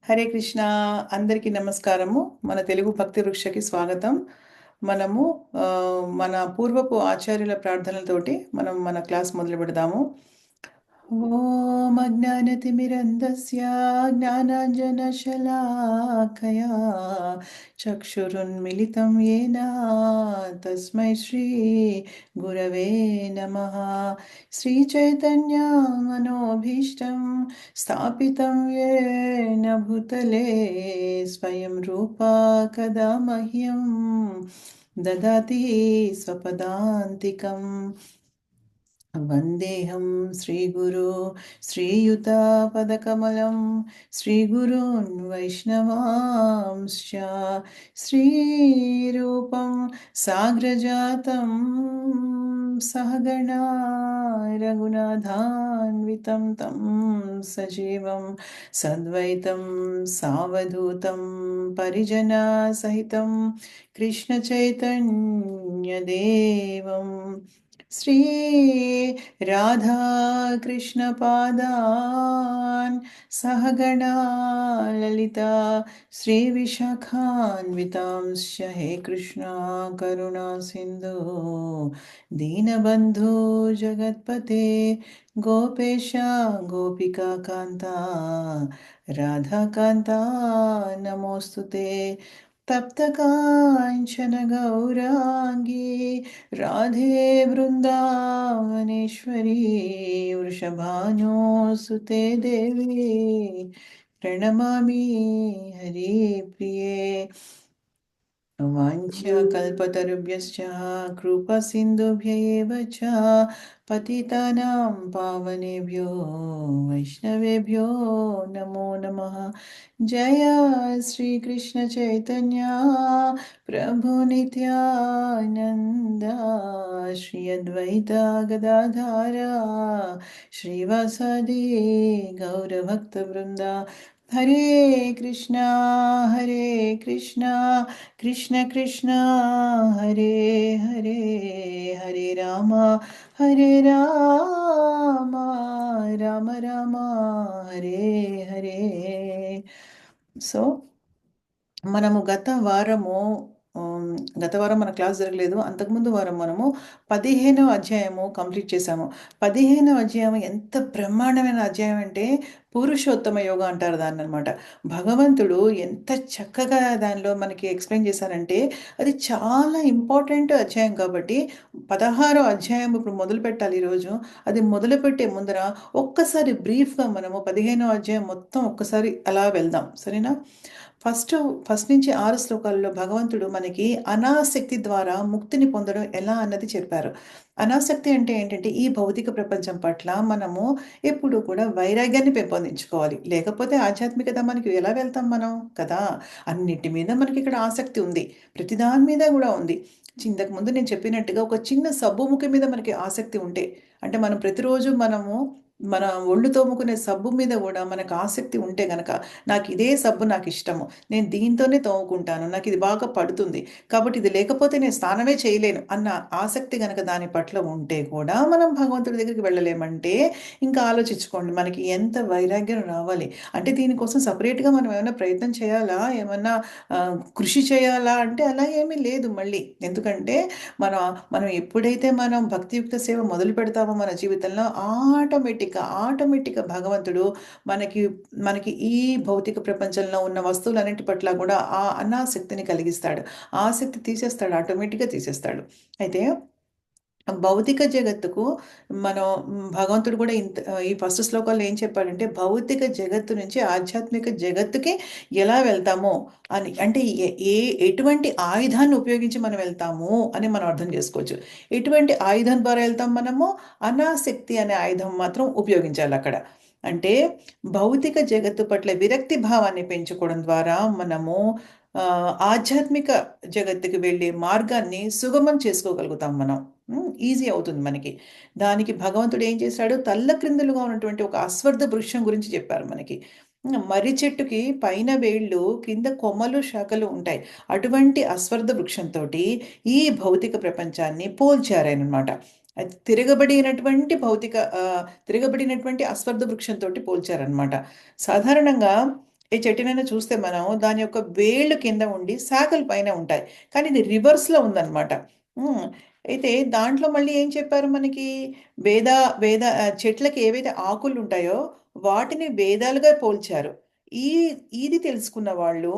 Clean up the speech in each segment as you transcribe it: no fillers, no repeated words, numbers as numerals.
హరే కృష్ణ. అందరికీ నమస్కారము. మన తెలుగు భక్తి వృక్షకి స్వాగతం. మనము మన పూర్వపు ఆచార్యుల ప్రార్థనలతోటి మన క్లాస్ మొదలు పెడదాము. ఓం అజ్ఞానతిమిరంధస్య జ్ఞానాంజనశలాకయా చక్షురున్మిలితం येन తస్మై శ్రీ గురవే నమః. శ్రీచైతన్య మనోభీష్టం స్థాపితం येन భూతలే స్వయం రూపా కదా మహ్యం దదాతి స్వపదాంతికం. వందేహం శ్రీగురు శ్రీయుతాపదకమలం శ్రీగురున్ వైష్ణవాంశ్చ శ్రీరూపం సాగ్రజాతం సహగణా రఘునాథాన్వితం తం సజీవం సద్వైతం సావధూతం పరిజనా సహితం కృష్ణ చైతన్యదేవం శ్రీ రాధా కృష్ణ పాదాన్ సహగణా లలితా శ్రీ విశాఖాన్వితాంశ్చ. హే కృష్ణ కరుణా సింధు దీనబంధు జగత్పతే గోపేశ గోపికా కాంత రాధాకాంత నమోస్తుతే. తప్త కాంచన గౌరాంగీ రాధే బృందావనేశ్వరీ వృషభానుసుతే దేవి ప్రణమామి హరిప్రియే. వాంఛాకల్పతరుభ్యశ్చ కృపాసింధుభ్య ఏవ చ పతితానాం పావనేభ్యో వైష్ణవేభ్యో నమో నమః. జయ శ్రీకృష్ణ చైతన్య ప్రభు నిత్యానంద శ్రీ అద్వైత గదాధార శ్రీవాసాది గౌరభక్త బృంద. హరే కృష్ణ కృష్ణ కృష్ణ హరే హరే, హరే రామ రామ రామ హరే హరే. సో మనము గత వారం మన క్లాస్ జరగలేదు. అంతకుముందు వారం మనము 15వ అధ్యాయము కంప్లీట్ చేశాము. 15వ అధ్యాయం ఎంత బ్రహ్మాండమైన అధ్యాయం అంటే పురుషోత్తమ యోగ అంటారు దాన్ని అనమాట. భగవంతుడు ఎంత చక్కగా దానిలో మనకి ఎక్స్ప్లెయిన్ చేశారంటే అది చాలా ఇంపార్టెంట్ అధ్యాయం. కాబట్టి 16వ అధ్యాయం ఇప్పుడు మొదలు పెట్టాలి ఈరోజు. అది మొదలుపెట్టే ముందర ఒక్కసారి బ్రీఫ్గా మనము 15వ అధ్యాయం మొత్తం ఒక్కసారి అలా వెళ్దాం, సరేనా? ఫస్ట్ నుంచి 6 శ్లోకాల్లో భగవంతుడు మనకి అనాసక్తి ద్వారా ముక్తిని పొందడం ఎలా అన్నది చెప్పారు. అనాసక్తి అంటే ఏంటంటే ఈ భౌతిక ప్రపంచం పట్ల మనము ఎప్పుడు కూడా వైరాగ్యాన్ని పెంపొందించుకోవాలి. లేకపోతే ఆధ్యాత్మికత మనకి ఎలా వెళ్తాం మనం కదా. అన్నిటి మీద మనకి ఇక్కడ ఆసక్తి ఉంది, ప్రతిదాని మీద కూడా ఉంది. ఇంతకు ముందు నేను చెప్పినట్టుగా ఒక చిన్న సబ్బు ముఖం మీద మనకి ఆసక్తి ఉంటే, అంటే మనం ప్రతిరోజు మన ఒళ్ళు తోముకునే సబ్బు మీద కూడా మనకు ఆసక్తి ఉంటే గనక, నాకు ఇదే సబ్బు నాకు ఇష్టము, నేను దీంతోనే తోముకుంటాను, నాకు ఇది బాగా పడుతుంది, కాబట్టి ఇది లేకపోతే నేను స్నానమే చేయలేను అన్న ఆసక్తి గనక దాని పట్ల ఉంటే కూడా మనం భగవంతుడి దగ్గరికి వెళ్ళలేమంటే ఇంకా ఆలోచించుకోండి మనకి ఎంత వైరాగ్యం రావాలి. అంటే దీనికోసం సపరేట్గా మనం ఏమైనా ప్రయత్నం చేయాలా, ఏమన్నా కృషి చేయాలా అంటే అలా ఏమీ లేదు మళ్ళీ. ఎందుకంటే మనం ఎప్పుడైతే మనం భక్తియుక్త సేవ మొదలు పెడతామో మన జీవితంలో ఆటోమేటిక్గా భగవంతుడు మనకి ఈ భౌతిక ప్రపంచంలో ఉన్న వస్తువులన్నిటి పట్ల కూడా ఆ అనాసక్తిని కలిగిస్తాడు. ఆసక్తి తీసేస్తాడు, ఆటోమేటిక్గా తీసేస్తాడు. అయితే భౌతిక జగత్తుకు భగవంతుడు కూడా ఈ ఫస్ట్ శ్లోకాల్లో ఏం చెప్పాడంటే భౌతిక జగత్తు నుంచి ఆధ్యాత్మిక జగత్తుకి ఎలా వెళ్తామో అని, అంటే ఎటువంటి ఆయుధాన్ని ఉపయోగించి మనం వెళ్తాము అని మనం అర్థం చేసుకోవచ్చు. ఎటువంటి ఆయుధం ద్వారా వెళ్తాం మనము? అనాసక్తి అనే ఆయుధం మాత్రం ఉపయోగించాలి అక్కడ. అంటే భౌతిక జగత్తు పట్ల విరక్తి భావాన్ని పెంచుకోవడం ద్వారా మనము ఆధ్యాత్మిక జగత్తుకి వెళ్ళే మార్గాన్ని సుగమం చేసుకోగలుగుతాం. మనం ఈజీ అవుతుంది మనకి. దానికి భగవంతుడు ఏం చేశాడు? తల్లక్రిందులుగా ఉన్నటువంటి ఒక అశ్వర్థ వృక్షం గురించి చెప్పారు మనకి. మర్రి చెట్టుకి పైన వేళ్ళు, కింద కొమ్మలు, శాఖలు ఉంటాయి. అటువంటి అశ్వర్థ వృక్షంతో ఈ భౌతిక ప్రపంచాన్ని పోల్చారనమాట. అది తిరగబడినటువంటి అశ్వర్థ వృక్షంతో పోల్చారనమాట. సాధారణంగా ఏ చెట్టునైనా చూస్తే మనం దాని యొక్క వేళ్ళు కింద ఉండి శాఖలు పైన ఉంటాయి. కానీ ఇది రివర్స్‌లో ఉందన్నమాట. హ్మ్. అయితే దాంట్లో మళ్ళీ ఏం చెప్పారు మనకి వేద చెట్లకి ఏవైతే ఆకులుంటాయో వాటిని వేదాలుగా పోల్చారు. ఈ ఇది తెలుసుకున్న వాళ్ళు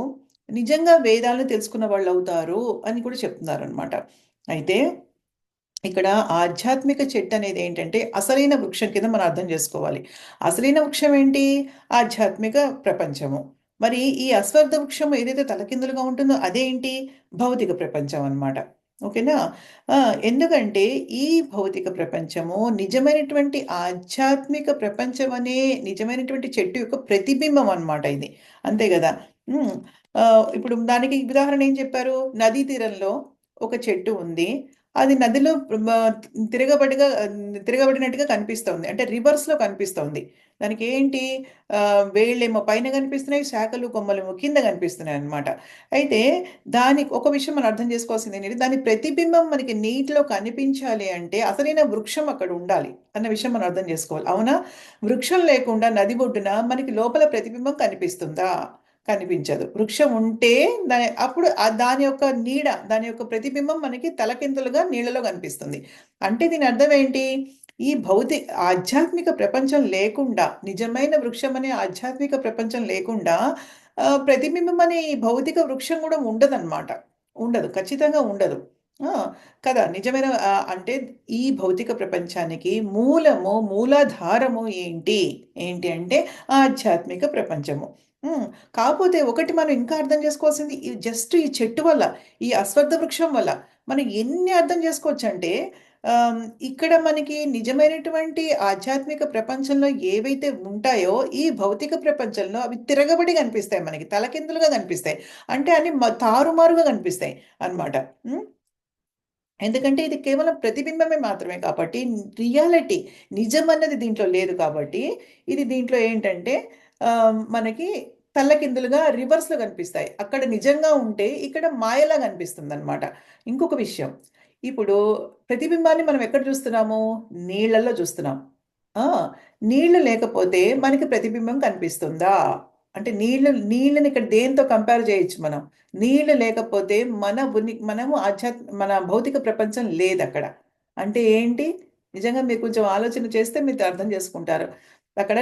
నిజంగా వేదాలను తెలుసుకున్న వాళ్ళవుతారు అని కూడా చెప్తున్నారనమాట. అయితే ఇక్కడ ఆధ్యాత్మిక చెట్టు అనేది ఏంటంటే, అసలైన వృక్షం కింద మనం అర్థం చేసుకోవాలి. అసలైన వృక్షం ఏంటి? ఆధ్యాత్మిక ప్రపంచము. మరి ఈ అశ్వత్థ వృక్షం ఏదైతే తలకిందులుగా ఉంటుందో అదేంటి? భౌతిక ప్రపంచం అన్నమాట. ఓకేనా? ఎందుకంటే ఈ భౌతిక ప్రపంచము నిజమైనటువంటి ఆధ్యాత్మిక ప్రపంచం అనే నిజమైనటువంటి చెట్టు యొక్క ప్రతిబింబం అన్నమాట ఇది. అంతే గదా! హ్మ్. ఇప్పుడు దానికి ఉదాహరణ ఏం చెప్పారు? నదీ తీరంలో ఒక చెట్టు ఉంది. అది నదిలో మ తిరగబడిగా తిరగబడినట్టుగా కనిపిస్తోంది. అంటే రివర్స్‌లో కనిపిస్తోంది. దానికేంటి వేళ్ళేమో పైన కనిపిస్తున్నాయి. శాఖలు, కొమ్మలేమో కింద కనిపిస్తున్నాయన్నమాట. అయితే దానికి ఒక విషయం మనం అర్థం చేసుకోవాల్సిందేంటంటే, దాని ప్రతిబింబం మనకి నీటిలో కనిపించాలి అంటే అసలైన వృక్షం అక్కడ ఉండాలి అన్న విషయం మనం అర్థం చేసుకోవాలి. అవునా? వృక్షం లేకుండా నది ఒడ్డున మనకి లోపల ప్రతిబింబం కనిపిస్తుందా? కనిపించదు. వృక్షం ఉంటే అప్పుడు దాని యొక్క నీడ, దాని యొక్క ప్రతిబింబం మనకి తలకిందులుగా నీళ్ళలో కనిపిస్తుంది. అంటే దీని అర్థం ఏంటి? ఈ ఆధ్యాత్మిక ప్రపంచం లేకుండా, నిజమైన వృక్షం అనే ఆధ్యాత్మిక ప్రపంచం లేకుండా ప్రతిబింబం అనే ఈ భౌతిక వృక్షం కూడా ఉండదనమాట. ఉండదు. ఖచ్చితంగా ఉండదు. ఆ! కదా! నిజమైన అంటే ఈ భౌతిక ప్రపంచానికి మూలాధారము ఏంటి? ఏంటి అంటే ఆధ్యాత్మిక ప్రపంచము. హ్మ్. కాపోతే ఒకటి మనం ఇంకా అర్థం చేసుకోవాల్సింది ఈ చెట్టు వల్ల, ఈ అశ్వత్థ వృక్షం వల్ల మనం ఎన్ని అర్థం చేసుకోవచ్చంటే ఆహ్, ఇక్కడ మనకి నిజమైనటువంటి ఆధ్యాత్మిక ప్రపంచంలో ఏవైతే ఉంటాయో, ఈ భౌతిక ప్రపంచంలో అవి తిరగబడి కనిపిస్తాయి మనకి. తలకిందులుగా కనిపిస్తాయి. అంటే అన్ని తారుమారుగా కనిపిస్తాయి అన్నమాట. హ్మ్. ఎందుకంటే ఇది కేవలం ప్రతిబింబమే మాత్రమే కాబట్టి రియాలిటీ నిజమన్నది దీంట్లో లేదు కాబట్టి, ఇది దీంట్లో ఏంటంటే మనకి తల్లకిందులుగా రివర్స్‌లో కనిపిస్తాయి. అక్కడ నిజంగా ఉంటే ఇక్కడ మాయలా కనిపిస్తుందనమాట. ఇంకొక విషయం, ఇప్పుడు ప్రతిబింబాన్ని మనం ఎక్కడ చూస్తున్నాము? నీళ్ళల్లో చూస్తున్నాం. ఆ! నీళ్లు లేకపోతే మనకి ప్రతిబింబం కనిపిస్తుందా? అంటే నీళ్ళని ఇక్కడ దేనితో కంపేర్ చేయొచ్చు మనం? నీళ్ళు లేకపోతే మన భౌతిక ప్రపంచం లేదక్కడ. అంటే ఏంటి? నిజంగా మీరు కొంచెం ఆలోచన చేస్తే మీరు అర్థం చేసుకుంటారు. అక్కడ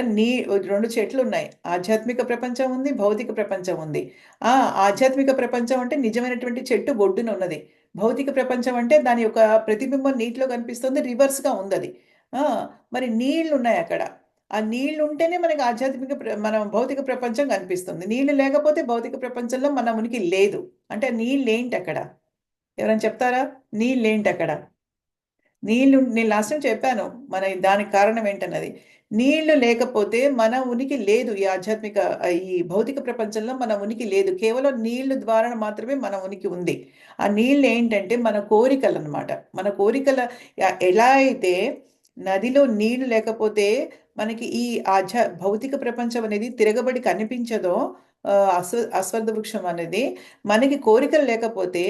2 చెట్లున్నాయి. ఆధ్యాత్మిక ప్రపంచం ఉంది. భౌతిక ప్రపంచం ఉంది. ఆ! ఆధ్యాత్మిక ప్రపంచం అంటే నిజమైనటువంటి చెట్టు ఒడ్డున ఉన్నది. భౌతిక ప్రపంచం అంటే దాని యొక్క ప్రతిబింబం నీటిలో కనిపిస్తుంది. రివర్స్‌గా ఉందది. ఆ! మరి నీళ్లున్నాయక్కడ. ఆ నీళ్లుంటేనే మనకి మన భౌతిక ప్రపంచం కనిపిస్తుంది. నీళ్లు లేకపోతే భౌతిక ప్రపంచంలో మన ఉనికి లేదు. అంటే నీళ్ళేంటక్కడ? ఎవరైనా చెప్తారా? నీళ్ళేంటక్కడ? నేను లాస్ట్ టైమ్ చెప్పాను. దానికి కారణం ఏంటన్నది. నీళ్లు లేకపోతే మన ఉనికి లేదు. ఈ భౌతిక ప్రపంచంలో మన ఉనికి లేదు. కేవలం నీళ్లు ద్వారా మాత్రమే మన ఉనికి ఉంది. ఆ నీళ్ళేంటంటే మన కోరికలనమాట. మన కోరికల ఎలా అయితే నదిలో నీళ్లు లేకపోతే మనకి ఈ భౌతిక ప్రపంచం అనేది తిరగబడి కనిపించదో అశ్వత్థ వృక్షం అనేది మనకి కోరికలు లేకపోతే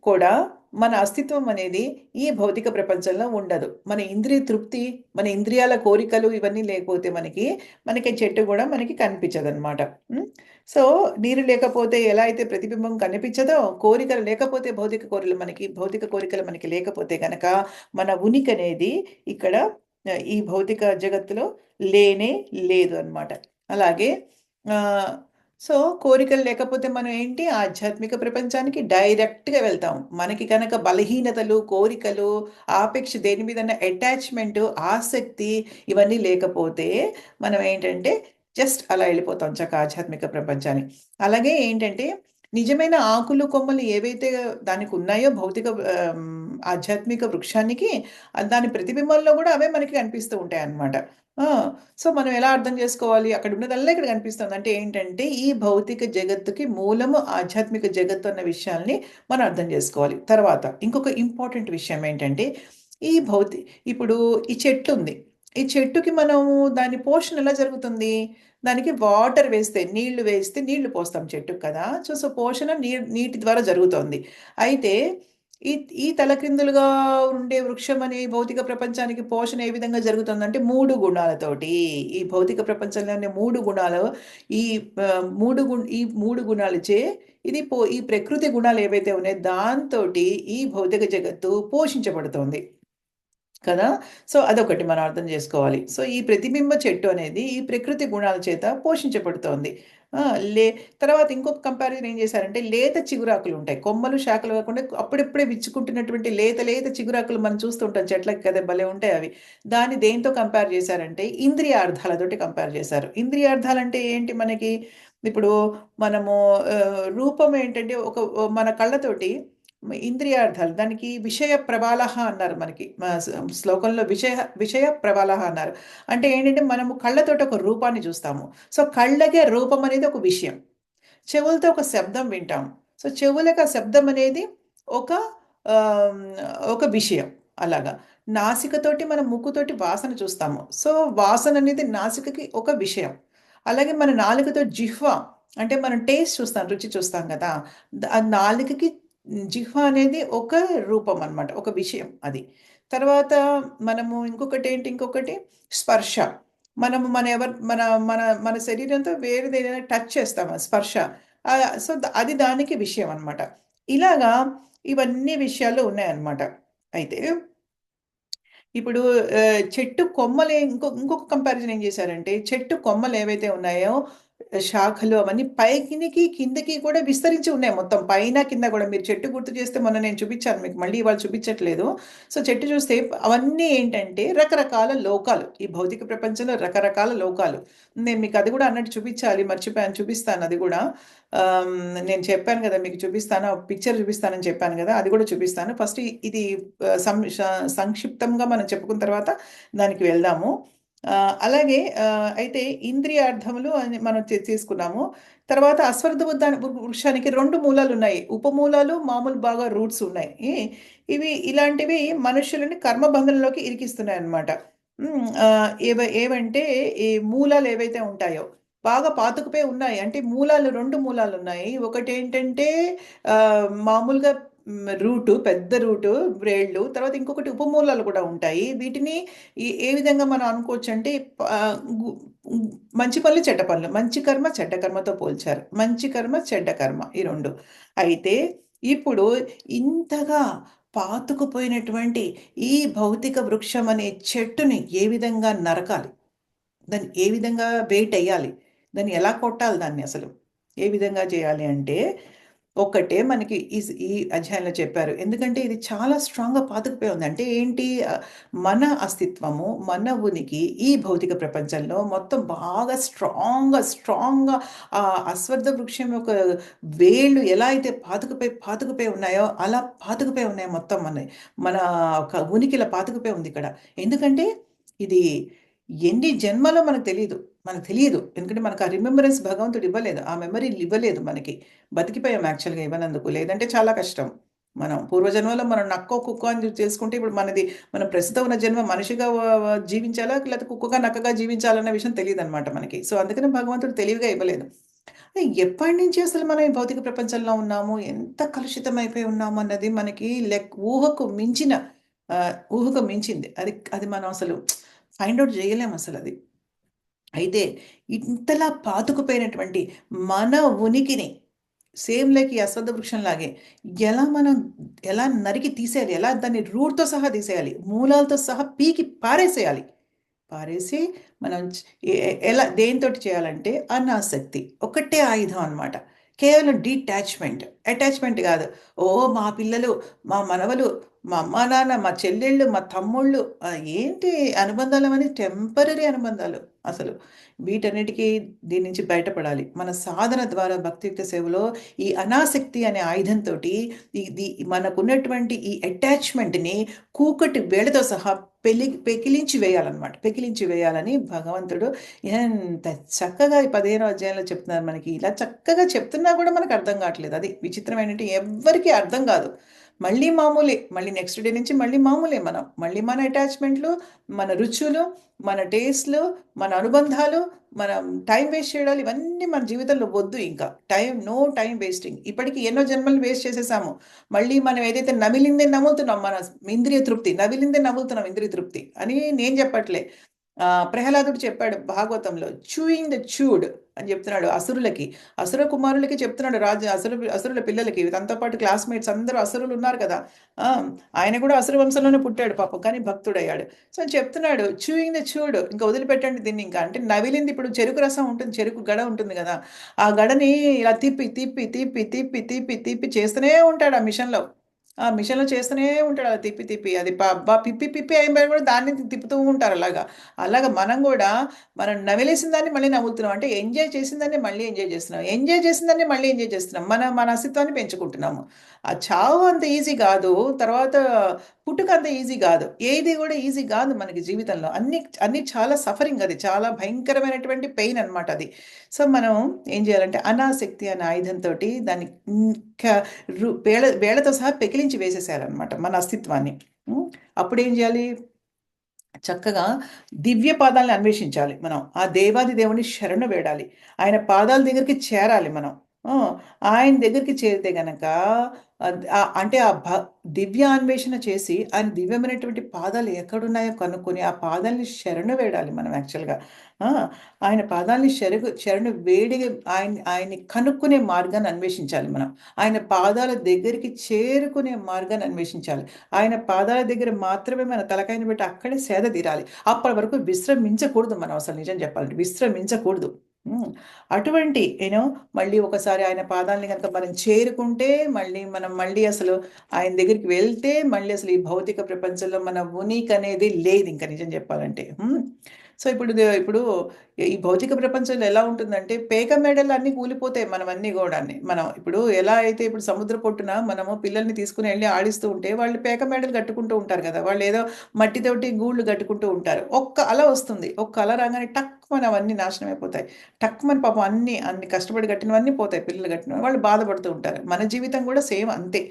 కూడా మన అస్తిత్వం అనేది ఈ భౌతిక ప్రపంచంలో ఉండదు. మన ఇంద్రియ తృప్తి, మన ఇంద్రియాల కోరికలు ఇవన్నీ లేకపోతే మనకి చెట్టు గూడా మనకి కనిపించదనమాట. హ్మ్. సో, నీరు లేకపోతే ఎలా అయితే ప్రతిబింబం కనిపించదో, కోరికలు లేకపోతే భౌతిక కోరికలు మనకి లేకపోతే గనక మన ఉనికనేది ఇక్కడ ఈ భౌతిక జగత్తులో లేనే లేదు అన్నమాట. అలాగే ఆహ్, సో, కోరికలు లేకపోతే మనం ఏంటి ఆధ్యాత్మిక ప్రపంచానికి డైరెక్ట్‌గా వెళ్తాం. మనకి గనక బలహీనతలు, కోరికలు, దేని మీదన్నా అటాచ్‌మెంటు, ఆసక్తి ఇవన్నీ లేకపోతే మనం ఏంటంటే జస్ట్ అలా ఎళ్ళిపోతాం ఆధ్యాత్మిక ప్రపంచానికి. అలాగే ఏంటంటే నిజమైన ఆకులు, కొమ్మలు ఏవైతే దానికున్నాయో ఆధ్యాత్మిక వృక్షానికి దాని ప్రతిబింబంలో గూడా అవే మనకి కనిపిస్తూ ఉంటాయన్నమాట. ఆ! సో, మనం ఎలా అర్థం జేసుకోవాలి? అక్కడున్నదల్లా ఇక్కడ కనిపిస్తుంది. అంటే ఏంటంటే, ఈ భౌతిక జగత్తుకి మూలము ఆధ్యాత్మిక జగత్తు అన్న విషయాల్ని మనం అర్థం జేసుకోవాలి. తర్వాత ఇంకొక ఇంపార్టెంట్ విషయం ఏంటంటే, ఈ భౌతి ఇప్పుడు ఈ చెట్టుంది. ఈ చెట్టుకి మనము దాని పోషణ ఎలా జరుగుతుంది? దానికి వాటర్ వేస్తే, నీళ్లు వేస్తే నీళ్లు పోస్తాం చెట్టుకి కదా! సో, పోషణ నీటి ద్వారా జరుగుతోంది. అయితే ఈ ఈ తలక్రిందులుగా ఉండే వృక్షం అనే భౌతిక ప్రపంచానికి పోషణ ఏ విధంగా జరుగుతుందంటే మూడు గుణాలతోటి. ఈ భౌతిక ప్రపంచంలోని మూడు గుణాలు, ఈ ఈ మూడు గుణాలచే ఈ ప్రకృతి గుణాలు ఏవైతే ఉన్నాయో దాంతోటి ఈ భౌతిక జగత్తు పోషించబడుతోంది కదా! సో, అదొకటి మనం అర్థం జేసుకోవాలి. సో, ఈ ప్రతిబింబ చెట్టు అనేది ఈ ప్రకృతి గుణాల చేత పోషించబడుతోంది. ఆ! లే తర్వాత ఇంకొక కంపారిజన్ ఏం జేశారంటే, లేత చిగురాకులుంటాయి. కొమ్మలు, శాఖలు కాకుండా అప్పుడప్పుడే విచ్చుకుంటున్నటువంటి లేత లేత చిగురాకులు మనం చూస్తూ ఉంటాం చెట్లకి కదా! భలే ఉంటాయి అవి. దాన్ని దేనితో కంపేర్ జేశారంటే, ఇంద్రియార్థాలతోటి కంపేర్ జేశారు. ఇంద్రియార్థాలంటే ఏంటి మనకి? ఇప్పుడు మనము రూపం ఏంటంటే, మన కళ్ళతోటి ఇంద్రియార్థాలు. దానికి విషయ ప్రవాళహ అన్నారు మనకి. శ్లోకంలో విషయ ప్రవాళహ అన్నారు. అంటే ఏంటంటే మనము కళ్ళతోటి ఒక రూపాన్ని చూస్తాము. సో, కళ్ళకే రూపం అనేది ఒక విషయం. చెవులతో ఒక శబ్దం వింటాం. సో, చెవులకు ఆ శబ్దం అనేది ఒక ఆహ్, ఒక విషయం అలాగా. నాసికతోటి మనం ముక్కుతోటి వాసన చూస్తాము. సో, వాసన అనేది నాసికకి ఒక విషయం. అలాగే మన నాలుకతో జిహ్వ అంటే మనం టేస్ట్ చూస్తాం, రుచి చూస్తాం గదా! ఆ నాలుకకి జిహ్వ అనేది ఒక రూపం అన్నమాట. ఒక విషయం అది. తర్వాత మనము ఇంకొకటి స్పర్శ. మనము మన ఎవరి మన మన మన శరీరంతో వేరేదేదైనా టచ్ చేస్తాము స్పర్శ. సో, అది దానికి విషయం అన్నమాట. ఇలాగా ఇవన్నీ విషయాలు ఉన్నాయన్నమాట. అయితే ఇప్పుడు చెట్టు కొమ్మలే ఇంకొక కంపారిజన్ ఏం చేశారంటే, చెట్టు కొమ్మలేవైతే ఉన్నాయో, శాఖలు అవన్నీ పైకినికి, కిందకి కూడా విస్తరించి ఉన్నాయి మొత్తం. పైన, కింద గూడా. మీరు చెట్టు గుర్తు చేస్తే మొన్న నేను చూపిచ్చాను మీకు. మళ్ళీ ఇవాళ చూపిచ్చట్లేదు. సో, చెట్టు చూస్తే అవన్నీ ఏంటంటే రకరకాల లోకాలు. ఈ భౌతిక ప్రపంచంలో రకరకాల లోకాలు. నేను మీకు అది గూడా అన్నట్టు చూపిచ్చాలి. మర్చిపోయాను. చూపిస్తాను అది గూడా. ఆహ్, నేను చెప్పాను గదా! మీకు చూపిస్తాను. పిక్చర్ చూపిస్తానని చెప్పాను గదా! అది గూడా చూపిస్తాను. ఫస్ట్ ఇది ఆహ్, సం ష సంక్షిప్తంగా మనం చెప్పుకున్న తర్వాత దానికి వెళ్దాము. అలాగే అయితే ఇంద్రియార్థములు అని మనం తీసుకున్నాము. తర్వాత వృక్షానికి 2 మూలాలున్నాయి. ఉపమూలాలు, మామూలు బాగా రూట్స్ ఉన్నాయి. ఇలాంటివి మనుషులని కర్మబంధంలోకి ఇరికిస్తున్నాయన్నమాట. ఏవంటే ఈ మూలాలు ఏవైతే ఉంటాయో బాగా పాతుకుపోయి ఉన్నాయి. అంటే మూలాలు 2 మూలాలున్నాయి. ఒకటేంటంటే మామూలుగా రూటు, పెద్ద రూటు, వ్రేళ్ళు. తర్వాత ఇంకొకటి ఉపమూలాలు కూడా ఉంటాయి. వీటిని ఏ విధంగా మనం అనుకోవచ్చంటే ఆహ్, గు గు మంచి పనులు, చెడ్డ పనులు. మంచి కర్మ, చెడ్డ కర్మతో పోల్చారు. మంచి కర్మ, చెడ్డ కర్మ ఈ 2. అయితే ఇప్పుడు ఇంతగా పాతుకుపోయినటువంటి ఈ భౌతిక వృక్షం అనే చెట్టుని ఏ విధంగా నరకాలి? దాన్ని ఏ విధంగా వెయిటెయ్యాలి? దాన్ని ఎలా కొట్టాలి దాన్ని అసలు? ఏ విధంగా చేయాలి అంటే, ఒక్కటే మనకి ఈ అధ్యాయంలో చెప్పారు. ఎందుకంటే ఇది చాలా స్ట్రాంగ్‌గా పాతుకుపోయి ఉంది. అంటే ఏంటి మన అస్తిత్వము, మన ఉనికి ఈ భౌతిక ప్రపంచంలో మొత్తం బాగా స్ట్రాంగ్‌గా అశ్వత్థ వృక్షం యొక్క వేళ్ళు ఎలా అయితే పాతుకుపోయి ఉన్నాయో, అలా పాతుకుపోయి ఉన్నాయి మొత్తం మనయి. మన ఒక ఉనికి ఇలా పాతుకుపోయి ఉంది ఇక్కడ. ఎందుకంటే ఇది ఎన్ని జన్మలో మనకు తెలీదు. మనకు తెలియదు. ఎందుకంటే మనకు ఆ రిమెంబరెన్స్ భగవంతుడు ఇవ్వలేదు. ఆ మెమరీలు ఇవ్వలేదు మనకి. బతికిపోయాం యాక్చువల్‌గా ఇవ్వనందుకు. లేదంటే చాలా కష్టం. మనం పూర్వజన్మలో మనం నక్కో, కుక్కో అని చేసుకుంటే ఇప్పుడు మన ప్రస్తుతం ఉన్న జన్మ మనిషిగా జీవించాలా? లేకపోతే కుక్కగా, నక్కగా జీవించాలన్న విషయం తెలీదనమాట మనకి. సో, అందుకనే భగవంతుడు తెలివిగా ఇవ్వలేదు. ఎప్పటినుంచి అసలు మనం ఈ భౌతిక ప్రపంచంలో ఉన్నాము? ఎంత కలుషితమైపోయి ఉన్నాము అన్నది మనకి ఊహకు మించింది. అది అది మనం అసలు ఫైండ్ ఔట్ చేయలేమసలది. అయితే ఇంతలా పాతుకుపోయినటువంటి మన ఉనికిని సేమ్ లైక్ ఈ అశ్వత్థ వృక్షంలాగే మనం ఎలా నరికి తీసేయాలి? ఎలా దాన్ని రూట్‌తో సహా తీసేయాలి? మూలాలతో సహా పీకి పారేసేయాలి. పారేసి మనం చ్ ఎ ఎ ఎలా దేనితోటి చేయాలంటే అనాసక్తి. ఒకటే ఆయుధం అన్నమాట. కేవలం డిటాచ్‌మెంట్. అటాచ్‌మెంట్ గాదు. ఓహ్! మా పిల్లలు, మా మనవలు, మా అమ్మా, నాన్న, మా చెల్లెళ్ళు, మా తమ్ముళ్ళు ఏంటి అనుబంధాలవన్నీ టెంపరరీ అనుబంధాలు అసలు. వీటన్నిటికి దీని నుంచి బయటపడాలి. మన సాధన ద్వారా భక్తియుక్త సేవలో ఈ అనాసక్తి అనే ఆయుధంతోటి ఇది మనకున్నటువంటి ఈ అటాచ్‌మెంట్‌ని కూకటి వేళ్ళతో సహా పెకిలించి వేయాలన్నమాట. పెకిలించి వేయాలని భగవంతుడు ఎంత చక్కగా ఈ 15వ అధ్యాయంలో చెప్తున్నారు మనకి. ఇలా చక్కగా చెప్తున్నా గూడా మనకు అర్థం కావట్లేదు. అది విచిత్రం ఏంటంటే ఎవ్వరికీ అర్థం గాదు. మళ్ళీ మామూలే. మళ్ళీ నెక్స్ట్ డే నుంచి మళ్ళీ మామూలే మనం. మళ్ళీ మన అటాచ్‌మెంట్‌లు, మన రుచులు, మన టేస్ట్‌లు, మన అనుబంధాలు, మనం టైం వేస్ట్ చేయడాలు ఇవన్నీ మన జీవితంలో వద్దు ఇంకా. No time wasting. ఇప్పటికి ఎన్నో జన్మలు వేస్ట్ చేసేసాము. మళ్ళీ మనం ఏదైతే నమిలిందే నములుతున్నాం మన ఇంద్రియ తృప్తి. నమిలిందే నములుతున్నాం ఇంద్రియ తృప్తి అని నేను చెప్పట్లే. ప్రహ్లాదుడు చెప్పాడు భాగవతంలో, చూయింగ్ ద చూడ్ అని చెప్తున్నాడు అసురులకి. అసుర కుమారులకి చెప్తున్నాడు రాజు, అసురుల పిల్లలకి. తనతో పాటు క్లాస్మేట్స్ అందరూ అసురులు ఉన్నారు కదా. ఆ, ఆయన కూడా అసుర వంశంలోనే పుట్టాడు పాపం, కానీ భక్తుడయ్యాడు. సో చెప్తున్నాడు చూయింగ్ ద చూడ్, ఇంకా వదిలిపెట్టండి దీన్ని. ఇంకా అంటే నవిలింది, ఇప్పుడు చెరుకు రసం ఉంటుంది, చెరుకు గడ ఉంటుంది కదా, ఆ గడని ఇలా తిప్పి తిప్పి తిప్పి తిప్పి తిప్పి తిప్పి చేస్తూనే ఉంటాడు ఆ మిషన్లో. ఆ మిషన్లో చేస్తూనే ఉంటాడు అలా తిప్పి తిప్పి. అది అబ్బా పిప్పి పిప్పి అయిన కూడా దాన్ని తిప్పుతూ ఉంటారు అలాగా. అలాగా మనం కూడా మనం నవిలేసిన దాన్ని మళ్ళీ నవ్వుతున్నాం. అంటే ఎంజాయ్ చేసిన దాన్ని మళ్ళీ ఎంజాయ్ చేస్తున్నాం, ఎంజాయ్ చేసిన దాన్ని మళ్ళీ ఎంజాయ్ చేస్తున్నాం. మన అస్తిత్వాన్ని పెంచుకుంటున్నాము. ఆ చావు అంత ఈజీ కాదు, తర్వాత పుట్టుక అంత ఈజీ కాదు, ఏది కూడా ఈజీ కాదు మనకి జీవితంలో. అన్ని అన్ని చాలా సఫరింగ్, అది చాలా భయంకరమైనటువంటి పెయిన్ అనమాట అది. సో మనం ఏం చేయాలంటే అనాసక్తి అనే ఆయుధంతో దాన్ని వేళతో సహా పెకిలించి వేసేసారనమాట మన అస్తిత్వాన్ని. అప్పుడు ఏం చేయాలి? చక్కగా దివ్య పాదాలను అన్వేషించాలి మనం. ఆ దేవాది దేవుని శరణు వేడాలి. ఆయన పాదాల దగ్గరికి చేరాలి మనం. ఆ! ఆయన దగ్గరికి చేరితే గనక అంటే ఆ దివ్య అన్వేషణ చేసి ఆయన దివ్యమైనటువంటి పాదాలు ఎక్కడున్నాయో కనుక్కొని ఆ పాదాలని శరణు వేడాలి మనం యాక్చువల్‌గా. ఆ! ఆయన పాదాలని శరణు వేడి ఆయన్ని కనుక్కునే మార్గాన్ని అన్వేషించాలి మనం. ఆయన పాదాల దగ్గరికి చేరుకునే మార్గాన్ని అన్వేషించాలి. ఆయన పాదాల దగ్గర మాత్రమే మన తలకాయని పెట్టి అక్కడే సేద తీరాలి. అప్పటి వరకు విశ్రమించకూడదు మనం, అసలు నిజం చెప్పాలంటే. విశ్రమించకూడదు. హ్మ్. అటువంటి మళ్ళీ ఒకసారి ఆయన పాదాలని గనక మనం చేరుకుంటే, మళ్ళీ అసలు ఆయన దగ్గరికి వెళ్తే, మళ్ళీ అసలు ఈ భౌతిక ప్రపంచంలో మన ఉనికి అనేది లేదింక నిజం చెప్పాలంటే. సో, ఇప్పుడు ఈ భౌతిక ప్రపంచంలో ఎలా ఉంటుందంటే, పేక మేడలు అన్నీ కూలిపోతాయి మనవన్నీ గూడాని. మనం ఇప్పుడు ఎలా అయితే ఇప్పుడు సముద్ర పొట్టున మనము పిల్లల్ని తీసుకొని ఎళ్లి ఆడిస్తూ ఉంటే, వాళ్ళు పేక మేడలు కట్టుకుంటూ ఉంటారు గదా! వాళ్ళేదో మట్టితోటి గూళ్ళు కట్టుకుంటూ ఉంటారు. ఒక్క అల వస్తుంది. ఒక్క అల రాగానే టక్కుమని అవన్నీ నాశనం అయిపోతాయి. టక్కుమని పాపం అన్ని కష్టపడి కట్టినవన్నీ పోతాయి. పిల్లలు కట్టినవి. వాళ్ళు బాధపడుతూ ఉంటారు. మన జీవితం గూడా సేమ్ అంతే.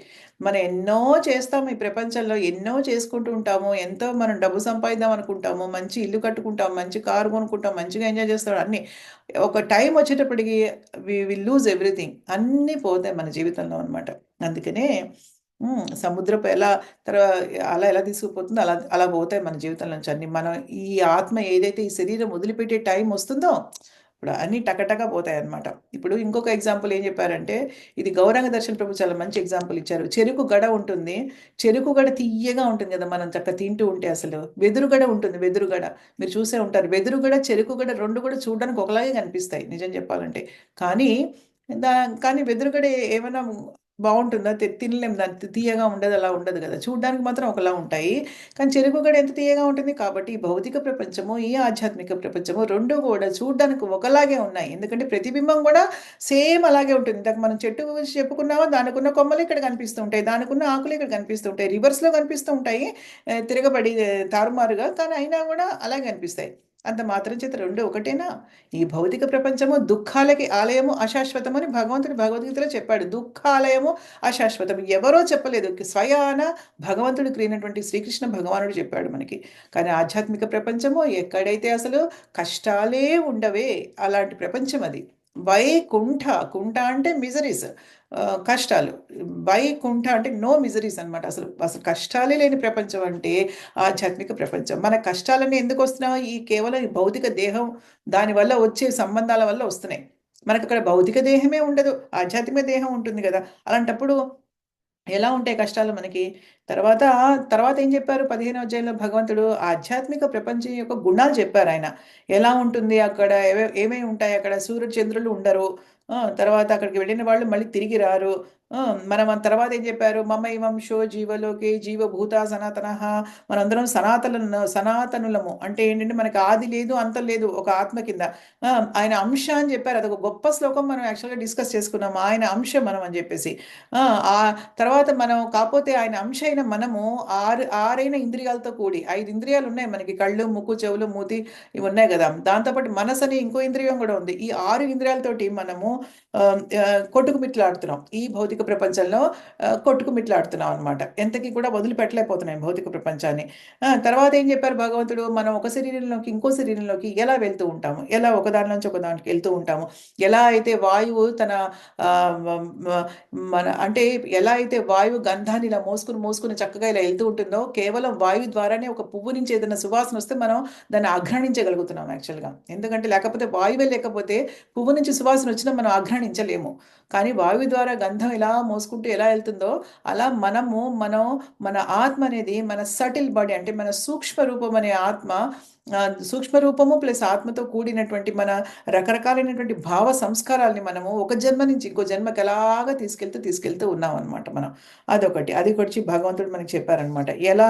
మనం ఎన్నో చేస్తాము ఈ ప్రపంచంలో. ఎన్నో చేసుకుంటూ ఉంటాము. ఎంతో మనం డబ్బు సంపాదిద్దాం అనుకుంటాము. మంచి ఇల్లు కట్టుకుంటాం. మంచి కారు కొనుక్కుంటాం. మంచిగా ఎంజాయ్ చేస్తాం అన్నీ. ఒక టైం వచ్చేటప్పటికి విల్ లూజ్ ఎవ్రీథింగ్. అన్నీ పోతాయి మన జీవితంలో అనమాట. అందుకనే సముద్రపు తర్వా అల ఎలా తీసుకుపోతుందో అలా అలా పోతాయి మన జీవితం నుంచి అన్నీ. మనం ఈ ఆత్మ ఏదైతే ఈ శరీరం వదిలిపెట్టే టైం వస్తుందో, ఇప్పుడు అన్నీ టకటక పోతాయన్నమాట. ఇప్పుడు ఇంకొక ఎగ్జాంపుల్ ఏం చెప్పారంటే, ఇది గౌరాంగ దర్శన్ ప్రభు చాలా మంచి ఎగ్జాంపుల్ ఇచ్చారు. చెరుకు గడ ఉంటుంది. చెరుకు గడ తియ్యగా ఉంటుంది కదా! మనం చక్కగా తింటూ ఉంటే అసలు. వెదురుగడ ఉంటుంది, వెదురుగడ. మీరు చూసే ఉంటారు. వెదురుగడ, చెరుకు గడ 2 కూడా చూడడానికి ఒకలాగే కనిపిస్తాయి నిజం చెప్పాలంటే. కానీ దా కానీ వెదురుగడ ఏమైనా బావుంటుందా? తినలేం దాన్ని, తియ్యగా ఉండదు, అలా ఉండదు గదా! చూడ్డానికి మాత్రం ఒకలా ఉంటాయి. కానీ చెరుకు గడ ఎంత తియ్యగా ఉంటుంది. కాబట్టి ఈ భౌతిక ప్రపంచము, ఈ ఆధ్యాత్మిక ప్రపంచము 2 గూడా చూడ్డానికి ఒకలాగే ఉన్నాయి. ఎందుకంటే ప్రతిబింబం గూడా సేమ్ అలాగే ఉంటుంది. ఇందాక మనం చెట్టు గురించి చెప్పుకున్నామా, దానికున్న కొమ్మలు ఇక్కడ కనిపిస్తూ ఉంటాయి. దానికున్న ఆకులు ఇక్కడ కనిపిస్తూ ఉంటాయి. రివర్స్‌లో కనిపిస్తూ ఉంటాయి. తిరగబడి తారుమారుగా, కానీ అయినా గూడా అలాగే అనిపిస్తాయి. అంత మాత్రం చేత 2 ఒకటేనా? ఈ భౌతిక ప్రపంచము దుఃఖాలకి ఆలయము, అశాశ్వతమని భగవంతుడు భగవద్గీతలో చెప్పాడు. దుఃఖాలయము అశాశ్వతం. ఎవరో చెప్పలేదు. స్వయాన భగవంతుడు క్రీనటువంటి శ్రీకృష్ణ భగవానుడు చెప్పాడు మనకి. కానీ ఆధ్యాత్మిక ప్రపంచము ఎక్కడైతే అసలు కష్టాలే ఉండవే, అలాంటి ప్రపంచం అది. వైకుంఠ, కుంఠ అంటే మిజరీస్, కష్టాలు. వైకుంఠ అంటే నో మిజరీస్ అనమాట. అసలు అసలు కష్టాలే లేని ప్రపంచం అంటే ఆధ్యాత్మిక ప్రపంచం. మన కష్టాలన్నీ ఎందుకు వస్తున్నాయి? కేవలం ఈ భౌతిక దేహం, దానివల్ల వచ్చే సంబంధాల వల్ల వస్తున్నాయి. మనకక్కడ భౌతిక దేహమే ఉండదు. ఆధ్యాత్మిక దేహం ఉంటుంది గదా! అలాంటప్పుడు ఎలా ఉంటాయి కష్టాలు మనకి? తర్వాత, తర్వాత ఏం చెప్పారు 15వ అధ్యాయంలో భగవంతుడు? ఆధ్యాత్మిక ప్రపంచం యొక్క గుణాలు చెప్పారాయన. ఎలా ఉంటుంది అక్కడ? ఏమేమి ఉంటాయి అక్కడ? సూర్యుడు, చంద్రులు ఉండరు. తర్వాత అక్కడికి వెళ్ళిన వాళ్ళు మళ్ళీ తిరిగి రారు. మనం తర్వాత ఏం చెప్పారు? మమైవంశో జీవలోకే జీవభూత సనాతనః. మనందరం సనాతనులము. అంటే ఏంటంటే మనకి ఆది లేదు, అంతం లేదు ఒక ఆత్మ కింద. ఆయన అంశ అని చెప్పారు. అదొక గొప్ప శ్లోకం, మనం యాక్చువల్‌గా డిస్కస్ చేసుకున్నాం. ఆయన అంశ మనం అని చెప్పేసి. ఆ! తర్వాత మనం కాపోతే ఆయన అంశ అయిన మనుషులైన మనము ఆరైన ఇంద్రియాలతో కూడి 5 ఇంద్రియాలు ఉన్నాయి మనకి. కళ్ళు, ముక్కు, చెవులు, మూతి ఇవి ఉన్నాయి కదా! దాంతోపాటు మనసు అని ఇంకో ఇంద్రియం కూడా ఉంది. ఈ 6 ఇంద్రియాలతోటి మనము కొట్టుకుమిట్లాడుతున్నాం. ఈ భౌతిక ప్రపంచంలో కొట్టుకుమిట్లాడుతున్నాం అనమాట. ఎంతకి కూడా వదిలిపెట్టలేకపోతున్నాం భౌతిక ప్రపంచాన్ని. తర్వాత ఏం చెప్పారు భగవంతుడు? మనం ఒక శరీరంలోకి ఇంకో శరీరంలోకి ఎలా వెళ్తూ ఉంటాము? ఎలా ఒకదాని నుంచి ఒక దానికి వెళ్తూ ఉంటాము? ఎలా అయితే వాయువు తన ఆహ్, మ మన అంటే ఎలా అయితే వాయువు గంధాన్ని ఇలా మోసుకొని, మోసుకొని చక్కగా ఇలా ఎళ్తూ ఉంటుందో, కేవలం వాయువు ద్వారానే ఒక పువ్వు నుంచి ఏదైనా సువాసనొస్తే మనం దాన్ని ఆఘ్రాణించగలుగుతున్నాం యాక్చువల్‌గా. ఎందుకంటే లేకపోతే వాయువే లేకపోతే పువ్వు నుంచి సువాసనొచ్చినా మనం ఆఘ్రాణించలేము. కానీ వాయువు ద్వారా గంధం ఇలా మోసుకుంటూ ఎలా ఎళ్తుందో, అలా మన ఆత్మ అనేది మన సటిల్ బాడీ అంటే మన సూక్ష్మ రూపం అనే ఆత్మ సూక్ష్మ రూపము ప్లస్ ఆత్మతో కూడినటువంటి మన రకరకాలైనటువంటి భావ సంస్కారాల్ని మనము ఒక జన్మ నుంచి ఇంకో జన్మకి ఎలాగా తీసుకెళ్తూ ఉన్నామనమాట మనం. అదొకటి. అది గురించి భగవంతుడు మనకి చెప్పారనమాట. ఎలా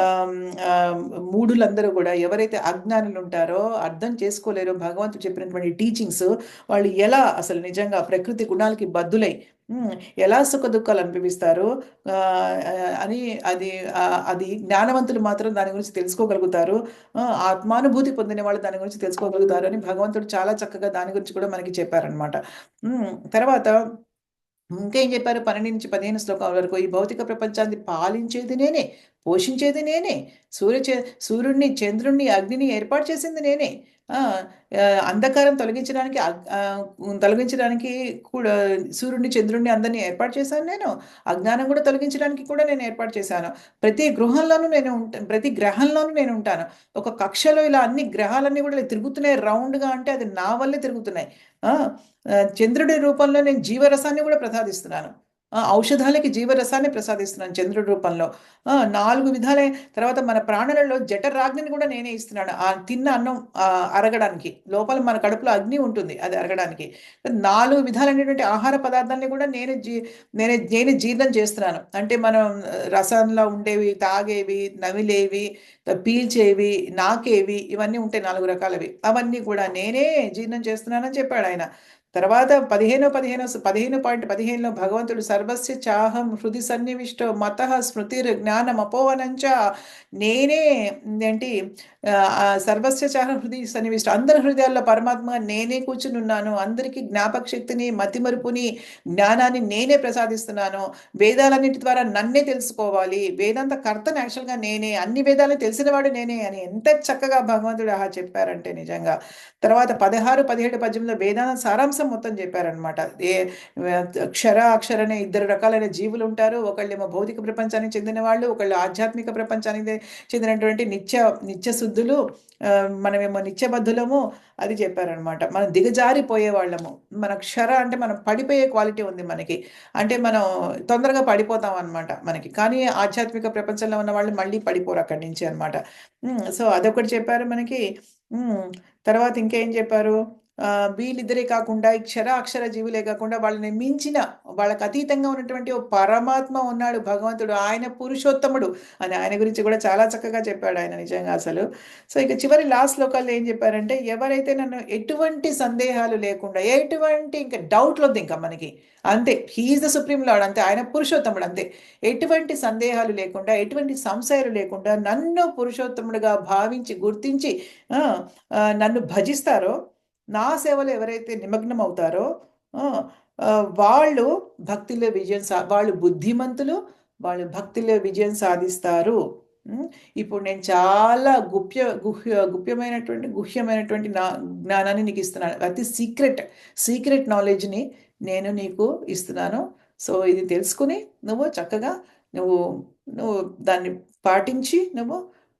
ఆహ్, ఆహ్, మూఢులందరూ గూడా ఎవరైతే అజ్ఞానులుంటారో, అర్థం చేసుకోలేరో భగవంతుడు చెప్పినటువంటి టీచింగ్స్ వాళ్ళు ఎలా అసలు నిజంగా ప్రకృతి గుణాలకి బద్ధులై హ్మ్. ఎలా సుఖదుఖాలు అనుభవిస్తారో అని అది జ్ఞానవంతులు మాత్రం దాని గురించి తెలుసుకోగలుగుతారు. ఆత్మానుభూతి పొందిన వాళ్ళు దాని గురించి తెలుసుకోగలుగుతారు అని భగవంతుడు చాలా చక్కగా దాని గురించి కూడా మనకి చెప్పారనమాట. తర్వాత ఇంకేం చెప్పారు 12-15 శ్లోకాల వరకు ఈ భౌతిక ప్రపంచాన్ని పాలించేది నేనే, పోషించేది నేనే, సూర్యుడిని, చంద్రుడిని, అగ్నిని ఏర్పాటు చేసింది నేనే. ఆ! అంధకారం తొలగించడానికి కూడా సూర్యుడిని, చంద్రుడిని అందరిని ఏర్పాటు చేశాను నేను. అజ్ఞానం కూడా తొలగించడానికి కూడా నేను ఏర్పాటు చేశాను. ప్రతి గ్రహంలోనూ నేనుంటాను. ఒక కక్షలో ఇలా అన్ని గ్రహాలన్నీ కూడా ఇలా తిరుగుతున్నాయి రౌండ్‌గా అంటే అది నా వల్లే తిరుగుతున్నాయి. ఆ! చంద్రుడి రూపంలో నేను జీవరసాన్ని కూడా ప్రసాదిస్తున్నాను. ఔషధాలకి జీవరసాన్ని ప్రసాదిస్తున్నాను చంద్రుడి రూపంలో. 4 విధాలే తర్వాత మన ప్రాణులలో జఠరాగ్నిని కూడా నేనే ఇస్తున్నాను. తిన్న అన్నం అరగడానికి. లోపల మన కడుపులో అగ్ని ఉంటుంది. అది అరగడానికి. 4 విధాలైనటువంటి ఆహార పదార్థాల్ని కూడా నేనే జీర్ణం చేస్తున్నాను. అంటే మనం రసంలో ఉండేవి, తాగేవి, నమిలేవి, పీల్చేవి, నాకేవి ఇవన్నీ ఉంటాయి 4 రకాలవి. అవన్నీ కూడా నేనే జీర్ణం చేస్తున్నానని చెప్పాడాయన. తర్వాత 15.15లో భగవంతుడు సర్వస్య చాహం హృది సన్నివిష్టో మతః స్మృతిర్ జ్ఞానమపోవనంచ నేనే ఏంటి సర్వస్య చాహం హృది సన్నివిష్టో అందరి హృదయాల్లో పరమాత్మగా నేనే కూర్చునున్నాను. అందరికీ జ్ఞాపక శక్తిని, మతిమరుపుని, జ్ఞానాన్ని నేనే ప్రసాదిస్తున్నాను. వేదాలన్నిటి ద్వారా నన్నే తెలుసుకోవాలి. వేదాంత కర్తని యాక్చువల్‌గా నేనే. అన్ని వేదాలు తెలిసినవాడు నేనే అని ఎంత చక్కగా భగవంతుడు చెప్పారంటే నిజంగా. తర్వాత 16, 17, 18లో వేదాంత సారాంశం మొత్తం చెప్పారనమాట. క్షర, అక్షర అనే 2 రకాలైన జీవులుంటారు. ఒకళ్ళేమో భౌతిక ప్రపంచానికి చెందిన వాళ్ళు, ఒకళ్ళు ఆధ్యాత్మిక ప్రపంచానికి చెందినటువంటి నిత్య శుద్ధులు. మనమేమో నిత్యబద్ధులము అది చెప్పారనమాట. మనం దిగజారిపోయేవాళ్ళము. మన క్షర అంటే మనం పడిపోయే క్వాలిటీ ఉంది మనకి. అంటే మనం తొందరగా పడిపోతాం అనమాట మనకి. కానీ ఆధ్యాత్మిక ప్రపంచంలో ఉన్న వాళ్ళు మళ్ళీ పడిపోరు అక్కడి నుంచి అనమాట. సో, అదొకటి చెప్పారు మనకి. హ్మ్. తర్వాత ఇంకేం చెప్పారు? వీళ్ళిద్దరే కాకుండా ఈ క్షర, అక్షర జీవులే కాకుండా వాళ్ళని మించిన వాళ్ళకి అతీతంగా ఉన్నటువంటి ఓ పరమాత్మ ఉన్నాడు భగవంతుడు. ఆయన పురుషోత్తముడు అని ఆయన గురించి కూడా చాలా చక్కగా చెప్పాడు ఆయన నిజంగా అసలు. సో, ఇక చివరి లాస్ట్ శ్లోకాల్లో ఏం చెప్పారంటే ఎవరైతే నన్ను ఎటువంటి సందేహాలు లేకుండా ఎటువంటి ఇంక డౌట్‌లొద్దు ఇంక మనకి. అంతే. He is the supreme lord అంతే. ఆయన పురుషోత్తముడు అంతే. ఎటువంటి సందేహాలు లేకుండా, ఎటువంటి సంశయాలు లేకుండా నన్ను పురుషోత్తముడిగా భావించి, గుర్తించి ఆ! నన్ను భజిస్తారో, నా సేవలో ఎవరైతే నిమగ్నమవుతారో ఆ! వాళ్ళు వాళ్ళు బుద్ధిమంతులు, వాళ్ళు భక్తిలో విజయం సాధిస్తారు. హ్మ్. ఇప్పుడు నేను చాలా గుహ్యమైనటువంటి జ్ఞానాన్ని నీకిస్తున్నాను. అతి సీక్రెట్ నాలెడ్జ్‌ని నేను నీకు ఇస్తున్నాను. సో, ఇది తెలుసుకొని నువ్వు చక్కగా నువ్వు నువ్వు దాన్ని పాటించి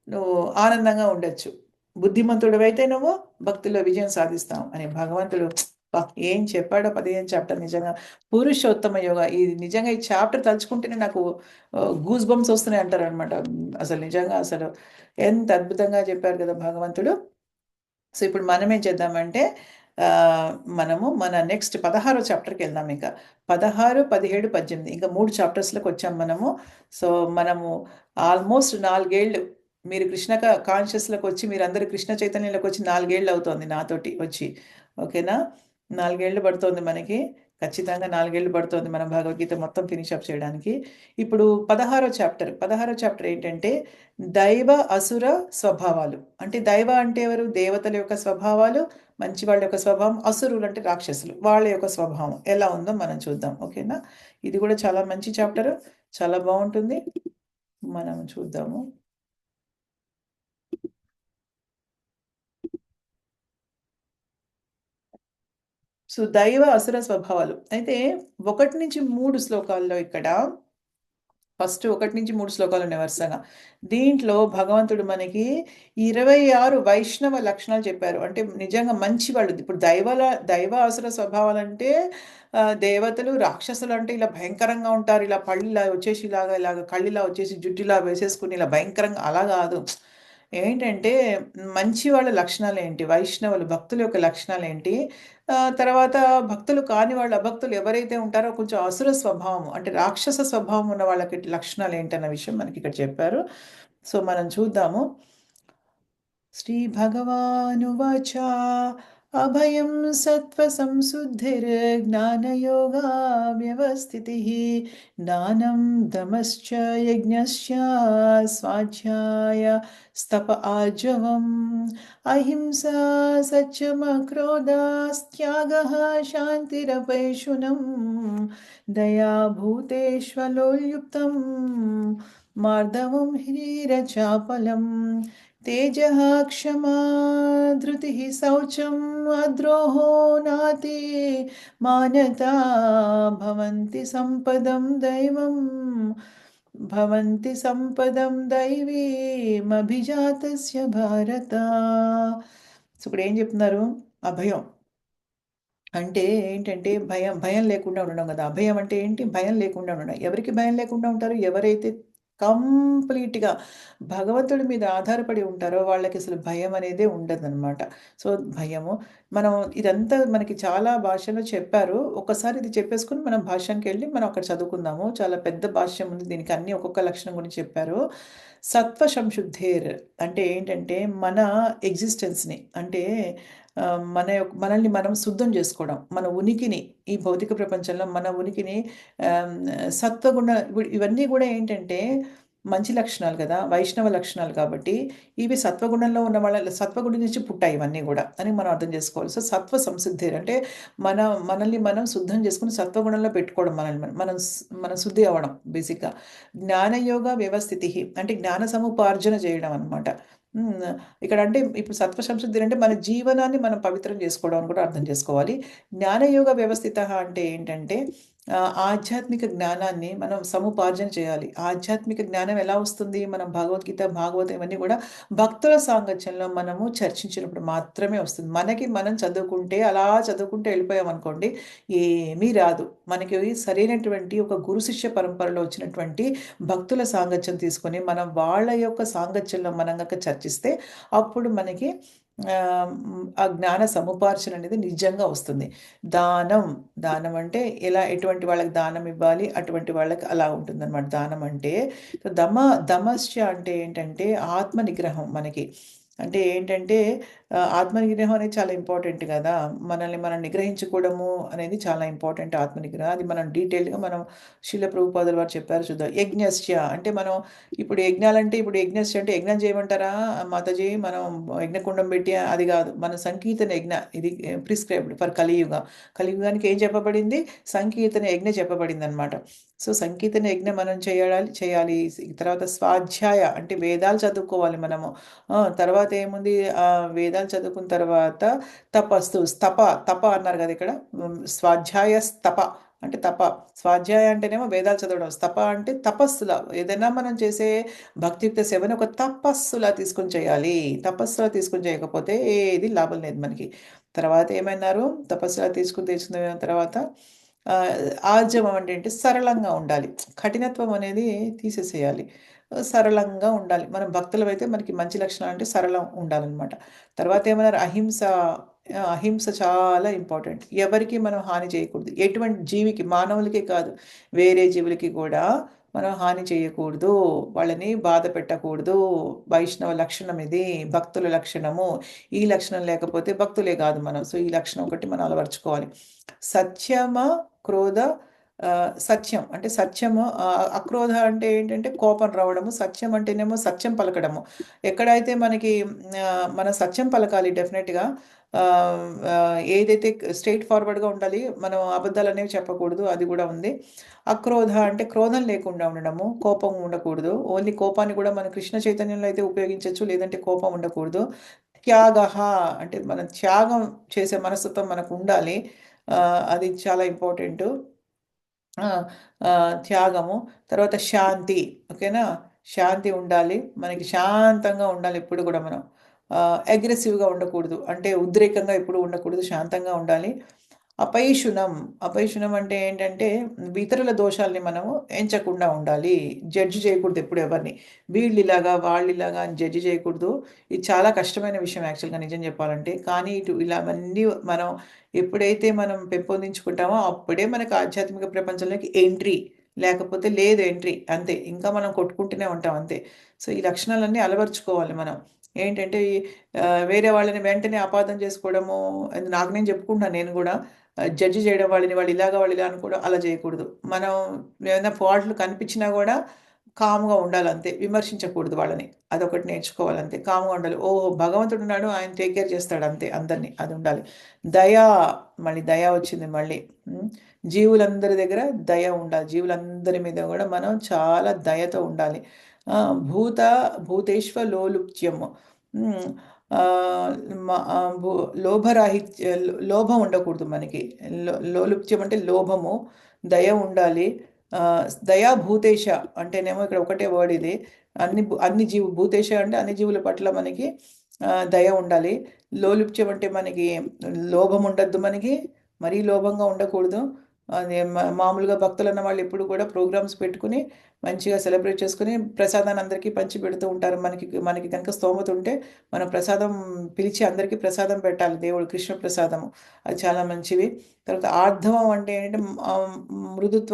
నువ్వు ఆనందంగా ఉండొచ్చు. బుద్ధిమంతుడివైతే నువ్వు భక్తిలో విజయం సాధిస్తావు అని భగవంతుడు అబ్బా! ఏం చెప్పాడో 15 చాప్టర్ నిజంగా. పురుషోత్తమ యోగ. ఇది నిజంగా ఈ చాప్టర్ తలుచుకుంటేనే నాకు గూస్ బంప్స్ వస్తున్నాయి అంటారనమాట. అసలు నిజంగా అసలు ఎంత అద్భుతంగా చెప్పారు కదా భగవంతుడు. సో, ఇప్పుడు మనమేం చేద్దామంటే ఆహ్, మనము మన నెక్స్ట్ 16 చాప్టర్‌కెళ్దాం ఇక. 16, 17, 18 ఇంకా 3 చాప్టర్స్‌లోకొచ్చాం మనము. సో, మనము ఆల్మోస్ట్ 4 ఏళ్ళు మీరు కృష్ణ కాన్షియస్‌లోకొచ్చి మీరందరూ కృష్ణ చైతన్యంలోకొచ్చి 4 ఏళ్ళు అవుతోంది నాతోటి వచ్చి. ఓకేనా? 4 ఏళ్ళు పడుతోంది మనకి. ఖచ్చితంగా 4 ఏళ్ళు పడుతోంది మనం భగవద్గీత మొత్తం ఫినిష్ అప్ చేయడానికి. ఇప్పుడు 16 చాప్టర్ ఏంటంటే దైవ, అసుర స్వభావాలు. అంటే దైవ అంటే ఎవరు? దేవతల యొక్క స్వభావాలు, మంచి వాళ్ళ యొక్క స్వభావం. అసురులు అంటే రాక్షసులు. వాళ్ళ యొక్క స్వభావం ఎలా ఉందో మనం చూద్దాం. ఓకేనా? ఇది కూడా చాలా మంచి చాప్టర్. చాలా బావుంటుంది. మనం చూద్దాము. సో, దైవ, అసుర స్వభావాలు. అయితే 1-3 శ్లోకాల్లో ఇక్కడ ఫస్ట్ 1-3 శ్లోకాలున్నాయి వరుసగా. దీంట్లో భగవంతుడు మనకి 26 వైష్ణవ లక్షణాలు చెప్పారు. అంటే నిజంగా మంచి వాళ్ళు. ఇప్పుడు దైవ అసుర స్వభావాలంటే దేవతలు, రాక్షసులంటే ఇలా భయంకరంగా ఉంటారు. ఇలా పళ్ళిలా వచ్చేసి ఇలాగ కళ్ళిలా వచ్చేసి జుట్టిలా వేసేసుకొని ఇలా భయంకరంగా అలా గాదు. ఏంటంటే మంచి వాళ్ళ లక్షణాలేంటి? వైష్ణవులు భక్తుల యొక్క లక్షణాలేంటి? తర్వాత భక్తులు కాని వాళ్ళు అభక్తులు ఎవరైతే ఉంటారో కొంచెం అసుర స్వభావం అంటే రాక్షస స్వభావం ఉన్న వాళ్ళకి లక్షణాలేంటన్న విషయం మనకిక్కడ చెప్పారు. సో, మనం చూద్దాము. श्रीभगवानुवाच अभयं सत्त्वसंशुद्धिर्ज्ञानयोगा व्यवस्थितिः ज्ञानं दमश्च यज्ञश्च स्वाध्याय स्तप आर्जवम् अहिंसा सच्चमक्रोधास्त्यागः शान्तिरपैशुनं दया भूतेष्वलोल्युक्तं मार्दवं ह्रीरचापलम् तेजः क्षमा धृतिः शौचम् अद्रोहो नाति मानता भवन्ति सम्पदं दैवीमभिजातस्य भारत. సో ఇక్కడ ఏం చెప్తున్నారు? అభయం అంటే ఏంటంటే భయం లేకుండా ఉండడం కదా! అభయం అంటే ఏంటి? భయం లేకుండా ఉండడం. ఎవరికి భయం లేకుండా ఉంటారు? ఎవరైతే కంప్లీట్‌గా భగవంతుడి మీద ఆధారపడి ఉంటారో వాళ్ళకసలు భయం అనేదే ఉండదనమాట. సో, భయము మనం ఇదంతా మనకి చాలా భాషలో చెప్పారు. ఒక్కసారి ఇది చెప్పేసుకొని మనం భాష్యానికెళ్ళి మనం అక్కడ చదువుకుందాము. చాలా పెద్ద భాష్యం ఉంది. దీనికి అన్ని ఒక్కొక్క లక్షణం గురించి చెప్పారు. సత్వ సంశుద్ధేర్ అంటే ఏంటంటే మన ఎగ్జిస్టెన్స్‌ని అంటే మనల్ని మనం శుద్ధం జేసుకోవడం. మన ఉనికిని ఈ భౌతిక ప్రపంచంలో మన ఉనికిని ఆహ్, సత్వగుణ ఇవన్నీ గూడా ఏంటంటే మంచి లక్షణాలు గదా! వైష్ణవ లక్షణాలు కాబట్టి ఇవి సత్వగుణంలో ఉన్న సత్వగుణం నుంచి పుట్టాయి ఇవన్నీ గూడా అని మనం అర్థం జేసుకోవాలి. సో, సత్వ సంసిద్ధి అంటే మన మనల్ని మనం శుద్ధం జేసుకొని సత్వగుణంలో పెట్టుకోవడం మనల్ని మనం శుద్ధి అవ్వడం బేసిక్‌గా. జ్ఞానయోగ వ్యవస్థితిః అంటే జ్ఞాన సముపార్జన జేయడం అన్నమాట. హ్మ్. ఇక్కడ అంటే ఇప్పుడు సత్వ సంశుద్ధి అంటే మన జీవనాన్ని మనం పవిత్రం చేసుకోవడం అని కూడా అర్థం చేసుకోవాలి. జ్ఞానయోగ వ్యవస్థితః అంటే ఏంటంటే ఆధ్యాత్మిక జ్ఞానాన్ని మనం సముపార్జన చేయాలి. ఆధ్యాత్మిక జ్ఞానం ఎలా వస్తుంది? మనం భగవద్గీత, భాగవతం ఇవన్నీ కూడా భక్తుల సాంగత్యంలో మనము చర్చించినప్పుడు మాత్రమే వస్తుంది. మనకి మనం చదువుకుంటే అలా చదువుకుంటూ వెళ్ళిపోయామనుకోండి ఏమీ రాదు. మనకి సరైనటువంటి ఒక గురు శిష్య పరంపరలో వచ్చినటువంటి భక్తుల సాంగత్యం తీసుకొని మనం వాళ్ళ యొక్క సాంగత్యంలో మనం గనక చర్చిస్తే అప్పుడు మనకి ఆ జ్ఞాన సముపార్జన అనేది నిజంగా వస్తుంది. దానం, దానం అంటే ఎటువంటి వాళ్ళకి దానం ఇవ్వాలి, అటువంటి వాళ్ళకి అలా ఉంటుందనమాట దానం అంటే. దమశ్చ అంటే ఏంటంటే ఆత్మ నిగ్రహం మనకి. అంటే ఏంటంటే ఆత్మ నిగ్రహం అనేది చాలా ఇంపార్టెంట్ గదా! మనల్ని మనం నిగ్రహించుకోవడము అనేది చాలా ఇంపార్టెంట్ ఆత్మ నిగ్రహం. అది మనం డీటెయిల్డ్‌గా మనం శీల ప్రభుపాదుల వారు చెప్పారు చూద్దాం. యజ్ఞశ్చ అంటే మనం ఇప్పుడు యజ్ఞాలంటే ఇప్పుడు యజ్ఞశ్చ అంటే యజ్ఞం చేయమంటారా మాతాజీ? మనం యజ్ఞకుండం పెట్టి అది గాదు. మన సంకీర్తన యజ్ఞ ఇది ప్రిస్క్రైబ్డ్ ఫర్ కలియుగ. కలియుగానికి ఏం చెప్పబడింది? సంకీర్తన యజ్ఞ చెప్పబడిందనమాట. సో, సంకీర్తన యజ్ఞం మనం చేయాలి. తర్వాత స్వాధ్యాయ అంటే వేదాలు చదువుకోవాలి మనము. తర్వాత ఏముంది వేదాలు చదువుకున్న తర్వాత తప అన్నారు గదా! ఇక్కడ. స్వాధ్యాయ స్తప అంటే స్వాధ్యాయ అంటేనేమో వేదాలు చదవడం. స్తప అంటే తపస్సులా. ఏదైనా మనం చేసే భక్తియుక్త సేవని ఒక తపస్సులా తీసుకొని చేయాలి. తపస్సులా తీసుకొని చేయకపోతే ఏది లాభం లేదు మనకి. తర్వాత ఏమన్నారు? తపస్సులా తీసుకున్న తర్వాత ఆహ్, ఆర్జవం అంటే ఏంటి? సరళంగా ఉండాలి. కఠినత్వం అనేది తీసేసేయాలి. సరళంగా ఉండాలి. మనం భక్తులమైతే మనకి మంచి లక్షణాలు అంటే సరళం ఉండాలనమాట. తర్వాత ఏమన్నారు? అహింస చాలా ఇంపార్టెంట్. ఎవరికీ మనం హాని చేయకూడదు. ఎటువంటి జీవికి మానవులకే కాదు, వేరే జీవులకి కూడా మనం హాని చేయకూడదు. వాళ్ళని బాధ పెట్టకూడదు. వైష్ణవ లక్షణం ఇది. భక్తుల లక్షణము. ఈ లక్షణం లేకపోతే భక్తులే కాదు మనం. సో, ఈ లక్షణం ఒకటి మనం అలవరుచుకోవాలి. సత్యమ క్రోధ, సత్యం అంటే సత్యము. అక్రోధ అంటే ఏంటంటే కోపం రావడము. సత్యం అంటేనేమో సత్యం పలకడము. ఎక్కడైతే మనకి మన సత్యం పలకాలి డెఫినెట్గా. ఏదైతే స్ట్రైట్ ఫార్వర్డ్గా ఉండాలి, మనం అబద్ధాలు అనేవి చెప్పకూడదు, అది కూడా ఉంది. అక్రోధ అంటే క్రోధం లేకుండా ఉండడము, కోపం ఉండకూడదు. ఓన్లీ కోపాన్ని కూడా మన కృష్ణ చైతన్యంలో అయితే ఉపయోగించవచ్చు, లేదంటే కోపం ఉండకూడదు. త్యాగ అంటే మనం త్యాగం చేసే మనస్తత్వం మనకు ఉండాలి. అది చాలా ఇంపార్టెంట్. ఆ! త్యాగము. తర్వాత శాంతి. ఓకేనా? శాంతి ఉండాలి. మనకి శాంతంగా ఉండాలి ఎప్పుడు గూడా మనం. అగ్రెసివ్‌గా ఉండకూడదు. అంటే ఉద్రేకంగా ఎప్పుడు ఉండకూడదు. శాంతంగా ఉండాలి. అపైశునం. అపైశునం అంటే ఏంటంటే, ఇతరుల దోషాల్ని మనము ఎంచకుండా ఉండాలి. జడ్జ్ చేయకూడదు ఎప్పుడు ఎవరిని. వీళ్ళిలాగా, వాళ్ళిలాగా అని జడ్జ్ చేయకూడదు. ఇది చాలా కష్టమైన విషయం యాక్చువల్‌గా నిజం చెప్పాలంటే. కానీ ఇలావన్నీ మనం ఎప్పుడైతే మనం పెంపొందించుకుంటామో అప్పుడే మనకు ఆధ్యాత్మిక ప్రపంచంలోకి ఎంట్రీ. లేకపోతే లేదు ఎంట్రీ. అంతే. ఇంకా మనం కొట్టుకుంటూనే ఉంటాం అంతే. సో, ఈ లక్షణాలన్నీ అలవరుచుకోవాలి మనం. ఏంటంటే వేరే వాళ్ళని వెంటనే అపార్థం చేసుకోవడము, అది నాకు నేను చెప్పుకుంటున్నాను నేను గూడా. జడ్జ్ చేయడం వాళ్ళని, వాళ్ళు ఇలాగా, వాళ్ళు ఇలా అనుకోవడం అలా చేయకూడదు. మనం ఏమైనా ఫాల్ట్‌లు కనిపించినా గూడా కామ్‌గా ఉండాలంతే. విమర్శించకూడదు వాళ్ళని. అదొకటి నేర్చుకోవాలంతే. కామ్‌గా ఉండాలి. ఓహో! భగవంతుడున్నాడు, ఆయన టేక్ కేర్ చేస్తాడు అంతే అందరిని. అదుండాలి. దయ, మళ్ళీ దయ వచ్చింది మళ్ళీ. హ్మ్. జీవులందరి దగ్గర దయ ఉండాలి. జీవులందరి మీద గూడా మనం చాలా దయతో ఉండాలి. భూత భూతేష్వ లోలుప్త్యము. హ్మ్. ఆహ్, మ ఆహ్, భూ లోభరాహిత్య లోభం ఉండకూడదు మనకి. లోలుప్త్యం అంటే లోభము, దయ ఉండాలి. దయా భూతేష అంటేనేమో ఇక్కడ ఒకటే వర్డ్ ఇది. అన్ని భూతేష అంటే అన్ని జీవుల పట్ల మనకి దయ ఉండాలి. లోలుప్త్యం అంటే మనకి లోభం ఉండొద్దు మనకి. మరీ లోభంగా ఉండకూడదు. అది మామూలుగా భక్తులన్న వాళ్ళు ఎప్పుడు కూడా ప్రోగ్రామ్స్ పెట్టుకొని మంచిగా సెలబ్రేట్ చేసుకొని ప్రసాదాన్ని అందరికీ పంచిపెడుతూ ఉంటారు. మనకి మనకి గనుక స్తోమత ఉంటే మనం ప్రసాదం పిలిచి అందరికీ ప్రసాదం పెట్టాలి. దేవుడు కృష్ణ ప్రసాదము. అది చాలా మంచివి. తర్వాత ఆర్ధవం అంటే ఏంటంటే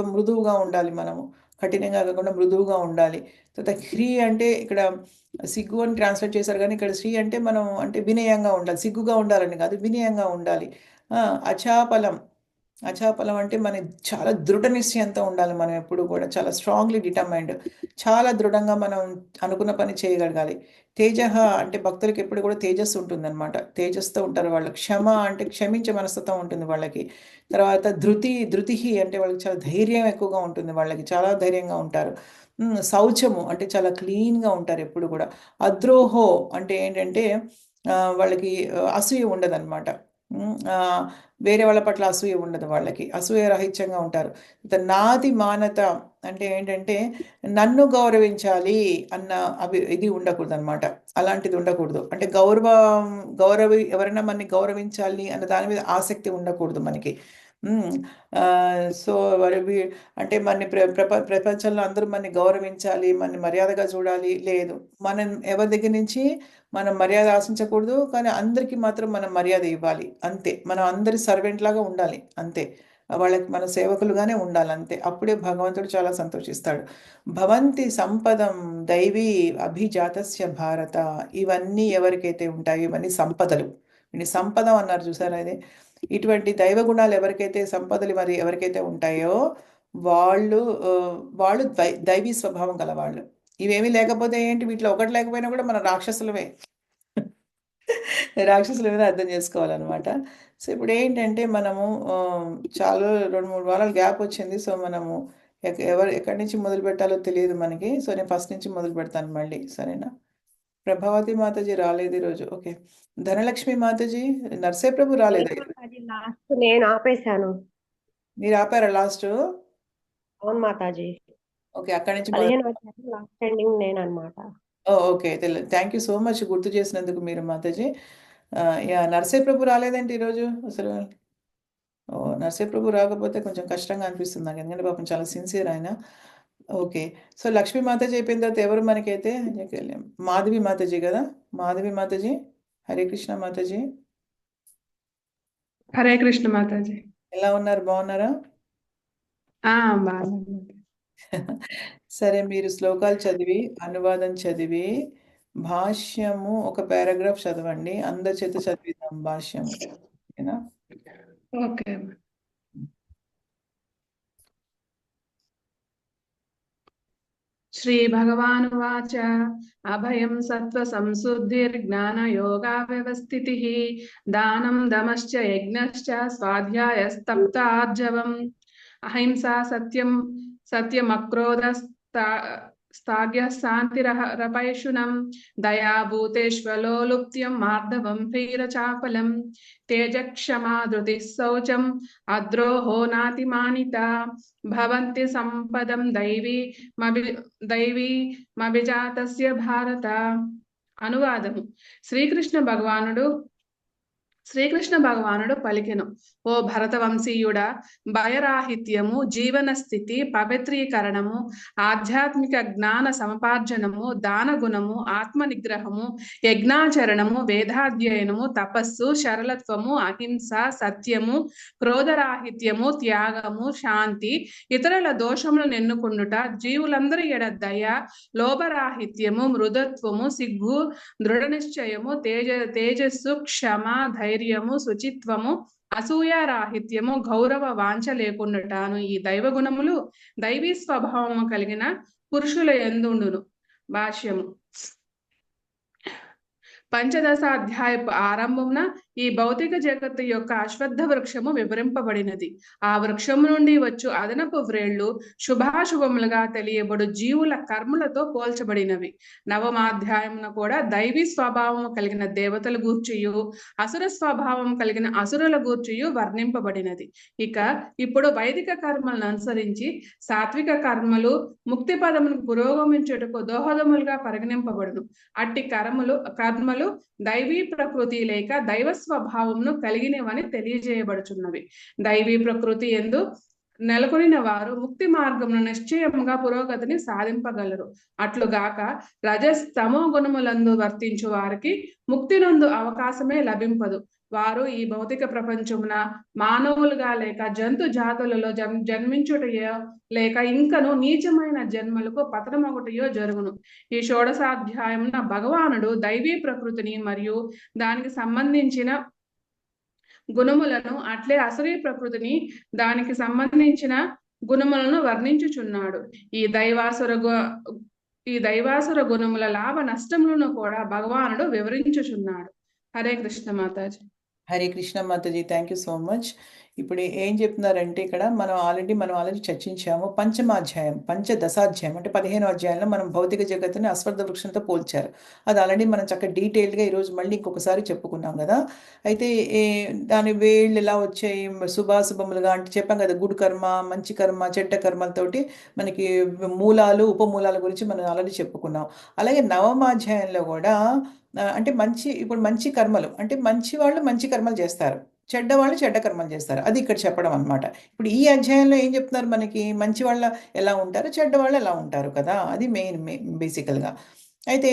మృదువుగా ఉండాలి మనము. కఠినంగా కాకుండా మృదువుగా ఉండాలి. తర్వాత హ్రీ అంటే ఇక్కడ సిగ్గు అని ట్రాన్స్‌లేట్ చేశారు గానీ, ఇక్కడ శ్రీ అంటే మనం అంటే వినయంగా ఉండాలి. సిగ్గుగా ఉండాలని కాదు, వినయంగా ఉండాలి. ఆ! అచాపలం. అచాపలం అంటే చాలా దృఢ నిశ్చయంతో ఉండాలి మనం ఎప్పుడు కూడా. చాలా స్ట్రాంగ్‌లీ డిటర్మైన్డ్. చాలా దృఢంగా మనం అనుకున్న పని చేయగలగాలి. తేజః అంటే భక్తులకి ఎప్పుడు కూడా తేజస్సు ఉంటుందనమాట. తేజస్సుతో ఉంటారు వాళ్ళు. క్షమ అంటే క్షమించే మనస్తత్వం ఉంటుంది వాళ్ళకి. తర్వాత ధృతిః అంటే వాళ్ళకి చాలా ధైర్యం ఎక్కువగా ఉంటుంది వాళ్ళకి. చాలా ధైర్యంగా ఉంటారు. శౌచము అంటే చాలా క్లీన్‌గా ఉంటారు ఎప్పుడు కూడా. అద్రోహో అంటే ఏంటంటే వాళ్ళకి అసూయ ఉండదనమాట. ఆహ్, వేరే వాళ్ళ పట్ల అసూయ ఉండదు వాళ్ళకి. అసూయ రహితంగా ఉంటారు. నాతి మానత అంటే ఏంటంటే నన్ను గౌరవించాలి అన్న ఇది ఉండకూడదనమాట. అలాంటిది ఉండకూడదు. అంటే ఎవరైనా మనని గౌరవించాలి అన్న దాని మీద ఆసక్తి ఉండకూడదు మనకి. హ్మ్. సో, అంటే మనని ప్రపంచంలో అందరూ మనని గౌరవించాలి, మనని మర్యాదగా చూడాలి లేదు. మనం ఎవరి దగ్గర నుంచి మనం మర్యాద ఆశించకూడదు. కానీ అందరికి మాత్రం మనం మర్యాద ఇవ్వాలి. అంతే. మనం అందరి సర్వెంట్ లాగా ఉండాలి. అంతే. వాళ్ళకి మన సేవకులుగానే ఉండాలంతే. అప్పుడే భగవంతుడు చాలా సంతోషిస్తాడు. భవంతి సంపదం దైవీ అభిజాతస్య భారత. ఇవన్నీ ఎవరికైతే ఉంటాయో ఇవన్నీ సంపదలు. వీటిని సంపద అన్నారు చూసారా ఇది? ఇటువంటి దైవ గుణాలు ఎవరికైతే సంపదలు మరి ఎవరికైతే ఉంటాయో వాళ్ళు వాళ్ళు దైవీ స్వభావం గలవాళ్ళు. ఇవేమీ లేకపోతే ఏంటి? వీటిలో ఒకటి లేకపోయినా కూడా మనం రాక్షసులమే. రాక్షసులమని అర్థం చేసుకోవాలనమాట. సో, ఇప్పుడేంటంటే మనము ఆహ్, చాలా 2, 3 వారాలు గ్యాప్ వచ్చింది. సో, మనము ఎక్కడి నుంచి మొదలుపెట్టాలో తెలియదు మనకి. సో, నేను ఫస్ట్ నుంచి మొదలుపెడతాను మళ్ళీ. సరేనా? ప్రభావతి మాతాజీ రాలేదు ఈరోజు. ఓకే. ధనలక్ష్మి మాతాజీ, నర్సయ్య ప్రభు రాలేదా లేదు ఈరోజు? మాతాజీ, లాస్ట్ నేను ఆపేశాను. మీరు ఆపారా లాస్టు? అవును మాతాజీ. ఓకే. అక్కడి నుంచి 15 వచ్చారు, లాస్ట్ ఎండింగ్ నేను అనమాట. Oh! Okay. Thank you so much గుర్తు చేసినందుకు మీరు మాతాజీ. యాహ్! నర్సయ్య ప్రభు రాలేదేంటి ఈరోజు అసలు? ఓహ్! నర్సయ్య ప్రభు రాకపోతే కొంచెం కష్టంగా అనిపిస్తుంది నాకు. ఎందుకంటే పాపం చాలా సిన్సియర్ ఆయన. ఓకే. సో, లక్ష్మీ మాతాజీ అయిపోయిన తర్వాత ఎవరు మనకైతే మాధవి మాతాజీ గదా! మాధవి మాతాజీ, హరే కృష్ణ మాతాజీ. హరే కృష్ణ మాతాజీ. ఎలా ఉన్నారు? బాగున్నారా? బాగున్నాను. సరే, మీరు శ్లోకాలు చదివి, అనువాదం చదివి, భాష్యము ఒక పారాగ్రాఫ్ చదవండి. అందరి చేత చదివిద్దాం భాష్యము. ఓకేనా? ఓకే. श्रीभगवानुवाच अभयं सत्त्वसंशुद्धिर्ज्ञानयोगाव्यवस्थितिः दानं दमश्च यज्ञश्च स्वाध्यायस्तप्तार्जवम् अहिंसा सत्यं सत्यमक्रोधस्ताग्यः शान्तिरपैशुनं दया भूतेष्वलोलुप्त्यं मार्दवं ह्रीरचापलं तेजक्षमा धृतिः शौचम् अद्रोहो नातिमानिता भवन्ति सम्पदं దైవీమభిజాతస్య భారత. అనువాదము. శ్రీకృష్ణ భగవానుడు పలికెను, ఓ భరతవంశీయుడా, భయరాహిత్యము, జీవన స్థితి, పవిత్రీకరణము, ఆధ్యాత్మిక జ్ఞాన సముపార్జనము, దాన గుణము, ఆత్మ నిగ్రహము, యజ్ఞాచరణము, వేదాధ్యయనము, తపస్సు, సరళత్వము, అహింస, సత్యము, క్రోధరాహిత్యము, త్యాగము, శాంతి, ఇతరుల దోషములను ఎన్నుకుండుట, జీవులందరి ఎడ దయ, లోభరాహిత్యము, మృదత్వము, సిగ్గు, దృఢ నిశ్చయము, తేజస్సు, క్షమ, ధైర్యము, శుచిత్వము, అసూయారాహిత్యము, గౌరవ వాంఛ లేకుండాను ఈ దైవ గుణములు దైవీ స్వభావము కలిగిన పురుషుల యందుండును. భాష్యము. పంచదశ అధ్యాయపు ఆరంభమున ఈ భౌతిక జగత్తు యొక్క అశ్వత్థ వృక్షము వివరింపబడినది. ఆ వృక్షము నుండి వచ్చు అదనపు వ్రేళ్లు శుభాశుభములుగా తెలియబడు జీవుల కర్మలతో పోల్చబడినవి. నవమాధ్యాయమున కూడా దైవీ స్వభావము కలిగిన దేవతల గూర్చియు అసుర స్వభావం కలిగిన అసురుల గూర్చియు వర్ణింపబడినది. ఇక ఇప్పుడు వైదిక కర్మలను అనుసరించి సాత్విక కర్మలు ముక్తి పదమును పురోగమించుటకు దోహదములుగా పరిగణింపబడును. అట్టి కర్మలు దైవీ ప్రకృతి లేక దైవ స్వభావమును కలిగినవని తెలియజేయబడుచున్నవి. దైవీ ప్రకృతి యందు నెలకొనిన వారు ముక్తి మార్గమును నిశ్చయముగా పురోగతిని సాధింపగలరు. అట్లుగాక రజస్తమో గుణములందు వర్తించు వారికి ముక్తి నందు అవకాశమే లభింపదు. వారు ఈ భౌతిక ప్రపంచమున మానవులుగా లేక జంతు జాతులలో జన్మించుటయో లేక ఇంకను నీచమైన జన్మలకు పతనమొకటియో జరుగును. ఈ షోడశాధ్యాయమున భగవానుడు దైవీ ప్రకృతిని మరియు దానికి సంబంధించిన గుణములను, అట్లే అసురీ ప్రకృతిని దానికి సంబంధించిన గుణములను వర్ణించుచున్నాడు. ఈ దైవాసుర గుణముల లాభ నష్టములను కూడా భగవానుడు వివరించుచున్నాడు. హరే కృష్ణ మాతాజీ. హరే కృష్ణ మాతాజీ, థ్యాంక్ యూ సో మచ్. ఇప్పుడు ఏం చెప్తున్నారంటే ఇక్కడ మనం ఆల్రెడీ చర్చించాము. పంచదశాధ్యాయం అంటే 15వ అధ్యాయంలో మనం భౌతిక జగత్తుని అశ్వత్థ వృక్షంతో పోల్చారు. అది ఆల్రెడీ మనం చక్కగా డీటెయిల్డ్గా ఈరోజు మళ్ళీ ఇంకొకసారి చెప్పుకున్నాం కదా. అయితే దాని వేళ్ళు ఎలా వచ్చాయి, శుభాశుభములుగా అంటే చెప్పాం కదా, గుడ్ కర్మ, మంచి కర్మ, చెడ్డ కర్మలతోటి మనకి మూలాలు ఉపమూలాల గురించి మనం ఆల్రెడీ చెప్పుకున్నాం. అలాగే నవమాధ్యాయంలో కూడా అంటే ఇప్పుడు మంచి కర్మలు అంటే మంచి వాళ్ళు మంచి కర్మలు చేస్తారు, చెడ్డవాళ్ళు చెడ్డ కర్మలు చేస్తారు, అది ఇక్కడ చెప్పడం అనమాట. ఇప్పుడు ఈ అధ్యాయంలో ఏం చెప్తున్నారు మనకి, మంచి వాళ్ళ ఎలా ఉంటారు, చెడ్డవాళ్ళు ఎలా ఉంటారు కదా, అది మెయిన్ బేసికల్గా. అయితే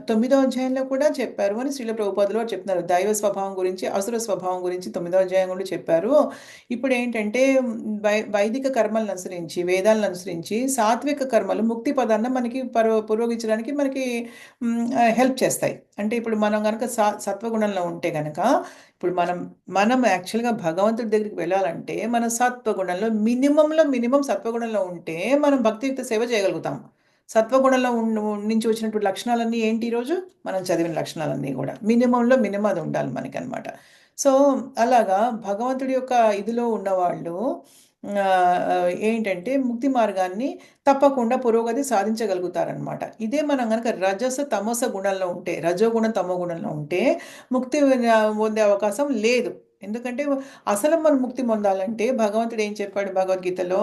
9వ అధ్యాయంలో కూడా చెప్పారు అని శ్రీల ప్రభుపాదులు వారు చెప్తున్నారు. దైవ స్వభావం గురించి, అసుర స్వభావం గురించి 9వ అధ్యాయం కూడా చెప్పారు. ఇప్పుడు ఏంటంటే వైదిక కర్మలను అనుసరించి, వేదాలను అనుసరించి సాత్విక కర్మలు ముక్తి పదాన్ని మనకి పురోగించడానికి మనకి హెల్ప్ చేస్తాయి. అంటే ఇప్పుడు మనం కనుక సత్వగుణంలో ఉంటే కనుక, ఇప్పుడు మనం యాక్చువల్గా భగవంతుడి దగ్గరికి వెళ్ళాలంటే మనం సత్వగుణంలో మినిమం సత్వగుణంలో ఉంటే మనం భక్తియుక్త సేవ చేయగలుగుతాం. సత్వగుణంలో నుంచి వచ్చినటువంటి లక్షణాలన్నీ ఏంటి, ఈరోజు మనం చదివిన లక్షణాలన్నీ కూడా మినిమం అది ఉండాలి మనకి అనమాట. సో అలాగా భగవంతుడి యొక్క ఇదిలో ఉన్నవాళ్ళు ఏంటంటే ముక్తి మార్గాన్ని తప్పకుండా పురోగతి సాధించగలుగుతారనమాట. ఇదే మనం కనుక తమస గుణంలో ఉంటే, రజోగుణం తమో గుణంలో ఉంటే ముక్తి పొందే అవకాశం లేదు. ఎందుకంటే అసలు మనం ముక్తి పొందాలంటే భగవంతుడు ఏం చెప్పాడు భగవద్గీతలో,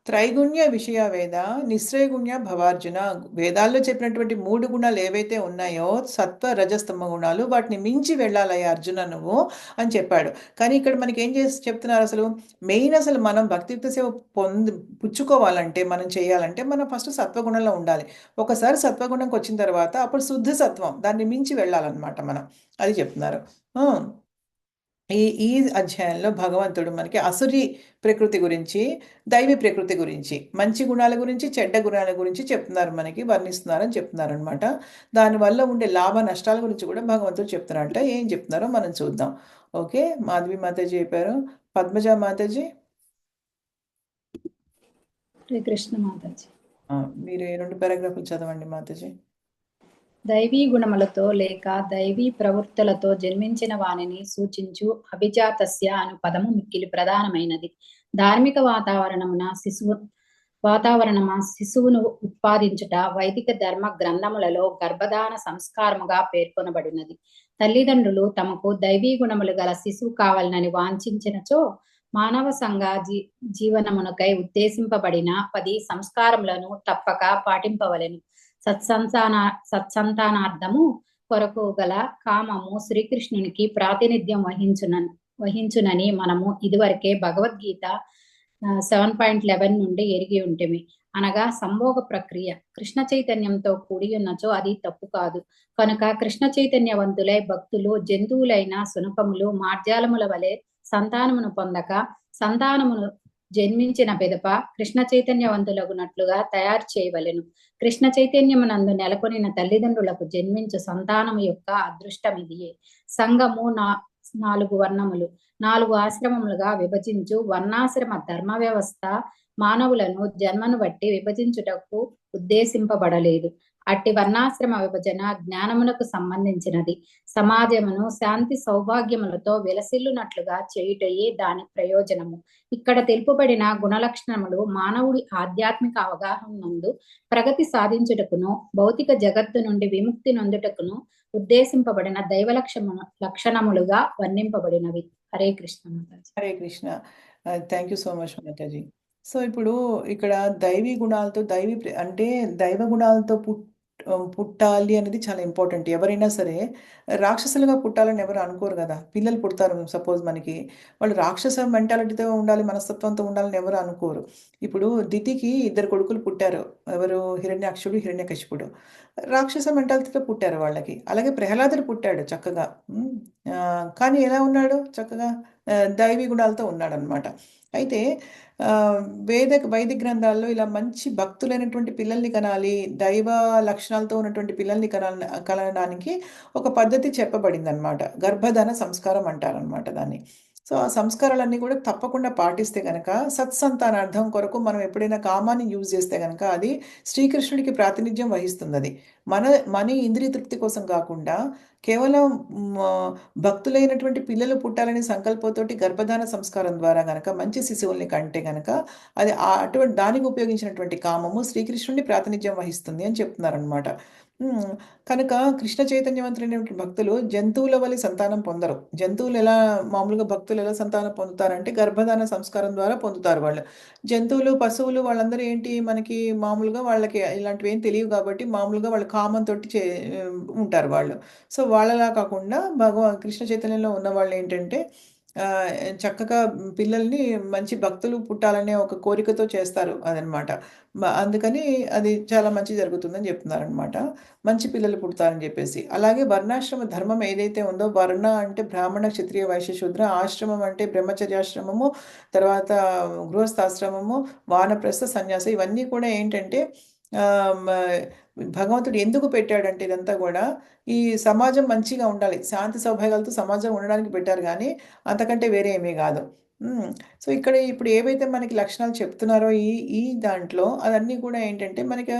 త్రైగుణ్య విషయ వేద నిశ్రయగుణ్య భవార్జున. వేదాల్లో చెప్పినటువంటి 3 గుణాలు ఏవైతే ఉన్నాయో, సత్వ రజస్తమ గుణాలు, వాటిని మించి వెళ్ళాలయ్యా అర్జున నువ్వు అని చెప్పాడు. కానీ ఇక్కడ మనకి ఏం చెప్తున్నారు, అసలు మనం భక్తియుక్త సేవ పుచ్చుకోవాలంటే, మనం చేయాలంటే మనం ఫస్ట్ సత్వగుణంలో ఉండాలి. ఒకసారి సత్వగుణంకి వచ్చిన తర్వాత అప్పుడు శుద్ధ సత్వం, దాన్ని మించి వెళ్ళాలన్నమాట మనం, అది చెప్తున్నారు. ఈ అధ్యాయంలో భగవంతుడు మనకి అసురి ప్రకృతి గురించి, దైవీ ప్రకృతి గురించి, మంచి గుణాల గురించి, చెడ్డ గుణాల గురించి చెప్తున్నారు, మనకి వర్ణిస్తున్నారని చెప్తున్నారు అనమాట. దానివల్ల ఉండే లాభ నష్టాల గురించి కూడా భగవంతుడు చెప్తున్నారంట. ఏం చెప్తున్నారో మనం చూద్దాం. ఓకే, మాధవి మాతాజీ చెప్పారు. పద్మజ మాతాజీ. హరే కృష్ణ మాతాజీ. మీరు ఈ 2 పారాగ్రాఫ్లు చదవండి మాతాజీ. దైవీ గుణములతో లేక దైవీ ప్రవృత్తులతో జన్మించిన వానిని సూచించు అభిజాతస్య అను పదము మిక్కిలి ప్రధానమైనది. ధార్మిక శిశువును ఉత్పాదించుట వైదిక ధర్మ గ్రంథములలో గర్భధాన సంస్కారముగా పేర్కొనబడినది. తల్లిదండ్రులు తమకు దైవీ గుణములు గల శిశువు కావాలని వాంఛించినచో మానవ సంఘ జీవనమునకై ఉద్దేశింపబడిన 10 సంస్కారములను తప్పక పాటింపవలెను. సత్సంతానార్థము కొరకు గల కామము శ్రీకృష్ణునికి ప్రాతినిధ్యం వహించునని మనము ఇదివరకే భగవద్గీత 7.11 నుండి ఎరిగి ఉంటిమి. అనగా సంభోగ ప్రక్రియ కృష్ణ చైతన్యంతో కూడి ఉన్నచో అది తప్పు కాదు. కనుక కృష్ణ చైతన్యవంతులై భక్తులు జంతువులైన శునకములు మార్జాలముల వలె సంతానమును పొందక సంతానమును జన్మించిన పిదప కృష్ణ చైతన్యవంతులగునట్లుగా తయారు చేయవలెను. కృష్ణ చైతన్యమునందు నెలకొనిన తల్లిదండ్రులకు జన్మించు సంతానము యొక్క అదృష్టమిదియే. సంఘము 4 వర్ణములు 4 ఆశ్రమములుగా విభజించు వర్ణాశ్రమ ధర్మ వ్యవస్థ మానవులను జన్మను బట్టి విభజించుటకు ఉద్దేశింపబడలేదు. అట్టి వర్ణాశ్రమ విభజన జ్ఞానమునకు సంబంధించినది. సమాజమును శాంతి సౌభాగ్యములతో విలసిల్లునట్లుగా చేయుటయే దాని ప్రయోజనము. ఇక్కడ తెలుపబడిన గుణలక్షణములు మానవుడి ఆధ్యాత్మిక అవగాహన నందు ప్రగతి సాధించుటకును భౌతిక జగత్తు నుండి విముక్తి నొందుటకును ఉద్దేశింపబడిన దైవ లక్షణములుగా వర్ణింపబడినవి. హరే కృష్ణ మాతాజీ. Hare Krishna. Thank you so much మాతాజీ. సో ఇప్పుడు ఇక్కడ దైవీ గుణాలతో అంటే దైవ గుణాలతో పుట్టాలి అనేది చాలా ఇంపార్టెంట్. ఎవరైనా సరే రాక్షసులుగా పుట్టాలని ఎవరు అనుకోరు కదా. పిల్లలు పుడతారు, సపోజ్ మనకి, వాళ్ళు రాక్షస మెంటాలిటీతో ఉండాలి, మనస్తత్వంతో ఉండాలని ఎవరు అనుకోరు. ఇప్పుడు దితికి 2 కొడుకులు పుట్టారు. ఎవరు? హిరణ్యాక్షుడు, హిరణ్యకశిపుడు. రాక్షస మెంటాలిటీతో పుట్టారు వాళ్ళకి. అలాగే ప్రహ్లాదుడు పుట్టాడు చక్కగా. కానీ ఎలా ఉన్నాడు? చక్కగా దైవీ గుణాలతో ఉన్నాడు అనమాట. అయితే వైదిక గ్రంథాల్లో ఇలా మంచి భక్తులైనటువంటి పిల్లల్ని కనాలి, దైవ లక్షణాలతో ఉన్నటువంటి పిల్లల్ని కనడానికి ఒక పద్ధతి చెప్పబడింది అనమాట. గర్భధాన సంస్కారం అంటారనమాట దాన్ని. సో ఆ సంస్కారాలన్నీ కూడా తప్పకుండా పాటిస్తే కనుక సత్సంతానార్థం కొరకు మనం ఎప్పుడైనా కామాన్ని యూజ్ చేస్తే కనుక అది శ్రీకృష్ణుడికి ప్రాతినిధ్యం వహిస్తుంది. అది మన ఇంద్రియ తృప్తి కోసం కాకుండా కేవలం భక్తులైనటువంటి పిల్లలు పుట్టాలనే సంకల్పంతోటి గర్భధాన సంస్కారం ద్వారా గనక మంచి శిశువుల్ని కంటే గనక అది అటువంటి దానికి ఉపయోగించినటువంటి కామము శ్రీకృష్ణుడిని ప్రాతినిధ్యం వహిస్తుంది అని చెప్తున్నారనమాట. కనుక కృష్ణ చైతన్యవంతులైనటువంటి భక్తులు జంతువుల వలె సంతానం పొందరు. జంతువులు మామూలుగా భక్తులు ఎలా సంతానం పొందుతారంటే గర్భధాన సంస్కారం ద్వారా పొందుతారు వాళ్ళు. జంతువులు, పశువులు వాళ్ళందరూ ఏంటి, మనకి మామూలుగా వాళ్ళకి ఇలాంటివి ఏం తెలియవు కాబట్టి మామూలుగా వాళ్ళు కామంతో ఉంటారు వాళ్ళు. సో వాళ్ళలా కాకుండా కృష్ణ చైతన్యంలో ఉన్న వాళ్ళు ఏంటంటే చక్కగా పిల్లల్ని మంచి భక్తులు పుట్టాలనే ఒక కోరికతో చేస్తారు అదనమాట. అందుకని అది చాలా మంచి జరుగుతుందని చెప్తున్నారనమాట. మంచి పిల్లలు పుడతారని చెప్పేసి. అలాగే వర్ణాశ్రమ ధర్మం ఏదైతే ఉందో, వర్ణ అంటే బ్రాహ్మణ, క్షత్రియ, వైశ్య, శూద్ర, ఆశ్రమం అంటే బ్రహ్మచర్యాశ్రమము, తర్వాత గృహస్థాశ్రమము, వానప్రస్థ, సన్యాస, ఇవన్నీ కూడా ఏంటంటే భగవంతుడు ఎందుకు పెట్టాడంటే ఇదంతా కూడా ఈ సమాజం మంచిగా ఉండాలి, శాంతి సౌభాగ్యాలతో సమాజం ఉండడానికి పెట్టారు, కానీ అంతకంటే వేరే ఏమీ కాదు. సో ఇక్కడ ఇప్పుడు ఏవైతే మనకి లక్షణాలు చెప్తున్నారో ఈ దాంట్లో అదన్నీ కూడా ఏంటంటే మనకి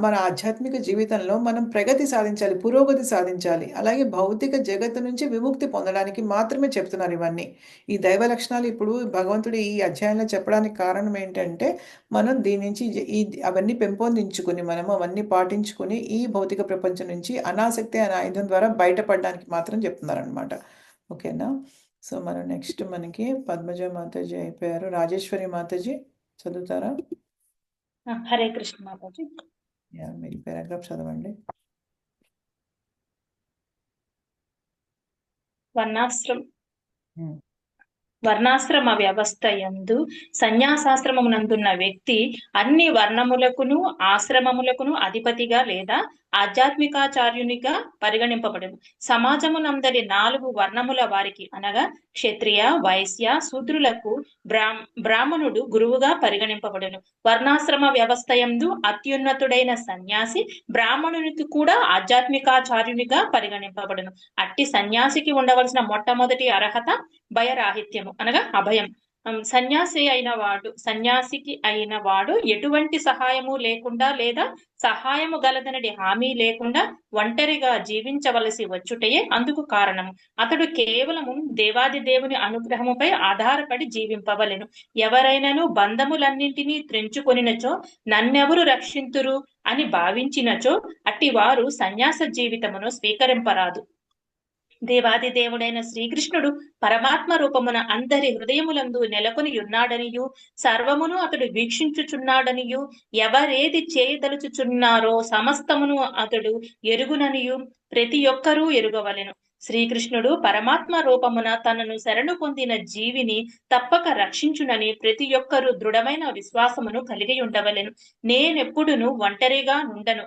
మన ఆధ్యాత్మిక జీవితంలో మనం ప్రగతి సాధించాలి, పురోగతి సాధించాలి, అలాగే భౌతిక జగత్తు నుంచి విముక్తి పొందడానికి మాత్రమే చెప్తున్నారు ఇవన్నీ. ఈ దైవ లక్షణాలు ఇప్పుడు భగవంతుడు ఈ అధ్యాయంలో చెప్పడానికి కారణం ఏంటంటే మనం దీని నుంచి అవన్నీ పెంపొందించుకుని మనము అవన్నీ పాటించుకుని ఈ భౌతిక ప్రపంచం నుంచి అనాసక్తి అనే ఆయుధం ద్వారా బయటపడడానికి మాత్రం చెప్తున్నారనమాట. ఓకేనా? సో మనం నెక్స్ట్ మనకి పద్మజ మాతాజీ అయిపోయారు. రాజేశ్వరి మాతాజీ చదువుతారా? హరే కృష్ణ మాతాజీ. మీరు పారాగ్రాఫ్ చదవండి. వర్ణాశ్రమ వ్యవస్థ యందు సన్యాసాశ్రమమునందున్న వ్యక్తి అన్ని వర్ణములకును ఆశ్రమములకును అధిపతిగా లేదా ఆధ్యాత్మికాచార్యునిగా పరిగణింపబడును. సమాజమునందరి 4 వర్ణముల వారికి అనగా క్షత్రియ, వైశ్య, శూద్రులకు బ్రాహ్మణుడు గురువుగా పరిగణింపబడును. వర్ణాశ్రమ వ్యవస్థ యందు అత్యున్నతుడైన సన్యాసి బ్రాహ్మణునికి కూడా ఆధ్యాత్మికాచార్యునిగా పరిగణింపబడును. అట్టి సన్యాసికి ఉండవలసిన మొట్టమొదటి అర్హత భయరాహిత్యము అనగా అభయం. సన్యాసికి అయిన వాడు ఎటువంటి సహాయము లేకుండా లేదా సహాయము గలదనడి హామీ లేకుండా ఒంటరిగా జీవించవలసి వచ్చుటయే అందుకు కారణము. అతడు కేవలము దేవాది దేవుని అనుగ్రహముపై ఆధారపడి జీవింపవలెను. ఎవరైనాను బంధములన్నింటినీ త్రెంచుకొనినచో నన్నెవరు రక్షింతురు అని భావించినచో అట్టి వారు సన్యాస జీవితమును స్వీకరింపరాదు. దేవాది దేవుడైన శ్రీకృష్ణుడు పరమాత్మ రూపమున అందరి హృదయములందు నెలకొని ఉన్నాడనియు సర్వమును అతడు వీక్షించుచున్నాడనియు ఎవరేది చేయదలుచుచున్నారో సమస్తమును అతడు ఎరుగుననియు ప్రతి ఒక్కరూ ఎరుగవలెను. శ్రీకృష్ణుడు పరమాత్మ రూపమున తనను శరణు పొందిన జీవిని తప్పక రక్షించునని ప్రతి ఒక్కరూ దృఢమైన విశ్వాసమును కలిగి ఉండవలెను. నేనెప్పుడును ఒంటరిగా నుండను.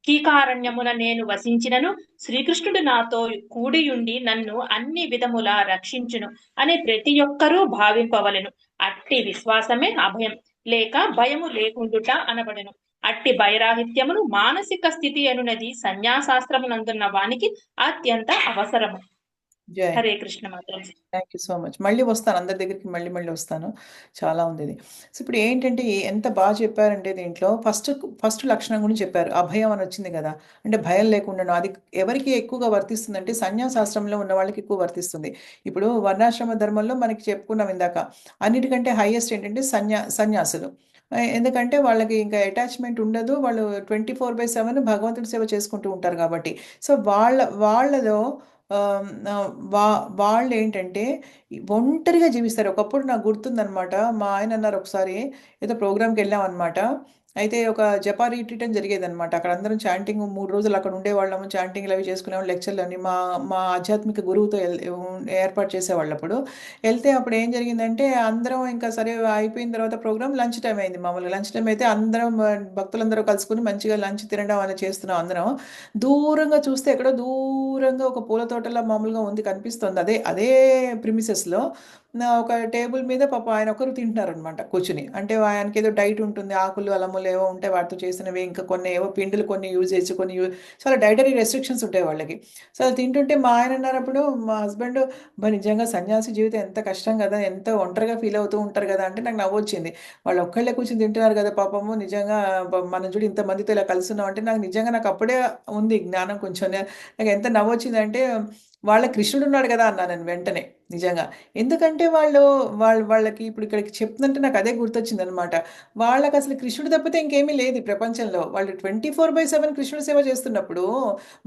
కీకారణ్యమున నేను వసించినను శ్రీకృష్ణుడు నాతో కూడియుండి నన్ను అన్ని విధములా రక్షించును అని ప్రతి ఒక్కరూ భావింపవలెను. అట్టి విశ్వాసమే అభయం లేక భయము లేకుండుట అనబడెను. అట్టి భయరాహిత్యమును మానసిక స్థితి అనునది సన్యాసాస్త్రమునందున్న వానికి అత్యంత అవసరము. జై హరే కృష్ణ మాత్రం. Thank you so much. మళ్ళీ వస్తాను, అందరి దగ్గరికి మళ్ళీ మళ్ళీ వస్తాను. చాలా ఉంది ఇది. సో ఇప్పుడు ఏంటంటే ఎంత బాగా చెప్పారంటే దీంట్లో ఫస్ట్ లక్షణం గురించి చెప్పారు, అభయం అని వచ్చింది కదా. అంటే భయం లేకుండా అది ఎవరికి ఎక్కువగా వర్తిస్తుంది అంటే సన్యాసాశ్రమంలో ఉన్న వాళ్ళకి ఎక్కువ వర్తిస్తుంది. ఇప్పుడు వర్ణాశ్రమ ధర్మంలో మనకి చెప్పుకున్నాం ఇందాక, అన్నిటికంటే హైయెస్ట్ ఏంటంటే సన్యాసులు. ఎందుకంటే వాళ్ళకి ఇంకా అటాచ్మెంట్ ఉండదు, వాళ్ళు 24/7 భగవంతుడి సేవ చేసుకుంటూ ఉంటారు కాబట్టి. సో వాళ్ళలో వాళ్ళు ఏంటంటే ఒంటరిగా జీవిస్తారు. ఒకప్పుడు నాకు గుర్తుందనమాట, మా ఆయన అన్నారు ఒకసారి ఏదో ప్రోగ్రామ్కి వెళ్ళాం అనమాట. అయితే ఒక జపా రిట్రీట్ అని జరిగేదనమాట. అక్కడ అందరం చాంటింగ్ 3 రోజులు అక్కడ ఉండేవాళ్ళము, చాంటింగ్లు అవి చేసుకునేవాళ్ళం, లెక్చర్లు అని మా ఆధ్యాత్మిక గురువుతో ఏర్పాటు చేసేవాళ్ళు. అప్పుడు వెళ్తే అప్పుడు ఏం జరిగిందంటే అందరం ఇంకా సరే అయిపోయిన తర్వాత ప్రోగ్రామ్ లంచ్ టైం అయింది. మామూలుగా లంచ్ టైం అయితే అందరం భక్తులందరూ కలుసుకుని మంచిగా లంచ్ తినడం అని చేస్తున్నాం అందరం. దూరంగా చూస్తే ఎక్కడో దూరంగా ఒక పూల తోటలా మామూలుగా ఉంది, కనిపిస్తుంది. అదే ప్రిమిసెస్లో ఒక టేబుల్ మీద పాప ఆయన ఒకరు తింటున్నారు అనమాట కూర్చుని. అంటే ఆయనకి ఏదో డైట్ ఉంటుంది, ఆకులు అలములు ఏవో ఉంటాయి వాటితో చేసినవి, ఇంకా కొన్ని ఏవో పిండిలు కొన్ని యూజ్ చేసి చాలా డైటరీ రెస్ట్రిక్షన్స్ ఉంటాయి వాళ్ళకి. సో అది తింటుంటే మా ఆయన అన్నారు అప్పుడు, మా హస్బెండ్, నిజంగా సన్యాసి జీవితం ఎంత కష్టం కదా, ఎంత ఒంటరిగా ఫీల్ అవుతూ ఉంటారు కదా అంటే నాకు నవ్వు వచ్చింది. వాళ్ళు ఒక్కళ్ళే కూర్చొని తింటున్నారు కదా పాపము, నిజంగా మనం చూడు ఇంతమందితో ఇలా కలుస్తున్నాం అంటే నాకు అప్పుడే ఉంది జ్ఞానం కొంచెం. నాకు ఎంత నవ్వు వచ్చిందంటే, వాళ్ళ కృష్ణుడు ఉన్నాడు కదా అన్నా నేను వెంటనే. నిజంగా ఎందుకంటే వాళ్ళకి ఇప్పుడు ఇక్కడికి చెప్తుందంటే నాకు అదే గుర్తొచ్చింది అనమాట. వాళ్ళకి అసలు కృష్ణుడు తప్పితే ఇంకేమీ లేదు ఈ ప్రపంచంలో. వాళ్ళు 24/7 కృష్ణుడు సేవ చేస్తున్నప్పుడు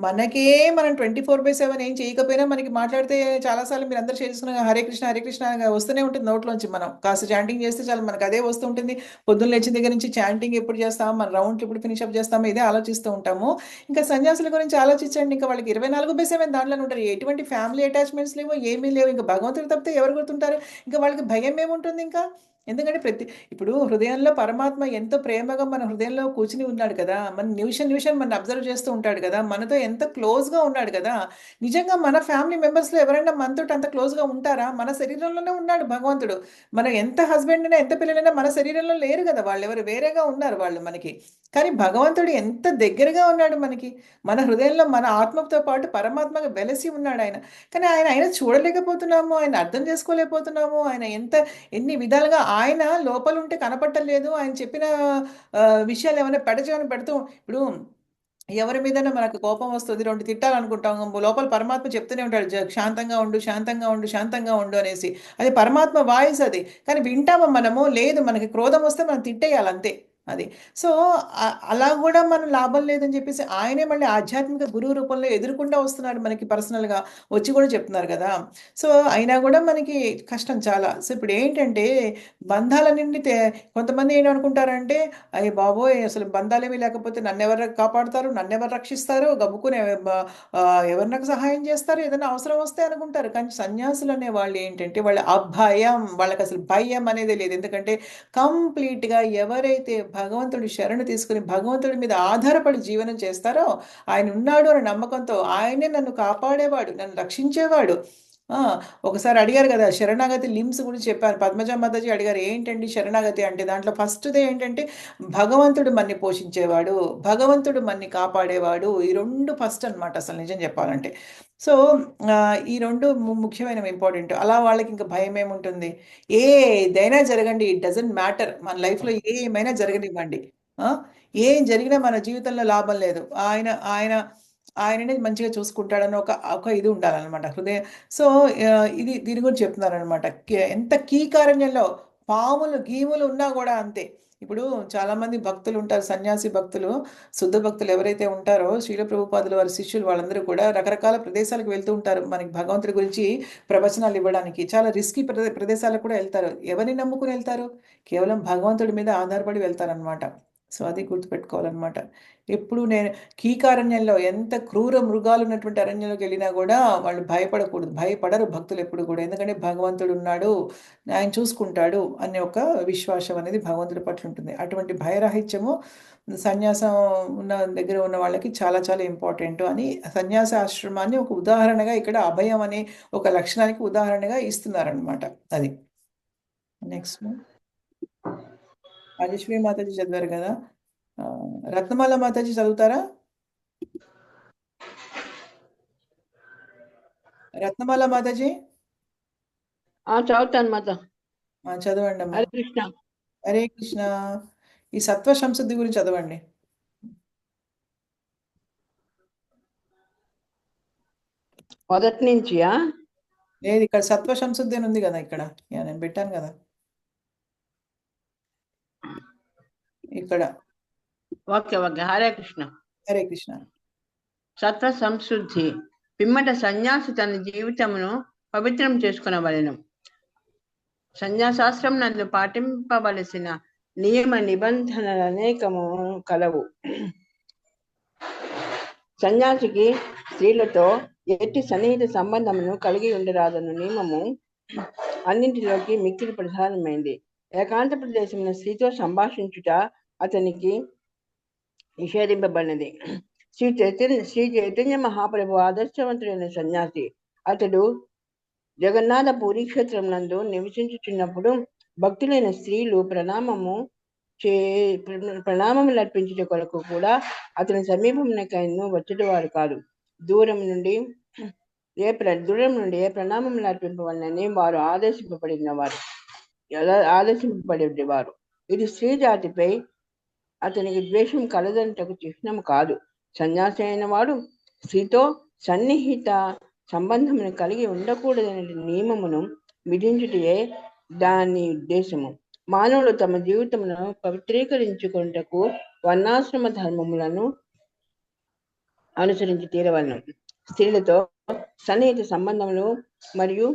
మనం 24/7 ఏం చేయకపోయినా మనకి మాట్లాడితే చాలాసార్లు మీరు అందరూ చేస్తున్న హరే కృష్ణ వస్తూనే ఉంటుంది నోట్లోంచి. మనం కాస్త చాంటింగ్ చేస్తే చాలు మనకు అదే వస్తూ ఉంటుంది. పొద్దున్న లేచిన దగ్గర నుంచి చాంటింగ్ ఎప్పుడు చేస్తాము, మన రౌండ్లు ఎప్పుడు ఫినిష్ అప్ చేస్తామో ఇదే ఆలోచిస్తూ ఉంటాము. ఇంకా సన్యాసుల గురించి ఆలోచించండి, ఇంకా వాళ్ళకి 24/7 దాంట్లోనే ఉంటారు. ఎటువంటి ఫ్యామిలీ అటాచ్మెంట్స్ లేవు, ఏమీ లేవు. ఇంకా భగవంతుడు తప్పితే ఎవరు గుర్తుంటారు? ఇంకా వాళ్ళకి భయం ఏముంటుంది ఇంకా? ఎందుకంటే ఇప్పుడు హృదయంలో పరమాత్మ ఎంతో ప్రేమగా మన హృదయంలో కూర్చుని ఉన్నాడు కదా, మన నిమిషం మన అబ్జర్వ్ చేస్తూ ఉంటాడు కదా, మనతో ఎంత క్లోజ్గా ఉన్నాడు కదా. నిజంగా మన ఫ్యామిలీ మెంబర్స్లో ఎవరైనా మనతో అంత క్లోజ్గా ఉంటారా? మన శరీరంలోనే ఉన్నాడు భగవంతుడు. మనం ఎంత హస్బెండ్ అయినా ఎంత పిల్లలైనా మన శరీరంలో లేరు కదా, వాళ్ళు ఎవరు వేరేగా ఉన్నారు వాళ్ళు మనకి. కానీ భగవంతుడు ఎంత దగ్గరగా ఉన్నాడు మనకి, మన హృదయంలో మన ఆత్మతో పాటు పరమాత్మగా వెలసి ఉన్నాడు ఆయన. కానీ ఆయన చూడలేకపోతున్నాము, ఆయన అర్థం చేసుకోలేకపోతున్నాము. ఆయన ఎన్ని విధాలుగా ఆయన లోపల ఉంటే కనపట్టలేదు. ఆయన చెప్పిన విషయాలు ఏమైనా పెడుతూ, ఇప్పుడు ఎవరి మీదైనా మనకు కోపం వస్తుంది, 2 తిట్టాలనుకుంటాం, లోపల పరమాత్మ చెప్తూనే ఉంటాడు, శాంతంగా ఉండు అనేసి. అది పరమాత్మ వాయిస్ అది. కానీ వింటామా మనము? లేదు. మనకి క్రోధం వస్తే మనం తిట్టేయాలి అంతే అది. సో అలా కూడా మనం లాభం లేదని చెప్పేసి ఆయనే మళ్ళీ ఆధ్యాత్మిక గురువు రూపంలో ఎదురుకుండా వస్తున్నాడు మనకి, పర్సనల్గా వచ్చి కూడా చెప్తున్నారు కదా. సో అయినా కూడా మనకి కష్టం చాలా. సో ఇప్పుడు ఏంటంటే బంధాలన్నింటి కొంతమంది ఏమనుకుంటారంటే, అయ్యి బాబోయ్ అసలు బంధాలేమీ లేకపోతే నన్నెవరు కాపాడుతారు, నన్నెవరు రక్షిస్తారు, గబుక్కుని ఎవరు నాకు సహాయం చేస్తారు, ఏదైనా అవసరం వస్తే అనుకుంటారు. కానీ సన్యాసులు అనే వాళ్ళు ఏంటంటే వాళ్ళ అభయం, వాళ్ళకి అసలు భయం అనేది లేదు. ఎందుకంటే కంప్లీట్గా ఎవరైతే భగవంతుడి శరణు తీసుకుని భగవంతుడి మీద ఆధారపడి జీవనం చేస్తారో, ఆయన ఉన్నాడు అనే నమ్మకంతో, ఆయనే నన్ను కాపాడేవాడు, నన్ను రక్షించేవాడు, ఒకసారి అడిగారు కదా, శరణాగతి లిమ్స్ గురించి చెప్పారు. పద్మజ మాతాజీ అడిగారు, ఏంటండి శరణాగతి అంటే? దాంట్లో ఫస్ట్‌దే ఏంటంటే, భగవంతుడు మన్ని పోషించేవాడు, భగవంతుడు మన్ని కాపాడేవాడు. ఈ 2 ఫస్ట్ అనమాట అసలు నిజం చెప్పాలంటే. సో, ఈ 2 ముఖ్యమైనవి ఇంపార్టెంట్. అలా వాళ్ళకింక భయమేముంటుంది? ఏదైనా జరగండి, ఇట్ డజంట్ మ్యాటర్. మన లైఫ్‌లో ఏమైనా జరగనివ్వండి. ఆ! ఏం జరిగినా మన జీవితంలో లాభం లేదు. ఆయననే మంచిగా చూసుకుంటాడని ఒక ఒక ఇది ఉండాలనమాట. సో, దీని గురించి చెప్తున్నారనమాట. ఎంత కీకారణ్యంలో పాములు, గీములు ఉన్నా గూడా అంతే. ఇప్పుడు చాలామంది భక్తులుంటారు, సన్యాసి భక్తులు, శుద్ధ భక్తులు ఎవరైతే ఉంటారో, శ్రీల ప్రభుపాదుల వారి శిష్యులు వాళ్ళందరూ కూడా రకరకాల ప్రదేశాలకు వెళ్తూ ఉంటారు. మనకి భగవంతుడి గురించి ప్రవచనాలు ఇవ్వడానికి. చాలా రిస్కీ ప్రదేశాలకు కూడా వెళ్తారు. ఎవరిని నమ్ముకుని వెళ్తారు? కేవలం భగవంతుడి మీద ఆధారపడి వెళ్తారనమాట. సో, అది గుర్తుపెట్టుకోవాలనమాట. ఎప్పుడు నేను కీకారణ్యంలో ఎంత క్రూర మృగాలు ఉన్నటువంటి అరణ్యంలోకి వెళ్ళినా కూడా వాళ్ళు భయపడకూడదు. భయపడరు భక్తులు ఎప్పుడు కూడా. ఎందుకంటే భగవంతుడు ఉన్నాడు, ఆయన చూసుకుంటాడు అనే ఒక విశ్వాసం అనేది భగవంతుడి పట్ల ఉంటుంది. అటువంటి భయరాహిత్యము సన్యాసం దగ్గర ఉన్న వాళ్ళకి చాలా చాలా ఇంపార్టెంట్ అని సన్యాస ఆశ్రమాన్ని ఒక ఉదాహరణగా ఇక్కడ అభయం అనే ఒక లక్షణానికి ఉదాహరణగా ఇస్తున్నారనమాట. అది నెక్స్ట్ రాజేశ్వరి మాతాజీ చదివారు కదా. రత్నమాల మాతాజీ చదువుతారా? రత్నమాల మాతాజీ చదువుతాను మాత. చదవండి అమ్మా. హరే కృష్ణ. హరే కృష్ణ. ఈ సత్వ సంశుద్ధి గురించి చదవండి. మొదటి నుంచి లేదు, ఇక్కడ సత్వ సంశుద్ధి అని ఉంది కదా, ఇక్కడ నేను పెట్టాను కదా ఇక్కడ. Okay okay. హరే కృష్ణ. హరే కృష్ణ. సత్వ సంశుద్ధి పిమ్మట సన్యాసి తన జీవితమును పవిత్రం చేసుకునవలెను. సన్యాసాశ్రమం నందు పాటింపవలసిన నియమ నిబంధనలు అనేకము కలవు. సన్యాసికి స్త్రీలతో ఎట్టి సన్నిహిత సంబంధమును కలిగి ఉండరాదన్న నియమము అన్నింటిలోకి మిక్కిలి ప్రధానమైంది. ఏకాంత ప్రదేశమున స్త్రీతో సంభాషించుట అతనికి నిషేధింపబడినది. శ్రీ చైతన్య మహాప్రభు ఆదర్శవంతుడైన సన్యాసి. అతడు జగన్నాథ పూరీ క్షేత్రం నందు నివసించుచున్నప్పుడు భక్తులైన స్త్రీలు ప్రణామములు అర్పించుట కొరకు కూడా అతని సమీపమునకైనా వచ్చేవాడు కాదు. దూరం నుండి ఏ ప్రణామములు అర్పింపవలనని వారు ఆదేశింపబడేవారు. ఇది స్త్రీ జాతిపై అతనికి ద్వేషం కలదంటకు చిహ్నం కాదు. సన్యాసి అయిన వాడు స్త్రీతో సన్నిహిత సంబంధమును కలిగి ఉండకూడదనే నియమమును విధించుటే దాని ఉద్దేశము. మానవులు తమ జీవితమును పవిత్రీకరించుకుంటకు వర్ణాశ్రమ ధర్మములను అనుసరించి తీరవలను. స్త్రీలతో సన్నిహిత సంబంధములు మరియు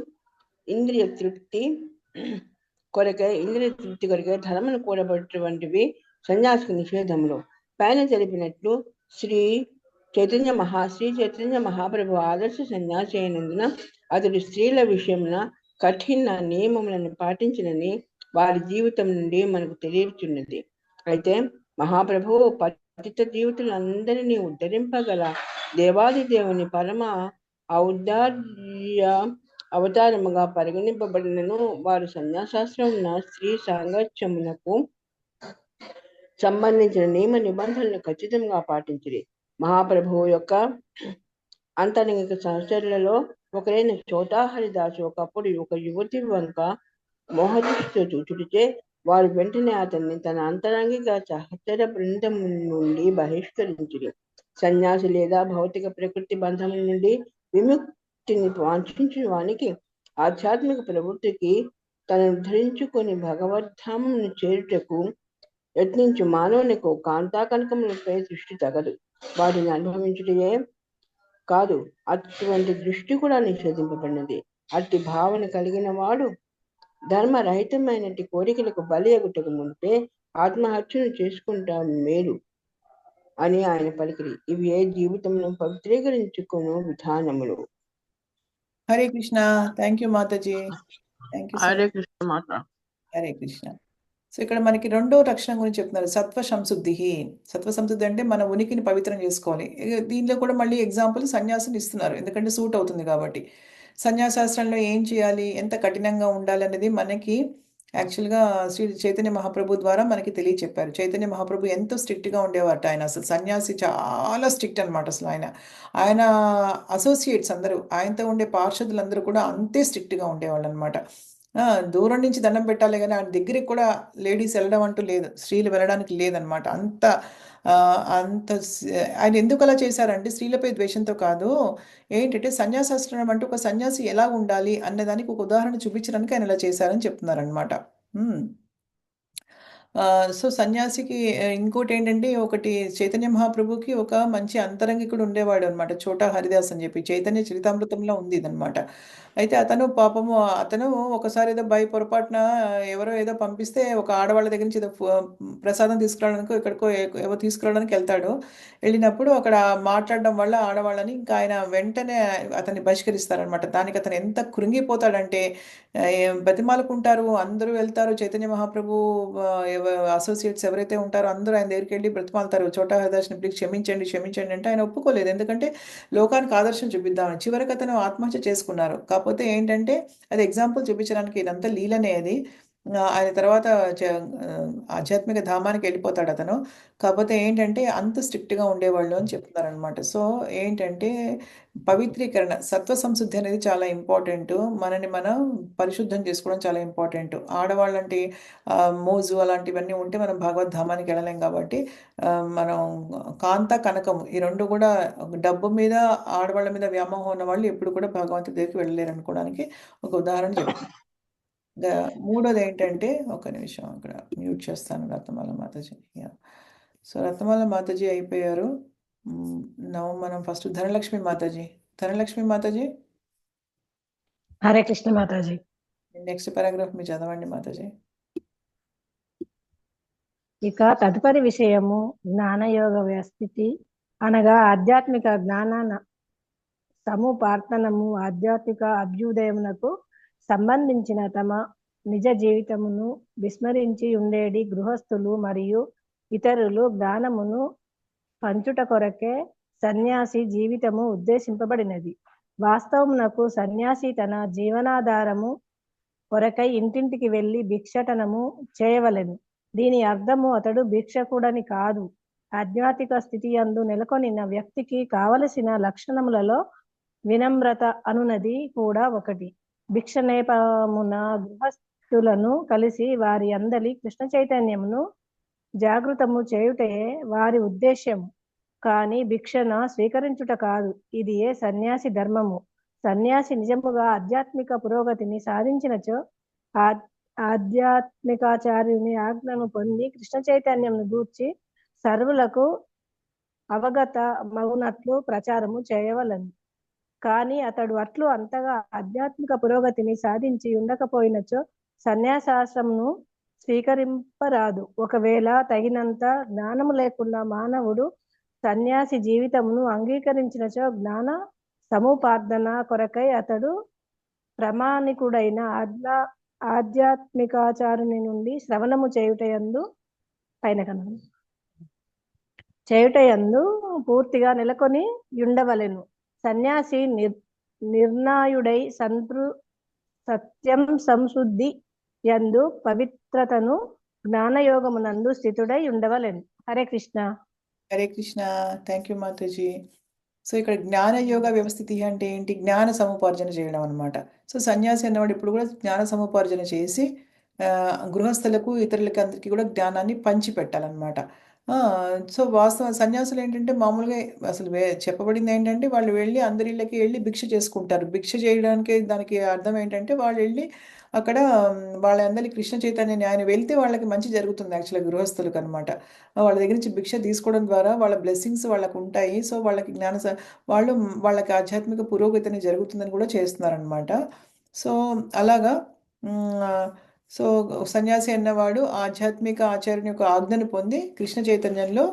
ఇంద్రియ తృప్తి కొరకే ధర్మను కూడబడినటువంటివి సన్యాసికి నిషేధములు. పైన తెలిపినట్లు శ్రీ చైతన్య మహాప్రభు ఆదర్శ సన్యాసి అయినందున అతడు స్త్రీల విషయమున కఠిన నియమములను పాటించినని వారి జీవితం నుండి మనకు తెలియచున్నది. అయితే మహాప్రభువు పతిత జీవితులందరినీ ఉద్ధరింపగల దేవాది దేవుని పరమ ఔదార్య అవతారముగా పరిగణింపబడినను వారు సన్యాసాశ్రమున స్త్రీ సాంగత్యమునకు సంబంధించిన నియమ నిబంధనలు ఖచ్చితంగా పాటించిరి. మహాప్రభువు యొక్క అంతరంగిక సహచరులలో ఒకరైన చోటా హరిదాసు ఒకప్పుడు ఒక యువతి వంక మోహదృష్టితో చూచుటిచే వారు వెంటనే అతన్ని తన అంతరంగిక సహచర బృందం నుండి బహిష్కరించిరి. సన్యాసి లేదా భౌతిక ప్రకృతి బంధముల నుండి విముక్తిని వాంఛించిన వానికి ఆధ్యాత్మిక ప్రవృత్తికి తనను ధరించుకొని భగవద్ధామను చేరుటకు యత్నించు మానవునికి కాంతాకనకములపై దృష్టి తగదు. వాటిని అనుభవించుటయే కాదు, అటువంటి దృష్టి కూడా నిషేధింపబడినది. అట్టి భావన కలిగిన వాడు ధర్మరహితమైనటి కోరికలకు బలి అగుటకు మునిపే ఆత్మహత్యను చేసుకుంటా మేలు అని ఆయన పలికిరి. ఇవి ఏ జీవితంలో పవిత్రీకరించుకును విధానములు. హరే కృష్ణ. థ్యాంక్ యూ మాతాజీ. Thank you. హరే కృష్ణ మాత. హరే కృష్ణ. సో ఇక్కడ మనకి రెండో లక్షణం గురించి చెప్తున్నారు, సత్వ సంశుద్ధి. సత్వ సంశుద్ధి అంటే మన ఉనికిని పవిత్రం చేసుకోవాలి. దీనిలో కూడా మళ్ళీ ఎగ్జాంపుల్ సన్యాసిని ఇస్తున్నారు, ఎందుకంటే సూట్ అవుతుంది కాబట్టి. సన్యాసాశ్రమంలో ఏం చేయాలి, ఎంత కఠినంగా ఉండాలనేది మనకి యాక్చువల్గా శ్రీ చైతన్య మహాప్రభు ద్వారా మనకి తెలియచెప్పారు. చైతన్య మహాప్రభు ఎంతో స్ట్రిక్ట్గా ఉండేవారట. ఆయన అసలు సన్యాసి చాలా స్ట్రిక్ట్ అనమాట. అసలు ఆయన అసోసియేట్స్ అందరూ, ఆయనతో ఉండే పార్షదులందరూ కూడా అంతే స్ట్రిక్ట్గా ఉండేవాళ్ళు అనమాట. దూరం నుంచి దండం పెట్టాలి కానీ ఆయన దగ్గరికి కూడా లేడీస్ వెళ్ళడం అంటూ లేదు, స్త్రీలు వెళ్ళడానికి లేదనమాట. ఆయన ఎందుకు అలా చేశారంటే స్త్రీలపై ద్వేషంతో కాదు, ఏంటంటే సన్యాసాశ్రమం అంటే ఒక సన్యాసి ఎలా ఉండాలి అన్నదానికి ఒక ఉదాహరణ చూపించడానికి ఆయన ఇలా చేశారని చెప్తున్నారనమాట. సో సన్యాసికి ఇంకోటి ఏంటంటే, ఒకటి చైతన్య మహాప్రభుకి ఒక మంచి అంతరంగికుడు ఉండేవాడు అనమాట, చోటా హరిదాస్ అని చెప్పి. చైతన్య చరితామృతంలో ఉంది ఇదనమాట. అయితే అతను అతను ఒకసారి ఏదో పొరపాటున ఎవరో ఏదో పంపిస్తే ఒక ఆడవాళ్ళ దగ్గర నుంచి ఏదో ప్రసాదం తీసుకురావడానికో ఎక్కడికో ఏవో తీసుకురావడానికి వెళ్తాడు. వెళ్ళినప్పుడు అక్కడ మాట్లాడడం వల్ల ఆడవాళ్ళని ఇంకా ఆయన వెంటనే అతన్ని బహిష్కరిస్తారనమాట. దానికి అతను ఎంత కృంగిపోతాడంటే బతిమాలుకుంటారు, అందరూ వెళ్తారు. చైతన్య మహాప్రభు అసోసియేట్స్ ఎవరైతే ఉంటారో అందరూ ఆయన దగ్గరికి వెళ్ళి బ్రతిమాలుతారు, చోటా హరిదాస్ని ప్లీజ్ క్షమించండి క్షమించండి అంటే ఆయన ఒప్పుకోలేదు. ఎందుకంటే లోకానికి ఆదర్శం చూపిద్దామని. చివరికి అతను ఆత్మహత్య చేసుకున్నారు. కాకపోతే ఏంటంటే అది ఎగ్జాంపుల్ చూపించడానికి, ఇదంతా లీలనే అది. ఆయన తర్వాత ఆధ్యాత్మిక ధామానికి వెళ్ళిపోతాడు అతను. కాకపోతే ఏంటంటే అంత స్ట్రిక్ట్గా ఉండేవాళ్ళు అని చెప్తున్నారనమాట. సో ఏంటంటే పవిత్రీకరణ, సత్వ సంశుద్ధి అనేది చాలా ఇంపార్టెంట్. మనని మనం పరిశుద్ధం చేసుకోవడం చాలా ఇంపార్టెంట్. ఆడవాళ్ళంటే మోజు అలాంటివన్నీ ఉంటే మనం భగవద్ధామానికి వెళ్ళలేం. కాబట్టి మనం కాంత కనకము ఈ రెండు కూడా, డబ్బు మీద ఆడవాళ్ళ మీద వ్యామోహం ఉన్న వాళ్ళు ఎప్పుడు కూడా భగవంతుడి దగ్గరికి వెళ్ళలేరు అనుకోవడానికి ఒక ఉదాహరణ చెప్తాను. మూడోది ఏంటంటే, ఒక నిమిషం అక్కడ మ్యూట్ చేస్తాను రత్నమాల మాతాజీ. సో రత్నమాల మాతాజీ అయిపోయారు. మనం first Dhanalakshmi Mataji. Dhanalakshmi Mataji, Hare Krishna Mataji. Next paragraph మీరు చదవండి మాతాజీ. ఇక తదుపరి విషయము జ్ఞానయోగ వ్యస్థితి అనగా ఆధ్యాత్మిక జ్ఞాన సముపార్తనము, ఆధ్యాత్మిక అభ్యుదయమునకు సంబంధించిన తమ నిజ జీవితమును విస్మరించి ఉండేడి గృహస్థులు మరియు ఇతరులు జ్ఞానమును పంచుట కొరకే సన్యాసి జీవితము ఉద్దేశింపబడినది. వాస్తవమునకు సన్యాసి తన జీవనాధారము కొరకై ఇంటింటికి వెళ్ళి భిక్షటనము చేయవలెను. దీని అర్థము అతడు భిక్షకుడని కాదు. ఆధ్యాత్మిక స్థితి యందు నెలకొనిన వ్యక్తికి కావలసిన లక్షణములలో వినమ్రత అనునది కూడా ఒకటి. భిక్ష నేపమున గృహస్థులను కలిసి వారి అందలి కృష్ణ చైతన్యమును జాగృతము చేయుటే వారి ఉద్దేశ్యము, కానీ భిక్షణ స్వీకరించుట కాదు. ఇది ఏ సన్యాసి ధర్మము. సన్యాసి నిజముగా ఆధ్యాత్మిక పురోగతిని సాధించినచో ఆధ్యాత్మికాచార్యుని ఆజ్ఞను పొంది కృష్ణ చైతన్యంను గూర్చి సర్వులకు అవగత మగునట్లు ప్రచారము చేయవలను. కానీ అతడు అట్లు అంతగా ఆధ్యాత్మిక పురోగతిని సాధించి ఉండకపోయినచో సన్యాసాశ్రమును స్వీకరింపరాదు. ఒకవేళ తగినంత జ్ఞానము లేకుండా మానవుడు సన్యాసి జీవితమును అంగీకరించినచో జ్ఞాన సముపార్జన కొరకై అతడు ప్రామాణికుడైన ఆధ్యాత్మికాచారుని నుండి శ్రవణము చేయుటయందు పూర్తిగా నెలకొని ఉండవలెను. సన్యాసి నిర్ణయుడై సత్యం సంశుద్ధి యందు పవిత్రతను జ్ఞానయోగమునందు స్థితుడై ఉండవలెను. హరే కృష్ణ. హరే కృష్ణ. థ్యాంక్ యూ మాతాజీ. సో ఇక్కడ జ్ఞానయోగ వ్యవస్థితి అంటే ఏంటి? జ్ఞాన సముపార్జన చేయడం అనమాట. సో సన్యాసి అన్నవాడు ఇప్పుడు కూడా జ్ఞాన సముపార్జన చేసి గృహస్థులకు ఇతరులకి అందరికీ కూడా జ్ఞానాన్ని పంచి పెట్టాలన్నమాట. సో వాస్తవ సన్యాసులు ఏంటంటే మామూలుగా అసలు చెప్పబడింది ఏంటంటే వాళ్ళు వెళ్ళి అందరిళ్ళకి వెళ్ళి భిక్ష చేసుకుంటారు. భిక్ష చేయడానికి దానికి అర్థం ఏంటంటే వాళ్ళు వెళ్ళి అక్కడ వాళ్ళందరికీ కృష్ణ చైతన్యాన్ని ఆయన వెళ్తే వాళ్ళకి మంచి జరుగుతుంది యాక్చువల్గా గృహస్థులకు అనమాట. వాళ్ళ దగ్గర నుంచి భిక్ష తీసుకోవడం ద్వారా వాళ్ళ బ్లెస్సింగ్స్ వాళ్ళకు ఉంటాయి. సో వాళ్ళకి వాళ్ళకి ఆధ్యాత్మిక పురోగతిని జరుగుతుందని కూడా చేస్తున్నారనమాట. సో అలాగా సో సన్యాసి అన్నవాడు ఆధ్యాత్మిక ఆచార్యుని యొక్క ఆజ్ఞను పొంది కృష్ణ చైతన్యంలో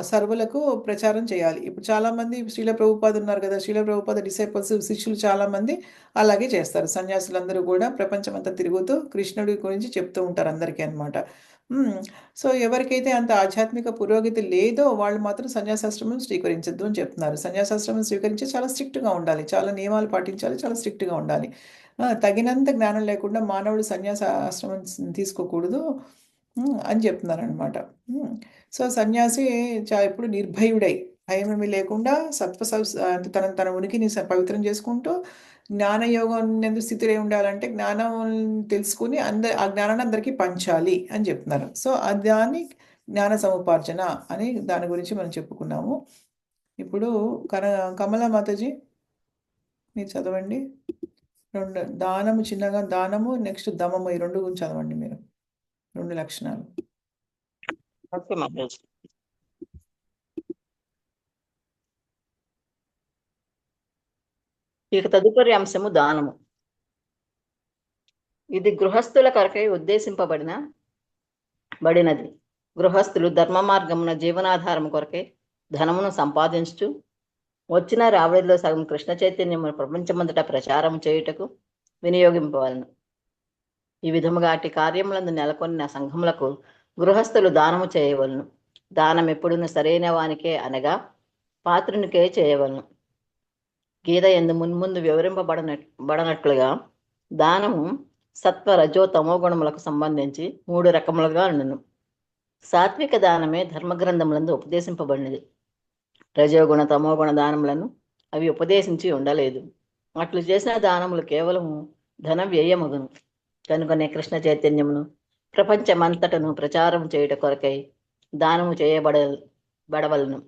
సర్వులకు ప్రచారం చేయాలి. ఇప్పుడు చాలామంది శ్రీల ప్రభుపాద ఉన్నారు కదా, శ్రీల ప్రభుపాద డిసైపుల్స్ శిష్యులు చాలామంది అలాగే చేస్తారు. సన్యాసులందరూ కూడా ప్రపంచమంతా తిరుగుతూ కృష్ణుడి గురించి చెప్తూ ఉంటారు అందరికీ అనమాట. సో ఎవరికైతే అంత ఆధ్యాత్మిక పురోగతి లేదో వాళ్ళు మాత్రం సన్యాసాశ్రమం స్వీకరించొద్దు అని చెప్తున్నారు. సన్యాసాశ్రమం స్వీకరించి చాలా స్ట్రిక్ట్గా ఉండాలి, చాలా నియమాలు పాటించాలి, చాలా స్ట్రిక్ట్గా ఉండాలి. తగినంత జ్ఞానం లేకుండా మానవుడు సన్యాసాశ్రమం తీసుకోకూడదు అని చెప్తున్నారనమాట. సో సన్యాసి ఎప్పుడు నిర్భయుడై, భయమేమి లేకుండా అంటే తన ఉనికిని పవిత్రం చేసుకుంటూ జ్ఞానయోగం స్థితిలో ఉండాలంటే జ్ఞానం తెలుసుకుని ఆ జ్ఞానాన్ని అందరికీ పంచాలి అని చెప్తున్నారు. సో దాన్ని జ్ఞాన సముపార్జన అని దాని గురించి మనం చెప్పుకున్నాము. ఇప్పుడు కమలా మాతాజీ మీరు చదవండి. దానము చిన్నగా, దానము నెక్స్ట్ దమము, ఈ రెండు గురించి చదవండి మీరు, 2 లక్షణాలు. ఓకే మాతాజీ. ఇక తదుపరి అంశము దానము. ఇది గృహస్థుల కొరకై ఉద్దేశింపబడినది. గృహస్థులు ధర్మ మార్గమున జీవనాధారం కొరకై ధనమును సంపాదించుచు వచ్చిన రాబడిలో సగం కృష్ణ చైతన్యమును ప్రపంచమంతటా ప్రచారం చేయుటకు వినియోగింపవలను. ఈ విధముగా అట్టి కార్యములందు నెలకొన్న సంఘములకు గృహస్థులు దానము చేయవలను. దానం ఎప్పుడును సరైన వానికే అనగా పాత్రునికే చేయవలను. గీత ఎందు మున్ముందు వివరింపబడనట్లుగా దానము సత్వ రజో తమో గుణములకు సంబంధించి 3 రకములుగా ఉండును. సాత్విక దానమే ధర్మగ్రంథములందు ఉపదేశింపబడినది. రజోగుణ తమోగుణ దానములను అవి ఉపదేశించి ఉండలేదు. అట్లు చేసిన దానములు కేవలము ధన వ్యయమగును. కనుకనే కృష్ణ చైతన్యమును ప్రపంచమంతటను ప్రచారం చేయుట కొరకై దానము చేయబడవలను.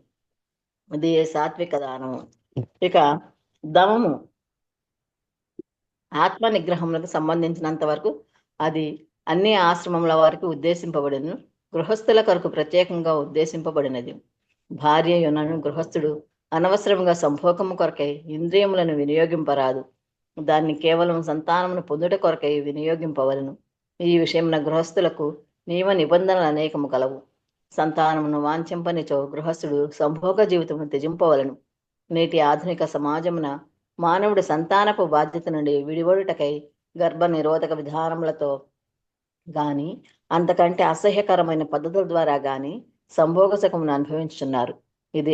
ఇది సాత్విక దానము. ఇక దమము ఆత్మ నిగ్రహములకు సంబంధించినంత వరకు అది అన్ని ఆశ్రమముల వారికి ఉద్దేశింపబడిను. గృహస్థుల కొరకు ప్రత్యేకంగా ఉద్దేశింపబడినది. భార్య యునను గృహస్థుడు అనవసరముగా సంభోగము కొరకై ఇంద్రియములను వినియోగింపరాదు. దాన్ని కేవలం సంతానమును పొందుట కొరకై వినియోగింపవలను. ఈ విషయమున గృహస్థులకు నియమ నిబంధనలు అనేకము కలవు. సంతానమును వాంఛింపనిచో గృహస్థుడు సంభోగ జీవితమును త్యజింపవలను. నేటి ఆధునిక సమాజమున మానవుడు సంతానపు బాధ్యత నుండి విడివడుటకై గర్భ నిరోధక విధానములతో గాని అంతకంటే అసహ్యకరమైన పద్ధతుల ద్వారా గాని సంభోగ సుఖమును అనుభవించుతున్నారు. ఇది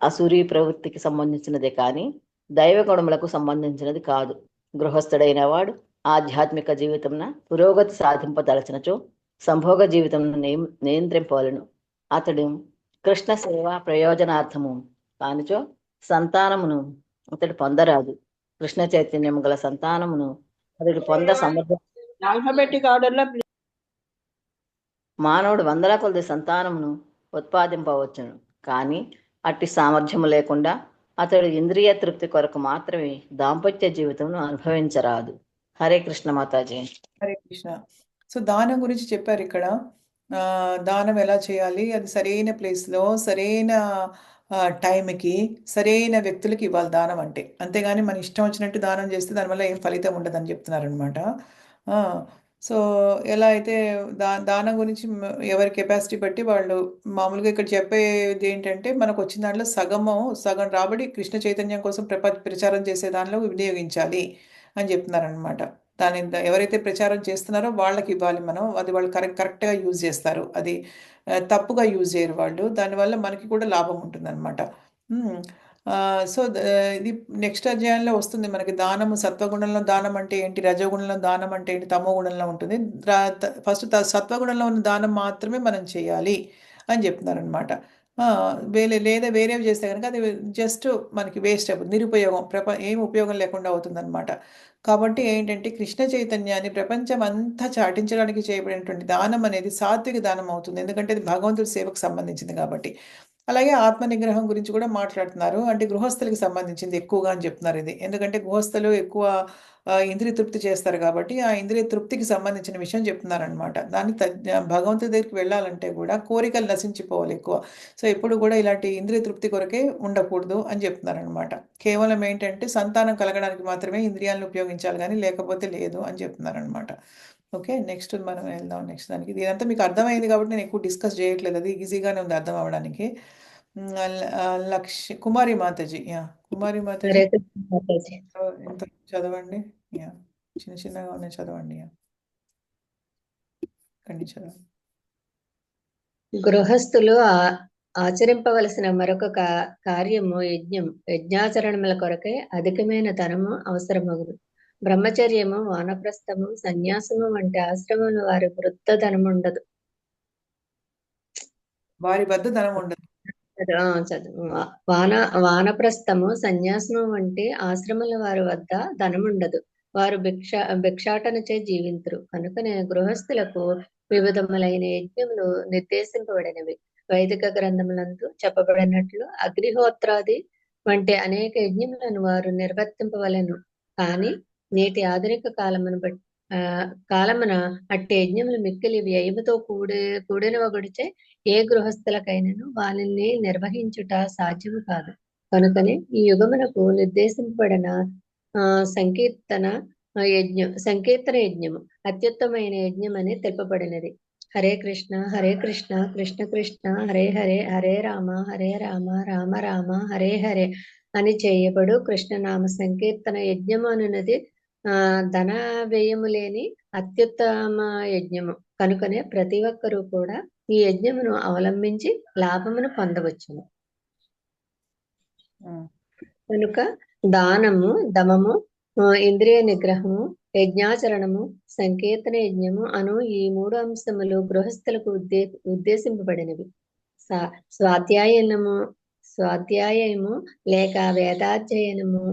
అసూరి ప్రవృత్తికి సంబంధించినదే కానీ దైవ గుణములకు సంబంధించినది కాదు. గృహస్థుడైన వాడు ఆధ్యాత్మిక జీవితంన పురోగతి సాధింపదలచినచో సంభోగ జీవితం నియంత్రింపవలను. అతడు కృష్ణ సేవ ప్రయోజనార్థము కానిచో సంతానమును అతడు పొందరాదు. కృష్ణ చైతన్యము గల సంతానమును అతడు పొంద సమర్థ. ఆల్ఫాబెటిక్ ఆర్డర్లో మానవుడు వందల కొలది సంతానమును ఉత్పాదింపవచ్చును. కానీ అట్టి సామర్థ్యము లేకుండా అతడు ఇంద్రియ తృప్తి కొరకు మాత్రమే దాంపత్య జీవితంను అనుభవించరాదు. హరే కృష్ణ మాతాజీ. హరే కృష్ణ. సో దానం గురించి చెప్పారు ఇక్కడ. దానం ఎలా చేయాలి, అది సరైన ప్లేస్లో సరైన టైంకి సరైన వ్యక్తులకి ఇవ్వాలి దానం అంటే. అంతేగాని మన ఇష్టం వచ్చినట్టు దానం చేస్తే దానివల్ల ఏం ఫలితం ఉండదని చెప్తున్నారనమాట. సో ఎలా అయితే దానం గురించి ఎవరి కెపాసిటీ బట్టి వాళ్ళు మామూలుగా ఇక్కడ చెప్పేది ఏంటంటే, మనకు వచ్చిన దాంట్లో సగం రాబడి కృష్ణ చైతన్యం కోసం ప్రచారం చేసే దానిలో వినియోగించాలి అని చెప్తున్నారనమాట. దాన్ని ఎవరైతే ప్రచారం చేస్తున్నారో వాళ్ళకి ఇవ్వాలి మనం. అది వాళ్ళు కరెక్ట్గా యూజ్ చేస్తారు, అది తప్పుగా యూజ్ చేయరు వాళ్ళు. దానివల్ల మనకి కూడా లాభం ఉంటుందన్నమాట. సో ఇది నెక్స్ట్ అధ్యాయంలో వస్తుంది మనకి. దానము సత్వగుణంలో దానం అంటే ఏంటి, రజోగుణంలో దానం అంటే ఏంటి, తమో గుణంలో ఉంటుంది. ఫస్ట్ సత్వగుణంలో ఉన్న దానం మాత్రమే మనం చేయాలి అని చెప్తున్నారనమాట. లేదా వేరేవి చేస్తే కనుక అది జస్ట్ మనకి వేస్ట్ అయిపోతుంది, నిరుపయోగం, ఏం ఉపయోగం లేకుండా అవుతుందన్నమాట. కాబట్టి ఏంటంటే కృష్ణ చైతన్యాన్ని ప్రపంచం అంతా చాటించడానికి చేయబడినటువంటి దానం అనేది సాత్విక దానం అవుతుంది. ఎందుకంటే అది భగవంతుడి సేవకు సంబంధించింది కాబట్టి. అలాగే ఆత్మ నిగ్రహం గురించి కూడా మాట్లాడుతున్నారు. అంటే గృహస్థులకి సంబంధించింది ఎక్కువగా అని చెప్తున్నారు ఇది. ఎందుకంటే గృహస్థులు ఎక్కువ ఇంద్రియ తృప్తి చేస్తారు కాబట్టి ఆ ఇంద్రియ తృప్తికి సంబంధించిన విషయం చెప్తున్నారనమాట. దాన్ని భగవంతుడి దగ్గరికి వెళ్ళాలంటే కూడా కోరికలు నశించిపోవాలి ఎక్కువ. సో ఎప్పుడు కూడా ఇలాంటి ఇంద్రియ తృప్తి కొరకే ఉండకూడదు అని చెప్తున్నారనమాట. కేవలం ఏంటంటే సంతానం కలగడానికి మాత్రమే ఇంద్రియాలను ఉపయోగించాలి కానీ లేకపోతే లేదు అని చెప్తున్నారనమాట. ఓకే, నెక్స్ట్ మనం వెళ్దాం నెక్స్ట్ దానికి. ఇదంతా మీకు అర్థమైంది కాబట్టి నేను ఎక్కువ డిస్కస్ చేయట్లేదు, అది ఈజీగానే ఉంది అర్థం అవ్వడానికి. కుమారి మాతాజీ, కుమారి మాతాజీ హరే కృష్ణ మాతాజీ. ఎంత చదవండి. చిన్న చిన్నగా ఉన్నాయి, చదవండి. కండి చదవండి. గృహస్థులు ఆచరింపవలసిన మరొక కార్యము యజ్ఞాచరణముల కొరకే అధికమైన ధనము అవసరమగును. బ్రహ్మచర్యము, వానప్రస్థము, సన్యాసము వంటి ఆశ్రమముల వారి వృత్త ధనము ఉండదు. వారి వద్ద ధనం ఉండదు. వానప్రస్థము, సన్యాసము వంటి ఆశ్రమముల వారి వద్ద ధనముండదు. వారు భిక్షాటనచే జీవింతురు. కనుకనే గృహస్థులకు వివిధములైన యజ్ఞములు నిర్దేశింపబడినవి. వైదిక గ్రంథములందు చెప్పబడినట్లు అగ్నిహోత్రాది వంటి అనేక యజ్ఞములను వారు నిర్వర్తింపవలెను. కానీ నేటి ఆధునిక కాలమున అట్టి యజ్ఞములు మిక్కిలి వ్యయముతో కూడినవగుడిచే ఏ గృహస్థులకైనను వానిని నిర్వహించుట సాధ్యము కాదు. కనుకనే ఈ యుగమునకు నిర్దేశింపబడిన సంకీర్తన యజ్ఞము అత్యుత్తమైన యజ్ఞం అని తెలుపబడినది. హరే కృష్ణ కృష్ణ కృష్ణ హరే హరే, హరే రామ రామ రామ హరే హరే అని చేయబడు కృష్ణనామ సంకీర్తన యజ్ఞము అనున్నది ధన వ్యయము లేని అత్యుత్తమ యజ్ఞము. కనుకనే ప్రతి ఒక్కరూ కూడా ఈ యజ్ఞమును అవలంబించి లాభమును పొందవచ్చును. కనుక దానము, దమము, ఇంద్రియ నిగ్రహము, యజ్ఞాచరణము, సంకీర్తన యజ్ఞము అను ఈ 3 అంశములు గృహస్థులకు ఉద్దేశింపబడినవి. స్వాధ్యాయము లేక వేదాధ్యయనము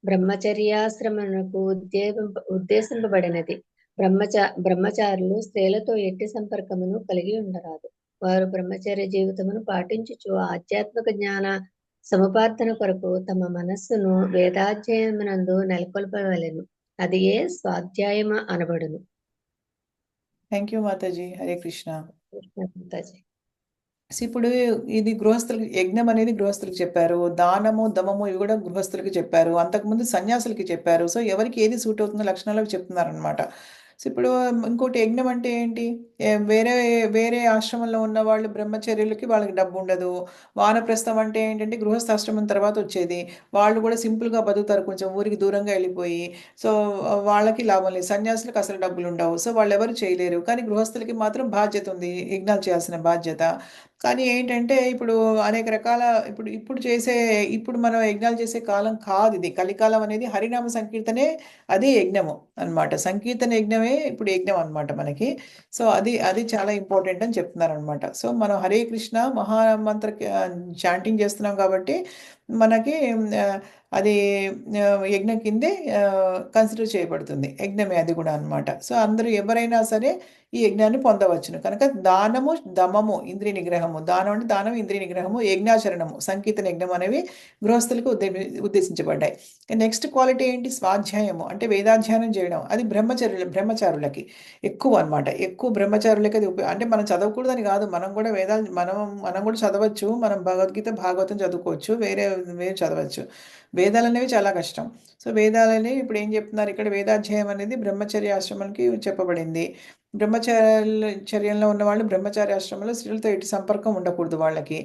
బ్రహ్మచర్యాశ్రమమునకు ఉద్దేశింపబడినది. బ్రహ్మచారులు స్త్రీలతో ఎట్టి సంపర్కమును కలిగి ఉండరాదు. వారు బ్రహ్మచర్య జీవితమును పాటించుచు ఆధ్యాత్మిక జ్ఞాన సముపార్జన కొరకు తమ మనస్సును వేదాధ్యయనమునందు నెలకొల్పవలెను. అది ఏ స్వాధ్యాయము అనబడును. థ్యాంక్ యూ మాతాజీ. హరే కృష్ణ. మాతాజీ. ఇప్పుడు ఇది గృహస్థులకి, యజ్ఞం అనేది గృహస్థులకి చెప్పారు, దానము దమము ఇవి కూడా గృహస్థులకి చెప్పారు, అంతకుముందు సన్యాసులకి చెప్పారు. సో ఎవరికి ఏది సూట్ అవుతుందో లక్షణాలు చెప్తున్నారనమాట. సో ఇప్పుడు ఇంకోటి యజ్ఞం అంటే ఏంటి, వేరే వేరే ఆశ్రమంలో ఉన్న వాళ్ళు బ్రహ్మచర్యులకి వాళ్ళకి డబ్బు ఉండదు. వానప్రస్థం అంటే ఏంటంటే గృహస్థాశ్రమం తర్వాత వచ్చేది, వాళ్ళు కూడా సింపుల్గా బతుకుతారు, కొంచెం ఊరికి దూరంగా వెళ్ళిపోయి. సో వాళ్ళకి లాభం లేదు. సన్యాసులకు అసలు డబ్బులు ఉండవు, సో వాళ్ళు ఎవరు చేయలేరు. కానీ గృహస్థులకి మాత్రం బాధ్యత ఉంది, యజ్ఞాలు చేయాల్సిన బాధ్యత. కానీ ఏంటంటే ఇప్పుడు అనేక రకాల ఇప్పుడు మనం యజ్ఞాలు చేసే కాలం కాదు ఇది, కలికాలం అనేది. హరినామ సంకీర్తనే అదే యజ్ఞము అన్నమాట. సంకీర్తన యజ్ఞమే ఇప్పుడు యజ్ఞం అన్నమాట మనకి. సో అది చాలా ఇంపార్టెంట్ అని చెప్తున్నారు అనమాట. సో మనం హరే కృష్ణ మహామంత్ర చాంటింగ్ చేస్తున్నాం కాబట్టి మనకి అది యజ్ఞం కిందే కన్సిడర్ చేయబడుతుంది, యజ్ఞమే అది కూడా అన్నమాట. సో అందరూ ఎవరైనా సరే ఈ యజ్ఞాన్ని పొందవచ్చును. కనుక దానము దమము ఇంద్రియ నిగ్రహము, దానం అంటే దానం, ఇంద్రియ నిగ్రహము, యజ్ఞాచరణము, సంకీర్తన యజ్ఞం అనేవి గృహస్థులకు ఉద్దేశించబడ్డాయి. నెక్స్ట్ క్వాలిటీ ఏంటి, స్వాధ్యాయము అంటే వేదాధ్యయనం చేయడం. అది బ్రహ్మచారులకి ఎక్కువ అనమాట. ఎక్కువ బ్రహ్మచారులకి అది అంటే మనం చదవకూడదని కాదు, మనం కూడా వేదాలు మనం కూడా చదవచ్చు. మనం భగవద్గీత భాగవతం చదువుకోవచ్చు, వేరే చదవచ్చు. వేదాలు అనేవి చాలా కష్టం. సో వేదాలని ఇప్పుడు ఏం చెప్తున్నారు ఇక్కడ, వేదాధ్యాయం అనేది బ్రహ్మచర్య ఆశ్రమానికి చెప్పబడింది. బ్రహ్మచర్యంలో ఉన్న వాళ్ళు బ్రహ్మచార్య ఆశ్రమంలో స్త్రీలతో ఎట్టి సంపర్కం ఉండకూడదు వాళ్ళకి.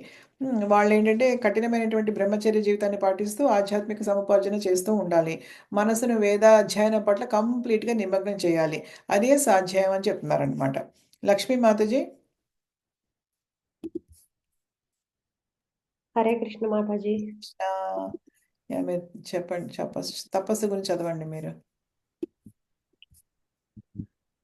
వాళ్ళు ఏంటంటే కఠినమైనటువంటి బ్రహ్మచర్య జీవితాన్ని పాటిస్తూ ఆధ్యాత్మిక సముపార్జన చేస్తూ ఉండాలి. మనసును వేదాధ్యయనం పట్ల కంప్లీట్గా నిమగ్నం చేయాలి. అదే సాధ్యాయం అని చెప్తున్నారనమాట. లక్ష్మీ మాతాజీ. హరే కృష్ణ మాతాజీ. మీరు చెప్పండి, తపస్సు గురించి చదవండి మీరు.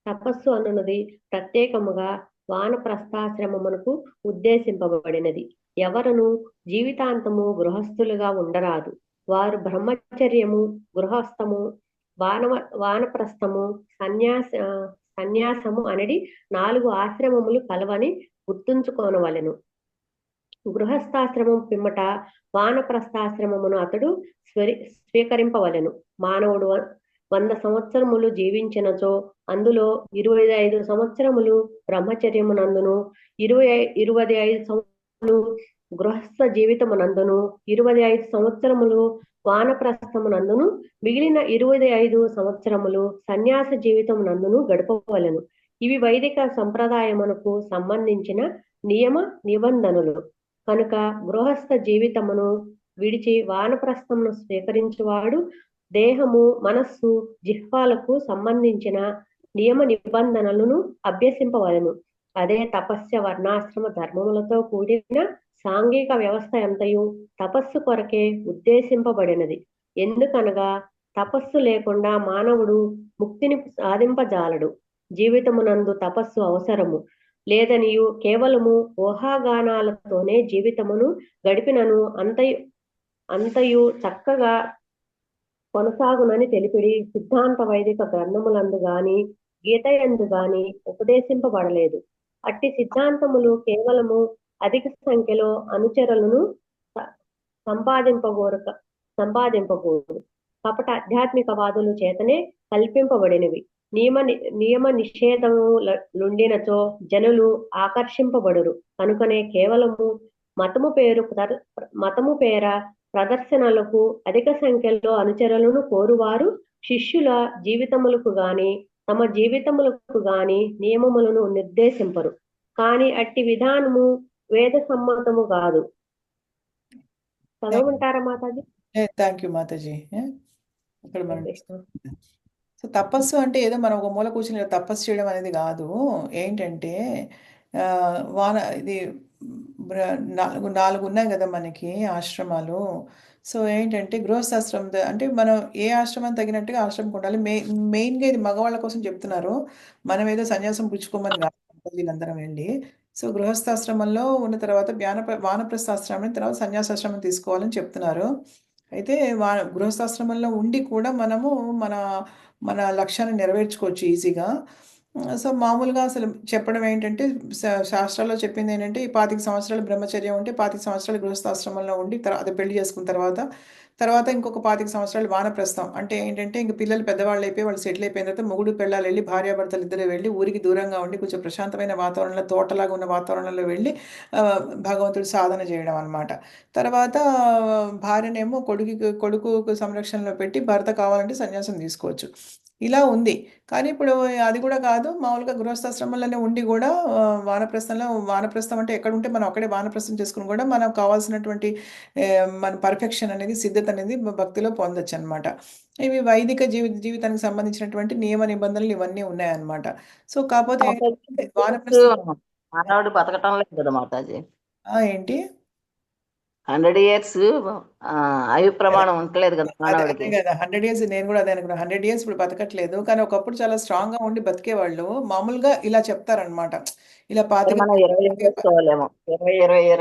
తపస్సు అనున్నది ప్రత్యేకముగా వానప్రస్థాశ్రమమునకు ఉద్దేశింపబడినది. ఎవరును జీవితాంతము గృహస్థులుగా ఉండరాదు. వారు బ్రహ్మచర్యము, గృహస్థము, వానప్రస్థము, సన్యాసము అనేది 4 ఆశ్రమములు కలవని గుర్తుంచుకోనవలెను. గృహస్థాశ్రమం పిమ్మట వానప్రస్థాశ్రమమును అతడు స్వీకరింపవలెను. మానవుడు 100 సంవత్సరములు జీవించినచో అందులో 25 సంవత్సరములు బ్రహ్మచర్యమునందును, 25 సంవత్సరములు గృహస్థ జీవితమునందును, 25 సంవత్సరములు వానప్రస్థమునందును మిగిలిన 25 సంవత్సరములు సన్యాస జీవితమునందును గడపవలెను. ఇవి వైదిక సంప్రదాయమునకు సంబంధించిన నియమ నిబంధనలు కనుక గృహస్థ జీవితమును విడిచి వానప్రస్థమును స్వీకరించువాడు దేహము, మనస్సు, జిహ్వాలకు సంబంధించిన నియమ నిబంధనలను అభ్యసింపవలెను. అదే తపస్య వర్ణాశ్రమ ధర్మములతో కూడిన సాంఘిక వ్యవస్థ ఎంతయు తపస్సు కొరకే ఉద్దేశింపబడినది. ఎందుకనగా తపస్సు లేకుండా మానవుడు ముక్తిని సాధింపజాలడు. జీవితమునందు తపస్సు అవసరము లేదనియు కేవలము ఊహాగానాలతోనే జీవితమును గడిపినను అంతయు చక్కగా కొనసాగునని తెలిపిడి సిద్ధాంత వైదిక గ్రంథములందు గాని గీతయందు గాని ఉపదేశింపబడలేదు. అట్టి సిద్ధాంతములు కేవలము అధిక సంఖ్యలో అనుచరులను సంపాదింపకూడదు కపట ఆధ్యాత్మికవాదుల చేతనే కల్పింపబడినవి. నియమ నిషేధము నుండినచో జనులు ఆకర్షింపబడురు కనుకనే కేవలము మతము పేర ప్రదర్శనలకు అధిక సంఖ్యలో అనుచరులను కోరువారు శిష్యుల జీవితములకు గాని తమ జీవితములకు గాని నియమములను నిర్దేశింపరు. కానీ అట్టి విధానము వేద సమ్మతము కాదు. చదవమంటారా మాతాజీ? థ్యాంక్ యూ మాతాజీ. ఇక్కడ మనం సో తపస్సు అంటే ఏదో మనం ఒక మూల కూర్చుని తపస్సు చేయడం అనేది కాదు. ఏంటంటే ఇది నాలుగు ఉన్నాయి కదా మనకి ఆశ్రమాలు. సో ఏంటంటే గృహస్థాశ్రమం అంటే మనం ఏ ఆశ్రమం తగినట్టుగా ఆశ్రమం ఉండాలి. మెయిన్గా ఇది మగవాళ్ళ కోసం చెప్తున్నారు. మనం ఏదో సన్యాసం పుచ్చుకోమని కాదు వీళ్ళందరం వెళ్ళి. సో గృహస్థాశ్రమంలో ఉన్న తర్వాత వానప్రస్థాశ్రమం తర్వాత సన్యాసాశ్రమం తీసుకోవాలని చెప్తున్నారు. అయితే గృహస్థాశ్రమంలో ఉండి కూడా మనము మన లక్ష్యాన్ని నెరవేర్చుకోవచ్చు ఈజీగా. సో మామూలుగా అసలు చెప్పడం ఏంటంటే శాస్త్రాల్లో చెప్పింది ఏంటంటే ఈ 25 సంవత్సరాలు బ్రహ్మచర్యం ఉంటే 25 సంవత్సరాలు గృహస్థాశ్రమంలో ఉండి అది పెళ్లి చేసుకున్న తర్వాత ఇంకొక 25 సంవత్సరాలు వానప్రస్థం. అంటే ఏంటంటే ఇంక పిల్లలు పెద్దవాళ్ళు అయిపోయి వాళ్ళు సెటిల్ అయిపోయిన తర్వాత మొగుడు పెళ్ళాలు వెళ్ళి భార్యాభర్తలు ఇద్దరు వెళ్ళి ఊరికి దూరంగా ఉండి కొంచెం ప్రశాంతమైన వాతావరణంలో తోటలాగా ఉన్న వాతావరణంలో వెళ్ళి భగవంతుడు సాధన చేయడం అనమాట. తర్వాత భార్యనేమో కొడుకు సంరక్షణలో పెట్టి భర్త కావాలంటే సన్యాసం తీసుకోవచ్చు. ఇలా ఉంది. కానీ ఇప్పుడు అది కూడా కాదు. మామూలుగా గృహస్థాశ్రమంలోనే ఉండి కూడా వానప్రస్థం అంటే ఎక్కడ ఉంటే మనం అక్కడే వానప్రస్థం చేసుకుని కూడా మనకు కావాల్సినటువంటి మన పర్ఫెక్షన్ అనేది సిద్ధత అనేది భక్తిలో పొందొచ్చు అనమాట. ఇవి వైదిక జీవితానికి సంబంధించినటువంటి నియమ నిబంధనలు ఇవన్నీ ఉన్నాయన్నమాట. సో కాకపోతే వానప్రస్థం మానవుడు బతకటం లేదు కదా మాతాజీ. ఏంటి 100 years ఆయు ప్రమాణం ఉండలేదు కదా మానవుడికి. కదా 100 years నేను కూడా అదే అనుకున్నా. 100 years ఇప్పుడు బతకట్లేదు. కానీ ఒకప్పుడు చాలా స్ట్రాంగ్ గా ఉండి బతికేవాళ్ళు. మామూలుగా ఇలా చెప్తారనమాట. ఇలా 20 చేసుకోవాలేమో 20 4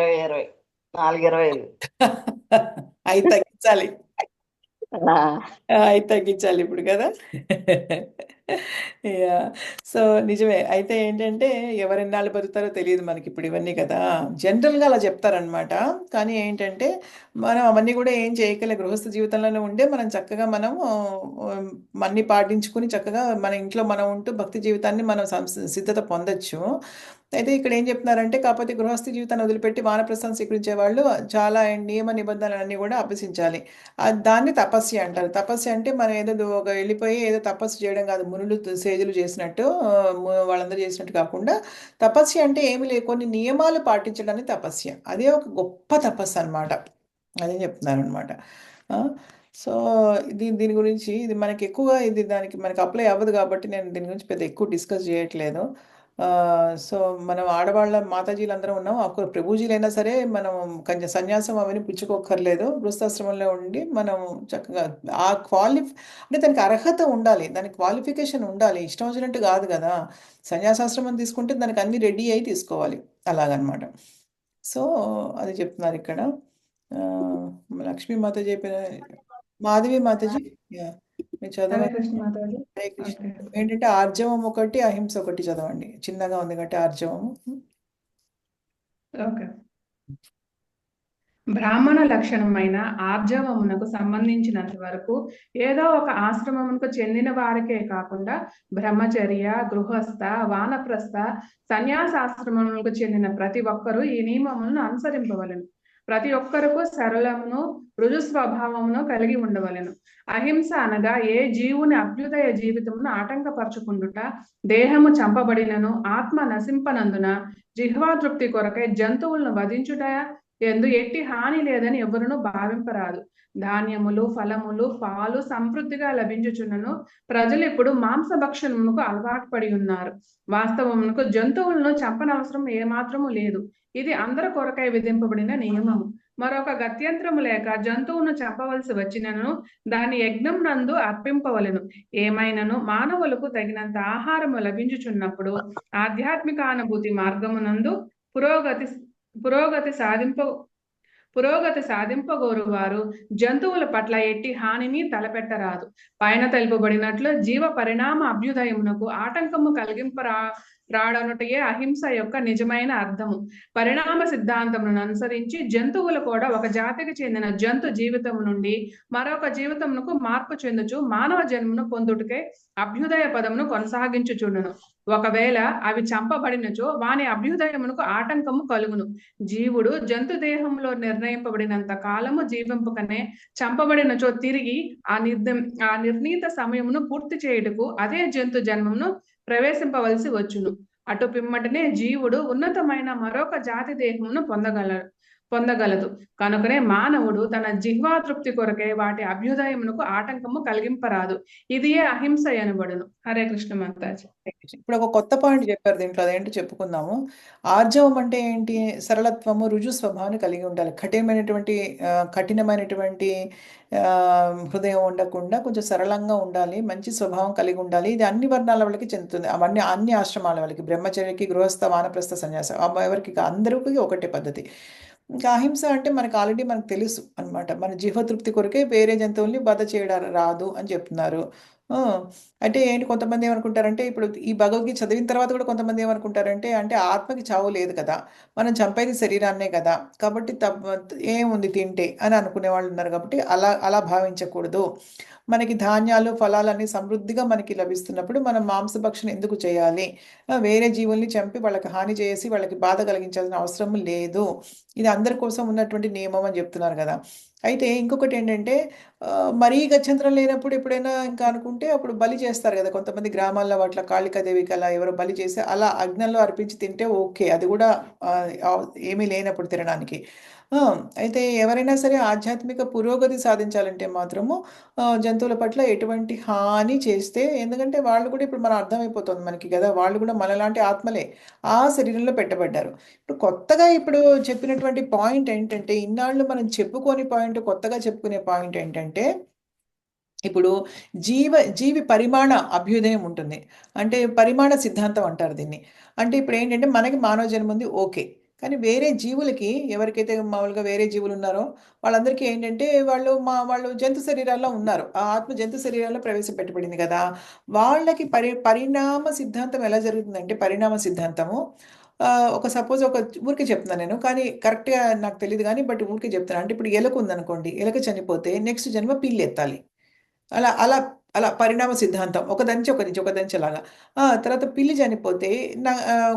25 అయి తగ్గించాలి అయి తగ్గించాలి ఇప్పుడు కదా. సో నిజమే. అయితే ఏంటంటే ఎవరెన్నాళ్ళు బతుకుతారో తెలియదు మనకి ఇప్పుడు ఇవన్నీ కదా. జనరల్గా అలా చెప్తారనమాట. కానీ ఏంటంటే మనం అవన్నీ కూడా ఏం చేయగల గృహస్థ జీవితంలోనే ఉండే మనం చక్కగా మనం అన్ని పాటించుకుని చక్కగా మన ఇంట్లో మనం ఉంటూ భక్తి జీవితాన్ని మనం సిద్ధత పొందొచ్చు. అయితే ఇక్కడ ఏం చెప్తున్నారంటే కాకపోతే గృహస్థ జీవితాన్ని వదిలిపెట్టి వానప్రస్థం స్వీకరించే వాళ్ళు చాలా నియమ నిబంధనలన్నీ కూడా అభ్యసించాలి. దాన్ని తపస్య అంటారు. తపస్య అంటే మనం ఏదో వెళ్ళిపోయి ఏదో తపస్సు చేయడం కాదు. మునులు సేజులు చేసినట్టు వాళ్ళందరూ చేసినట్టు కాకుండా తపస్య అంటే ఏమి లేదు, కొన్ని నియమాలు పాటించడానికి తపస్య. అదే ఒక గొప్ప తపస్సు అనమాట. అదే చెప్తున్నారు అనమాట. సో దీని గురించి ఇది మనకి ఎక్కువగా దానికి మనకి అప్లై అవ్వదు కాబట్టి నేను దీని గురించి పెద్ద ఎక్కువ డిస్కస్ చేయట్లేదు. సో మనం ఆడవాళ్ళ మాతాజీలు అందరం ఉన్నాం. అప్పుడు ప్రభుజీలైనా సరే మనం కొంచెం సన్యాసం అవన్నీ పుచ్చుకోక్కర్లేదు. గృహస్థాశ్రమంలో ఉండి మనం చక్కగా అంటే దానికి అర్హత ఉండాలి, దానికి క్వాలిఫికేషన్ ఉండాలి. ఇష్టం వచ్చినట్టు కాదు కదా. సన్యాసాశ్రమం తీసుకుంటే దానికి అన్ని రెడీ అయి తీసుకోవాలి అలాగనమాట. సో అది చెప్తున్నారు ఇక్కడ. లక్ష్మీ మాతాజీ చెప్పిన మాధవి మాతాజీ మీరు చదవండి. హరే కృష్ణ. ఏంటంటే ఆర్జవం ఒకటి అహింస ఒకటి చదవండి. చిన్నగా ఉంది కాబట్టి ఆర్జవము. ఓకే. బ్రాహ్మణ లక్షణమైన ఆర్జవమునకు సంబంధించినంత వరకు ఏదో ఒక ఆశ్రమమునకు చెందిన వారికే కాకుండా బ్రహ్మచర్య, గృహస్థ, వానప్రస్థ, సన్యాసాశ్రమములకు చెందిన ప్రతి ఒక్కరూ ఈ నియమములను అనుసరింపవలెను. ప్రతి ఒక్కరకు సరళమును రుజు స్వభావమును కలిగి ఉండవలెను. అహింస అనగా ఏ జీవుని అభ్యుదయ జీవితమును ఆటంకపరచుకుండుట, దేహము చంపబడినను ఆత్మ నశింపనందున జిహ్వాతృప్తి కొరకై జంతువులను వధించుట ఎందు ఎట్టి హాని లేదని ఎవరును భావింపరాదు. ధాన్యములు, ఫలములు, పాలు సమృద్ధిగా లభించుచున్నను ప్రజలు ఇప్పుడు మాంసభక్షణమునకు అలవాటు పడి ఉన్నారు. వాస్తవమునకు జంతువులను చంపనవసరం ఏమాత్రము లేదు. ఇది అందరి కొరకై విధింపబడిన నియమము. మరొక గత్యంతరము లేక జంతువును చంపవలసి వచ్చినను దాని యజ్ఞం నందు అర్పింపవలెను. ఏమైనను మానవులకు తగినంత ఆహారము లభించుచున్నప్పుడు ఆధ్యాత్మిక అనుభూతి మార్గమునందు పురోగతి సాధింపగోరు వారు జంతువుల పట్ల ఎట్టి హానిని తలపెట్టరాదు. పైన తెలుపబడినట్లు జీవ పరిణామ అభ్యుదయమునకు ఆటంకము రాడనుటయే అహింస యొక్క నిజమైన అర్థము. పరిణామ సిద్ధాంతమును అనుసరించి జంతువులు కూడా ఒక జాతికి చెందిన జంతు జీవితం నుండి మరొక జీవితమునకు మార్పు చెందుచు మానవ జన్మను పొందుటకే అభ్యుదయ పదమును కొనసాగించుచుండును. ఒకవేళ అవి చంపబడినచో వాని అభ్యుదయమునకు ఆటంకము కలుగును. జీవుడు జంతు దేహంలో నిర్ణయింపబడినంత కాలము జీవింపకనే చంపబడినచో తిరిగి ఆ నిర్ణీత సమయమును పూర్తి చేయుటకు అదే జంతు జన్మమును ప్రవేశింపవలసి వచ్చును. అటు పిమ్మటనే జీవుడు ఉన్నతమైన మరొక జాతి దేహమును పొందగలదు. కనుకనే మానవుడు తన జిహ్వాతృప్తి కొరకే వాటి అభ్యుదయమునకు ఆటంకము కలిగింపరాదు. ఇదియే అహింస అనబడును. హరే కృష్ణ మాతాజీ. ఇప్పుడు ఒక కొత్త పాయింట్ చెప్పారు దీంట్లో, అదేంటో చెప్పుకుందాము. ఆర్జవం అంటే ఏంటి? సరళత్వము, రుజు స్వభావాన్ని కలిగి ఉండాలి. కఠినమైనటువంటి హృదయం ఉండకుండా కొంచెం సరళంగా ఉండాలి, మంచి స్వభావం కలిగి ఉండాలి. ఇది అన్ని వర్ణాల వాళ్ళకి చెందుతుంది. అన్ని ఆశ్రమాల వాళ్ళకి, బ్రహ్మచర్యకి, గృహస్థ, వానప్రస్థ, సన్యాసం, ఎవరికి అందరికీ ఒకటే పద్ధతి. ఇంకా అహింస అంటే మనకు తెలుసు అనమాట. మన జీవతృప్తి కొరకే వేరే జంతువుల్ని వధ చేయడం రాదు అని చెప్తున్నారు. అంటే ఏంటి, కొంతమంది ఏమనుకుంటారంటే, ఇప్పుడు ఈ భగవద్గీత చదివిన తర్వాత కూడా కొంతమంది ఏమనుకుంటారంటే, అంటే ఆత్మకి చావు లేదు కదా, మనం చంపేది శరీరాన్నే కదా, కాబట్టి ఏముంది తింటే అని అనుకునే వాళ్ళు ఉన్నారు. కాబట్టి అలా భావించకూడదు. మనకి ధాన్యాలు, ఫలాలన్నీ సమృద్ధిగా మనకి లభిస్తున్నప్పుడు మనం మాంసభక్షణ ఎందుకు చేయాలి? వేరే జీవుల్ని చంపి వాళ్ళకి హాని చేసి వాళ్ళకి బాధ కలిగించాల్సిన అవసరం లేదు. ఇది అందరి కోసం ఉన్నటువంటి నియమం అని చెప్తున్నారు కదా. అయితే ఇంకొకటి ఏంటంటే, మరీ గత్యంతరం లేనప్పుడు ఎప్పుడైనా ఇంకా అనుకుంటే అప్పుడు బలి చేస్తారు కదా కొంతమంది గ్రామాల్లో. అట్లా కాళికాదేవికి అలా ఎవరో బలి చేసి అలా అగ్నంలో అర్పించి తింటే ఓకే, అది కూడా ఏమీ లేనప్పుడు తినడానికి. అయితే ఎవరైనా సరే ఆధ్యాత్మిక పురోగతి సాధించాలంటే మాత్రము జంతువుల పట్ల ఎటువంటి హాని చేస్తే, ఎందుకంటే వాళ్ళు కూడా ఇప్పుడు మనం అర్థమైపోతుంది మనకి కదా, వాళ్ళు కూడా మనలాంటి ఆత్మలే, ఆ శరీరంలో పెట్టబడ్డారు. ఇప్పుడు కొత్తగా ఇప్పుడు చెప్పినటువంటి పాయింట్ ఏంటంటే, ఇన్నాళ్ళు మనం కొత్తగా చెప్పుకునే పాయింట్ ఏంటంటే, ఇప్పుడు జీవి పరిమాణ అభ్యుదయం ఉంటుంది. అంటే పరిమాణ సిద్ధాంతం అంటారు దీన్ని. అంటే ఇప్పుడు ఏంటంటే, మనకి మానవ జన్మ ఉంది ఓకే, కానీ వేరే జీవులకి, ఎవరికైతే మామూలుగా వేరే జీవులు ఉన్నారో వాళ్ళందరికీ ఏంటంటే, వాళ్ళు జంతు శరీరాల్లో ఉన్నారు. ఆ ఆత్మ జంతు శరీరాల్లో ప్రవేశపెట్టబడింది కదా. వాళ్ళకి పరిణామ సిద్ధాంతం ఎలా జరుగుతుందంటే, పరిణామ సిద్ధాంతము ఒక సపోజ్ ఒక ఊరికే చెప్తున్నాను నేను, కానీ కరెక్ట్గా నాకు తెలియదు కానీ బట్ ఊరికే చెప్తాను. అంటే ఇప్పుడు ఎలుక ఉందనుకోండి, ఎలుక చనిపోతే నెక్స్ట్ జన్మ పిల్లి ఎత్తాలి. అలా అలా అలా పరిణామ సిద్ధాంతం, ఒక దంచెలాగా. తర్వాత పిల్లి చనిపోతే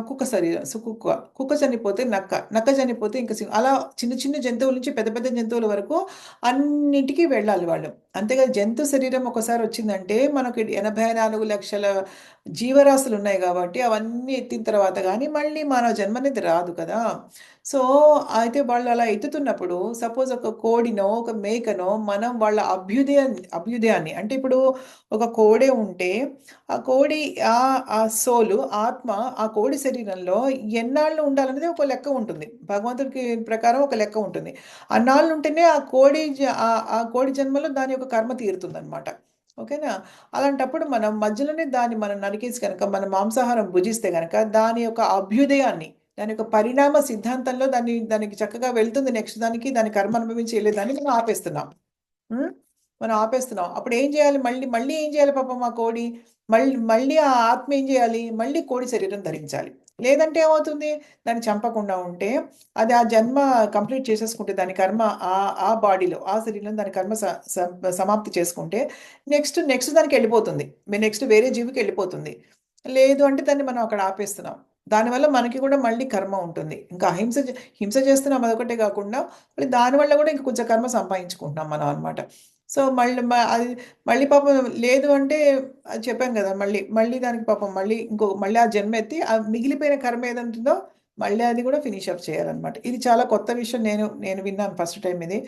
కుక్క శరీరం, కుక్క చనిపోతే నక్క చనిపోతే ఇంకా అలా చిన్న చిన్న జంతువుల నుంచి పెద్ద పెద్ద జంతువుల వరకు అన్నిటికీ వెళ్ళాలి వాళ్ళు. అంతేగా జంతు శరీరం ఒకసారి వచ్చిందంటే మనకు 84 లక్షల జీవరాశులు ఉన్నాయి కాబట్టి అవన్నీ ఎత్తిన తర్వాత కానీ మళ్ళీ మానవ జన్మ అనేది రాదు కదా. సో అయితే వాళ్ళు అలా ఎత్తుతున్నప్పుడు సపోజ్ ఒక కోడినో ఒక మేకనో మనం వాళ్ళ అభ్యుదయాన్ని, అంటే ఇప్పుడు ఒక కోడే ఉంటే ఆ కోడి ఆ సోలు, ఆత్మ ఆ కోడి శరీరంలో ఎన్నాళ్ళు ఉండాలనేది ఒక లెక్క ఉంటుంది. భగవంతుడికి ప్రకారం ఒక లెక్క ఉంటుంది. అన్నాళ్ళు ఉంటేనే ఆ కోడి జన్మలో దాని యొక్క కర్మ తీరుతుంది అనమాట. ఓకేనా? అలాంటప్పుడు మనం మధ్యలోనే దాన్ని మనం నరికేసి కనుక మనం మాంసాహారం భుజిస్తే కనుక దాని యొక్క అభ్యుదయాన్ని, దాని యొక్క పరిణామ సిద్ధాంతంలో దానికి చక్కగా వెళ్తుంది. నెక్స్ట్ దాని కర్మ అనుభవించి వెళ్ళేదాన్ని మనం ఆపేస్తున్నాం. అప్పుడు ఏం చేయాలి? మళ్ళీ ఏం చేయాలి పాపం ఆ కోడి? మళ్ళీ ఆ ఆత్మ ఏం చేయాలి? మళ్ళీ కోడి శరీరం ధరించాలి. లేదంటే ఏమవుతుంది? దాన్ని చంపకుండా ఉంటే అది ఆ జన్మ కంప్లీట్ చేసేసుకుంటే, దాని కర్మ ఆ బాడీలో, ఆ శరీరంలో దాని కర్మ సమాప్తి చేసుకుంటే నెక్స్ట్ దానికి వెళ్ళిపోతుంది. నెక్స్ట్ వేరే జీవికి వెళ్ళిపోతుంది. లేదు అంటే దాన్ని మనం అక్కడ ఆపేస్తున్నాం. దానివల్ల మనకి కూడా మళ్ళీ కర్మ ఉంటుంది. ఇంకా హింస చేస్తున్నాం అదొకటే కాకుండా మళ్ళీ దానివల్ల కూడా ఇంక కొంచెం కర్మ సంపాదించుకుంటున్నాం మనం అనమాట. సో అది మళ్ళీ పాపం లేదు అంటే అది చెప్పాను కదా, మళ్ళీ మళ్ళీ దానికి పాపం మళ్ళీ ఆ జన్మ ఎత్తి ఆ మిగిలిపోయిన కర్మ ఏదంటుందో మళ్ళీ అది కూడా ఫినిష్ అప్ చేయాలన్నమాట. ఇది చాలా కొత్త విషయం, నేను విన్నాను ఫస్ట్ టైం ఇది.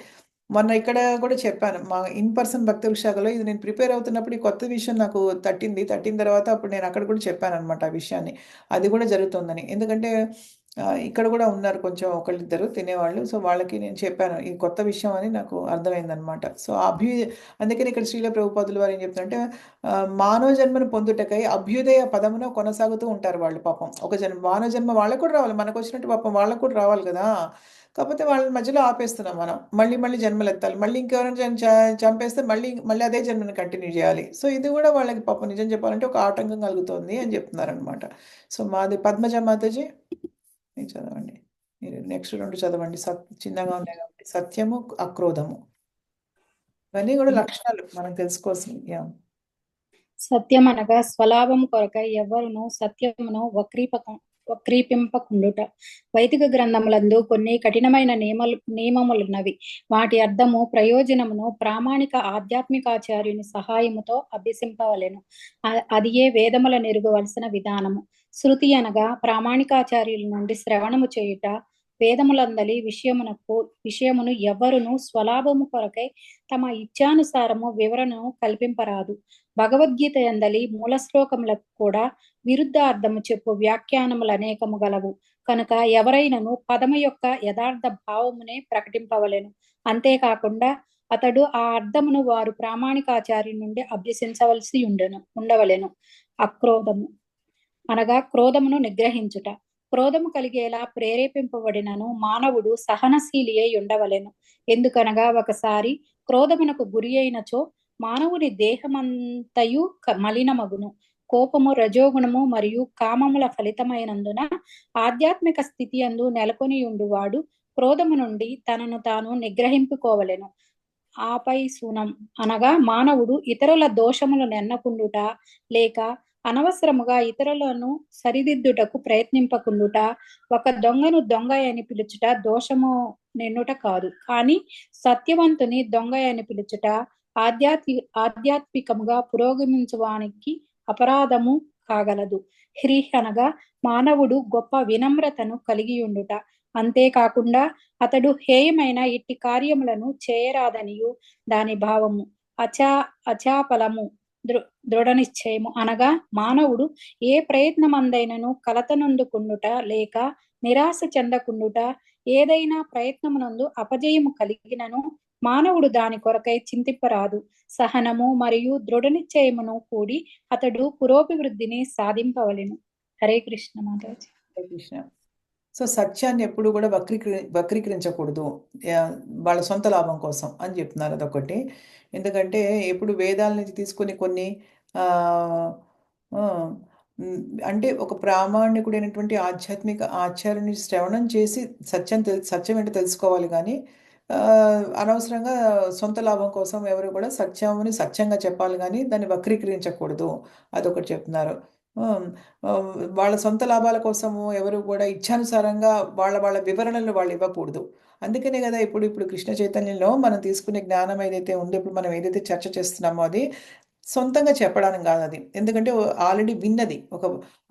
మొన్న ఇక్కడ కూడా చెప్పాను మా ఇన్ పర్సన్ భక్తి వృక్షాలలో, ఇది నేను ప్రిపేర్ అవుతున్నప్పుడు ఈ కొత్త విషయం నాకు తట్టిన తర్వాత అప్పుడు నేను అక్కడ కూడా చెప్పాను అనమాట ఆ విషయాన్ని. అది కూడా జరుగుతుందని. ఎందుకంటే ఇక్కడ కూడా ఉన్నారు కొంచెం ఒకళ్ళిద్దరు తినేవాళ్ళు. సో వాళ్ళకి నేను చెప్పాను ఈ కొత్త విషయం అని నాకు అర్థమైందనమాట. సో అందుకని ఇక్కడ శ్రీల ప్రభుపాదులు వారు ఏం చెప్తారంటే మానవ జన్మను పొందుటకై అభ్యుదయ పదమున కొనసాగుతూ ఉంటారు వాళ్ళు పాపం. మానవ జన్మ వాళ్ళకు కూడా రావాలి, మనకు వచ్చినట్టు పాపం వాళ్ళకు కూడా రావాలి కదా. కాకపోతే వాళ్ళని మధ్యలో ఆపేస్తున్నాం మనం. మళ్ళీ మళ్ళీ జన్మలు ఎత్తాలి, మళ్ళీ ఇంకెవరైనా చంపేస్తే మళ్ళీ మళ్ళీ అదే జన్మని కంటిన్యూ చేయాలి. సో ఇది కూడా వాళ్ళకి పాపం నిజం చెప్పాలంటే ఒక ఆటంకం కలుగుతుంది అని చెప్తున్నారనమాట. సో మాది పద్మజ మాతాజీ, మీరు చదవండి. మీరు నెక్స్ట్ 2 చదవండి. చిన్నగా ఉన్నాయి కాబట్టి సత్యము, అక్రోధము, ఇవన్నీ కూడా లక్షణాలు మనం తెలుసుకోవాల్సింది. సత్యమనగా స్వలాభం కొరకై ఎవ్వరును సత్యమును వక్రీపింపకుండుట. వైదిక గ్రంథములందు కొన్ని కఠినమైన నియమములున్నవి. వాటి అర్థము ప్రయోజనమును ప్రామాణిక ఆధ్యాత్మికాచార్యుని సహాయముతో అభ్యసింపవలెను. అది ఏ వేదముల నెరుగవలసిన విధానము. శృతి అనగా ప్రామాణికాచార్యుల నుండి శ్రవణము చేయుట. వేదములందలి విషయమును ఎవ్వరును స్వలాభము కొరకై తమ ఇచ్ఛానుసారము వివరణను కల్పింపరాదు. భగవద్గీత యందలి మూల శ్లోకములకు కూడా విరుద్ధ అర్థము చెప్పు వ్యాఖ్యానములు అనేకము గలవు. కనుక ఎవరైనను పదము యొక్క యథార్థ భావమునే ప్రకటింపవలెను. అంతేకాకుండా అతడు ఆ అర్థమును వారు ప్రామాణికాచార్య నుండి అభ్యసించవలసి ఉండవలెను. అక్రోధము అనగా క్రోధమును నిగ్రహించుట. క్రోధము కలిగేలా ప్రేరేపింపబడినను మానవుడు సహనశీలి అయి ఉండవలెను. ఎందుకనగా ఒకసారి క్రోధమునకు గురి అయినచో మానవుని దేహమంతయు మలినమగును. కోపము, రజోగుణము మరియు కామముల ఫలితమైనందున ఆధ్యాత్మిక స్థితి అందు నెలకొని ఉండువాడు క్రోధము నుండి తనను తాను నిగ్రహింపుకోవలెను. ఆపై శూనం అనగా మానవుడు ఇతరుల దోషములు నెన్నకుండుట, లేక అనవసరముగా ఇతరులను సరిదిద్దుటకు ప్రయత్నింపకుండుట. ఒక దొంగను దొంగ అని పిలుచుట దోషము నెన్నుట కాదు, కానీ సత్యవంతుని దొంగ అని పిలుచుట ఆధ్యాత్మికముగా పురోగమించువానికి అపరాధము కాగలదు. హ్రీహ్ అనగా మానవుడు గొప్ప వినమ్రతను కలిగి ఉండుట. అంతేకాకుండా అతడు హేయమైన ఇట్టి కార్యములను చేయరాదనియు దాని భావము. అచాపలము దృఢ నిశ్చయము అనగా మానవుడు ఏ ప్రయత్నమందైనను కలతనందుకుండుట లేక నిరాశ చెందకుండుట. ఏదైనా ప్రయత్నమునందు అపజయము కలిగినను మానవుడు దాని కొరకై చింతింపరాదు. సహనము మరియు దృఢ నిశ్చయమును కూడి అతడు పురోభివృద్ధిని సాధింపవలెను. హరే కృష్ణ మాతాజీ. హరే కృష్ణ. సో సత్యాన్ని ఎప్పుడు కూడా వక్రీకరించకూడదు వాళ్ళ సొంత లాభం కోసం అని చెప్తున్నారు. అదొకటి. ఎందుకంటే ఎప్పుడు వేదాల నుంచి తీసుకొని కొన్ని అంటే ఒక ప్రామాణికుడైనటువంటి ఆధ్యాత్మిక ఆచార్యుని శ్రవణం చేసి సత్యం ఏంటో తెలుసుకోవాలి. కానీ అనవసరంగా సొంత లాభం కోసం ఎవరు కూడా సత్యముని సత్యంగా చెప్పాలి, కానీ దాన్ని వక్రీకరించకూడదు. అదొకటి చెప్తున్నారు. వాళ్ళ సొంత లాభాల కోసము ఎవరు కూడా ఇచ్ఛానుసారంగా వాళ్ళ వివరణలు వాళ్ళు ఇవ్వకూడదు. అందుకనే కదా ఇప్పుడు కృష్ణ చైతన్యంలో మనం తీసుకునే జ్ఞానం ఏదైతే ఉందో, ఇప్పుడు మనం ఏదైతే చర్చ చేస్తున్నామో అది సొంతంగా చెప్పడానికి కాదు. అది ఎందుకంటే ఆల్రెడీ విన్నది,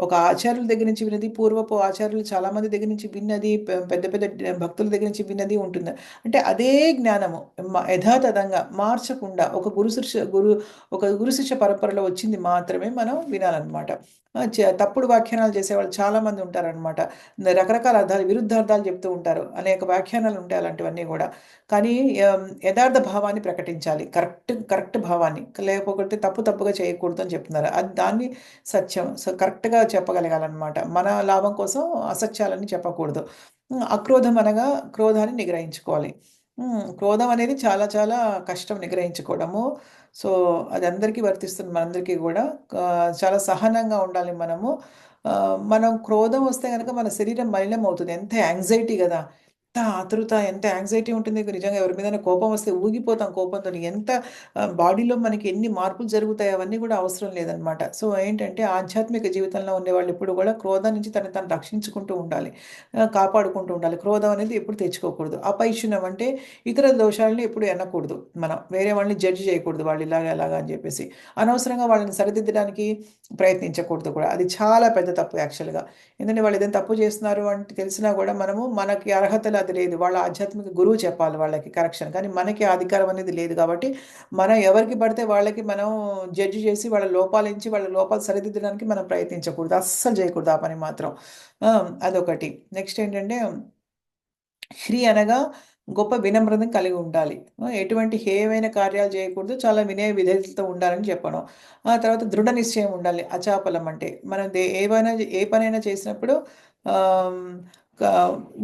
ఒక ఆచార్యుల దగ్గర నుంచి విన్నది, పూర్వపు ఆచార్యులు చాలా మంది దగ్గర నుంచి విన్నది, పెద్ద పెద్ద భక్తుల దగ్గర నుంచి విన్నది ఉంటుంది. అంటే అదే జ్ఞానము యథాతథంగా మార్చకుండా ఒక గురు శిష్య పరంపరలో వచ్చింది మాత్రమే మనం వినాలన్నమాట. తప్పుడు వ్యాఖ్యానాలు చేసేవాళ్ళు చాలా మంది ఉంటారనమాట. రకరకాల అర్థాలు, విరుద్ధ అర్థాలు చెప్తూ ఉంటారు. అనేక వ్యాఖ్యానాలు ఉంటాయి అలాంటివన్నీ కూడా. కానీ యథార్థ భావాన్ని ప్రకటించాలి, కరెక్ట్ భావాన్ని, లేకపోతే తప్పుగా చేయకూడదు అని చెప్తున్నారు. అది దాన్ని సత్యం కరెక్ట్గా చెప్పగలగాలన్నమాట. మన లాభం కోసం అసత్యాలని చెప్పకూడదు. అక్రోధం అనగా క్రోధాన్ని నిగ్రహించుకోవాలి. క్రోధం అనేది చాలా చాలా కష్టం నిగ్రహించుకోవడము. సో అది అందరికీ వర్తిస్తుంది, మనందరికీ కూడా. చాలా సహనంగా ఉండాలి మనము. మనం క్రోధం వస్తే కనుక మన శరీరం మలినం అవుతుంది. ఎంత యాంగ్జైటీ కదా, ఆతృత, ఎంత యాంగ్జైటీ ఉంటుంది. నిజంగా ఎవరి మీదైనా కోపం వస్తే ఊగిపోతాం కోపంతో. ఎంత బాడీలో మనకి ఎన్ని మార్పులు జరుగుతాయి అవన్నీ కూడా అవసరం లేదనమాట. సో ఏంటంటే ఆధ్యాత్మిక జీవితంలో ఉండేవాళ్ళు ఎప్పుడు కూడా క్రోధం నుంచి తను రక్షించుకుంటూ ఉండాలి, కాపాడుకుంటూ ఉండాలి. క్రోధం అనేది ఎప్పుడు తెచ్చుకోకూడదు. అపైశునం అంటే ఇతర దోషాలని ఎప్పుడు ఎన్నకూడదు. మనం వేరే వాళ్ళని జడ్జి చేయకూడదు, వాళ్ళు ఇలాగా ఎలాగా అని చెప్పేసి అనవసరంగా వాళ్ళని సరిదిద్దడానికి ప్రయత్నించకూడదు కూడా. అది చాలా పెద్ద తప్పు యాక్చువల్గా. ఎందుకంటే వాళ్ళు ఏదైనా తప్పు చేస్తున్నారు అంటే తెలిసినా కూడా మనకి అర్హతలు అది లేదు. వాళ్ళ ఆధ్యాత్మిక గురువు చెప్పాలి వాళ్ళకి కరెక్షన్, కానీ మనకి ఆ అధికారం అనేది లేదు. కాబట్టి మనం ఎవరికి పడితే వాళ్ళకి మనం జడ్జి చేసి వాళ్ళ లోపాలు సరిదిద్దడానికి మనం ప్రయత్నించకూడదు, అస్సలు చేయకూడదు ఆ పని మాత్రం. అదొకటి. నెక్స్ట్ ఏంటంటే శ్రీ అనగా గొప్ప వినమ్రతను కలిగి ఉండాలి. ఎటువంటి హేయమైన కార్యాలు చేయకూడదు, చాలా వినయ విధేయతలతో ఉండాలని చెప్పడం. ఆ తర్వాత దృఢ నిశ్చయం ఉండాలి. అచాపలం అంటే మనం ఏ పనైనా చేసినప్పుడు ఆమ్,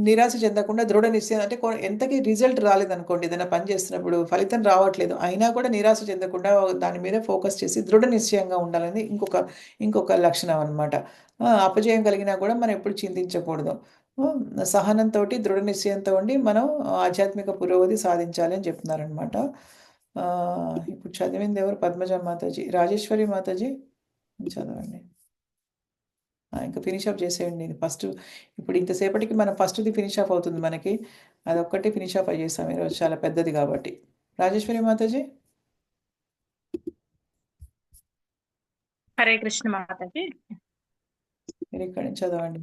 నిరాశ చెందకుండా దృఢ నిశ్చయం అంటే ఎంతకి రిజల్ట్ రాలేదనుకోండి, ఏదైనా పని చేస్తున్నప్పుడు ఫలితం రావట్లేదు అయినా కూడా నిరాశ చెందకుండా దాని మీద ఫోకస్ చేసి దృఢ నిశ్చయంగా ఉండాలని ఇంకొక లక్షణం అనమాట. అపజయం కలిగినా కూడా మనం ఎప్పుడు చింతించకూడదు. సహనంతో దృఢ నిశ్చయంతో ఉండి మనం ఆధ్యాత్మిక పురోగతి సాధించాలి అని చెప్తున్నారనమాట. ఇప్పుడు చదివింది ఎవరు? పద్మజ మాతాజీ, రాజేశ్వరి మాతాజీ చదవండి. ఇంకా ఫినిష్ అప్ చేసేయండి. ఫస్ట్ ఇప్పుడు ఇంతసేపటికి మనం ఫస్ట్ది ఫినిష్ ఆఫ్ అవుతుంది మనకి. అదొక్కటి ఫినిష్ ఆఫ్ చేస్తాం ఈరోజు, చాలా పెద్దది కాబట్టి. రాజేశ్వరి మాతాజీ హరే కృష్ణ మాతాజీ. మీరు ఇక్కడి నుంచి చదవండి.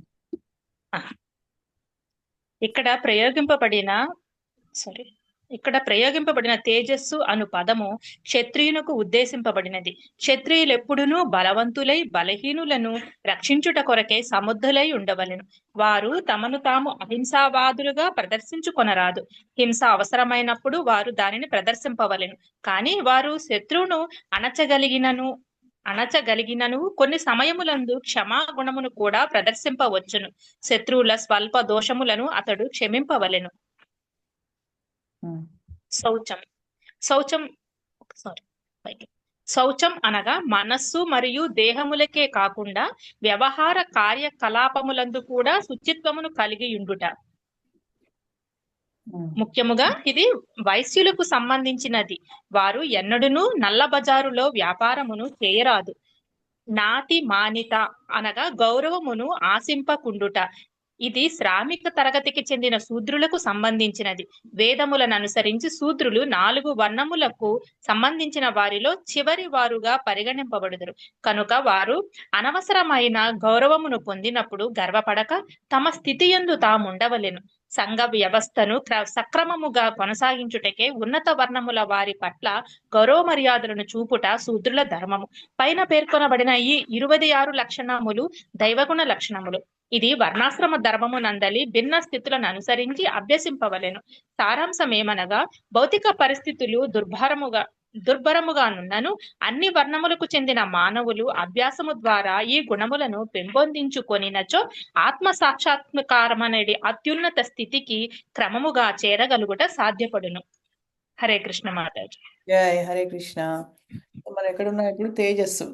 ఇక్కడ ప్రయోగింపబడిన తేజస్సు అను పదము క్షత్రియునకు ఉద్దేశింపబడినది. క్షత్రియులు ఎప్పుడునూ బలవంతులై బలహీనులను రక్షించుట కొరకే సముద్ధులై ఉండవలెను. వారు తమను తాము అహింసావాదులుగా ప్రదర్శించుకొనరాదు. హింస అవసరమైనప్పుడు వారు దానిని ప్రదర్శింపవలెను. కానీ వారు శత్రువును అణచగలిగినను కొన్ని సమయములందు క్షమాగుణమును కూడా ప్రదర్శింపవచ్చును. శత్రువుల స్వల్ప దోషములను అతడు క్షమింపవలెను. శౌచం అనగా మనస్సు మరియు దేహములకే కాకుండా వ్యవహార కార్యకలాపములందు కూడా శుచిత్వమును కలిగి ఉండుట. ముఖ్యముగా ఇది వైశ్యులకు సంబంధించినది. వారు ఎన్నడూనూ నల్ల బజారులో వ్యాపారమును చేయరాదు. నాతి మానిత అనగా గౌరవమును ఆశింపకుండుట. ఇది శ్రామిక తరగతికి చెందిన శూద్రులకు సంబంధించినది. వేదములను అనుసరించి శూద్రులు 4 వర్ణములకు సంబంధించిన వారిలో చివరి వారుగా పరిగణింపబడుదురు. కనుక వారు అనవసరమైన గౌరవమును పొందినప్పుడు గర్వపడక తమ స్థితి యందు తాముండవలెను. సంఘ వ్యవస్థను సక్రమముగా కొనసాగించుటకే ఉన్నత వర్ణముల వారి పట్ల గౌరవ మర్యాదలను చూపుట శూద్రుల ధర్మము. పైన పేర్కొనబడిన ఈ 26 లక్షణములు దైవగుణ లక్షణములు. ఇది వర్ణాశ్రమ ధర్మము నందలి భిన్న స్థితులను అనుసరించి అభ్యసింపవలెను. సారాంశమేమనగా భౌతిక పరిస్థితులు దుర్భరముగానున్నను అన్ని వర్ణములకు చెందిన మానవులు అభ్యాసము ద్వారా ఈ గుణములను పెంపొందించుకొనినచో ఆత్మ సాక్షాత్కారమనేది అత్యున్నత స్థితికి క్రమముగా చేరగలుగుట సాధ్యపడును. హరే కృష్ణ మాతాజీ. జై హరే కృష్ణ. మనం ఎక్కడున్నా ఇప్పుడు తేజస్సు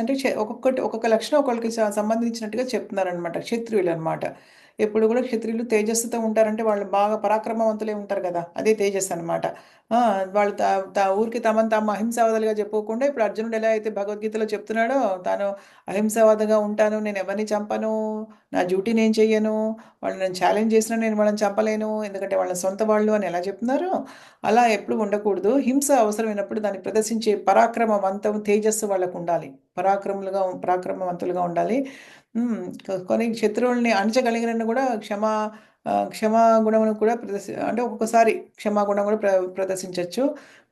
అంటే ఒక్కొక్క లక్షణం ఒకరికి సంబంధించినట్టుగా చెప్తున్నారనమాట. క్షత్రియులు అనమాట. ఎప్పుడు కూడా క్షత్రియులు తేజస్సుతో ఉంటారంటే వాళ్ళు బాగా పరాక్రమవంతులే ఉంటారు కదా, అదే తేజస్సు అనమాట. వాళ్ళు ఊరికి తమను తాము అహింసావాదులుగా చెప్పుకోకుండా ఇప్పుడు అర్జునుడు ఎలా అయితే భగవద్గీతలో చెప్తున్నాడో తాను అహింసావాదిగా ఉంటాను, నేను ఎవరిని చంపను, నా డ్యూటీ నేను చెయ్యను, వాళ్ళు నేను ఛాలెంజ్ చేసినా నేను వాళ్ళని చంపలేను ఎందుకంటే వాళ్ళ సొంత వాళ్ళు అని ఎలా చెప్తున్నారు, అలా ఎప్పుడు ఉండకూడదు. హింస అవసరమైనప్పుడు దాన్ని ప్రదర్శించే పరాక్రమవంతం తేజస్సు వాళ్ళకు ఉండాలి, పరాక్రమవంతులుగా ఉండాలి. కొన్ని శత్రువుల్ని అణచగలిగిన కూడా క్షమాగుణమును కూడా అంటే ఒక్కొక్కసారి క్షమాగుణం కూడా ప్రదర్శించవచ్చు,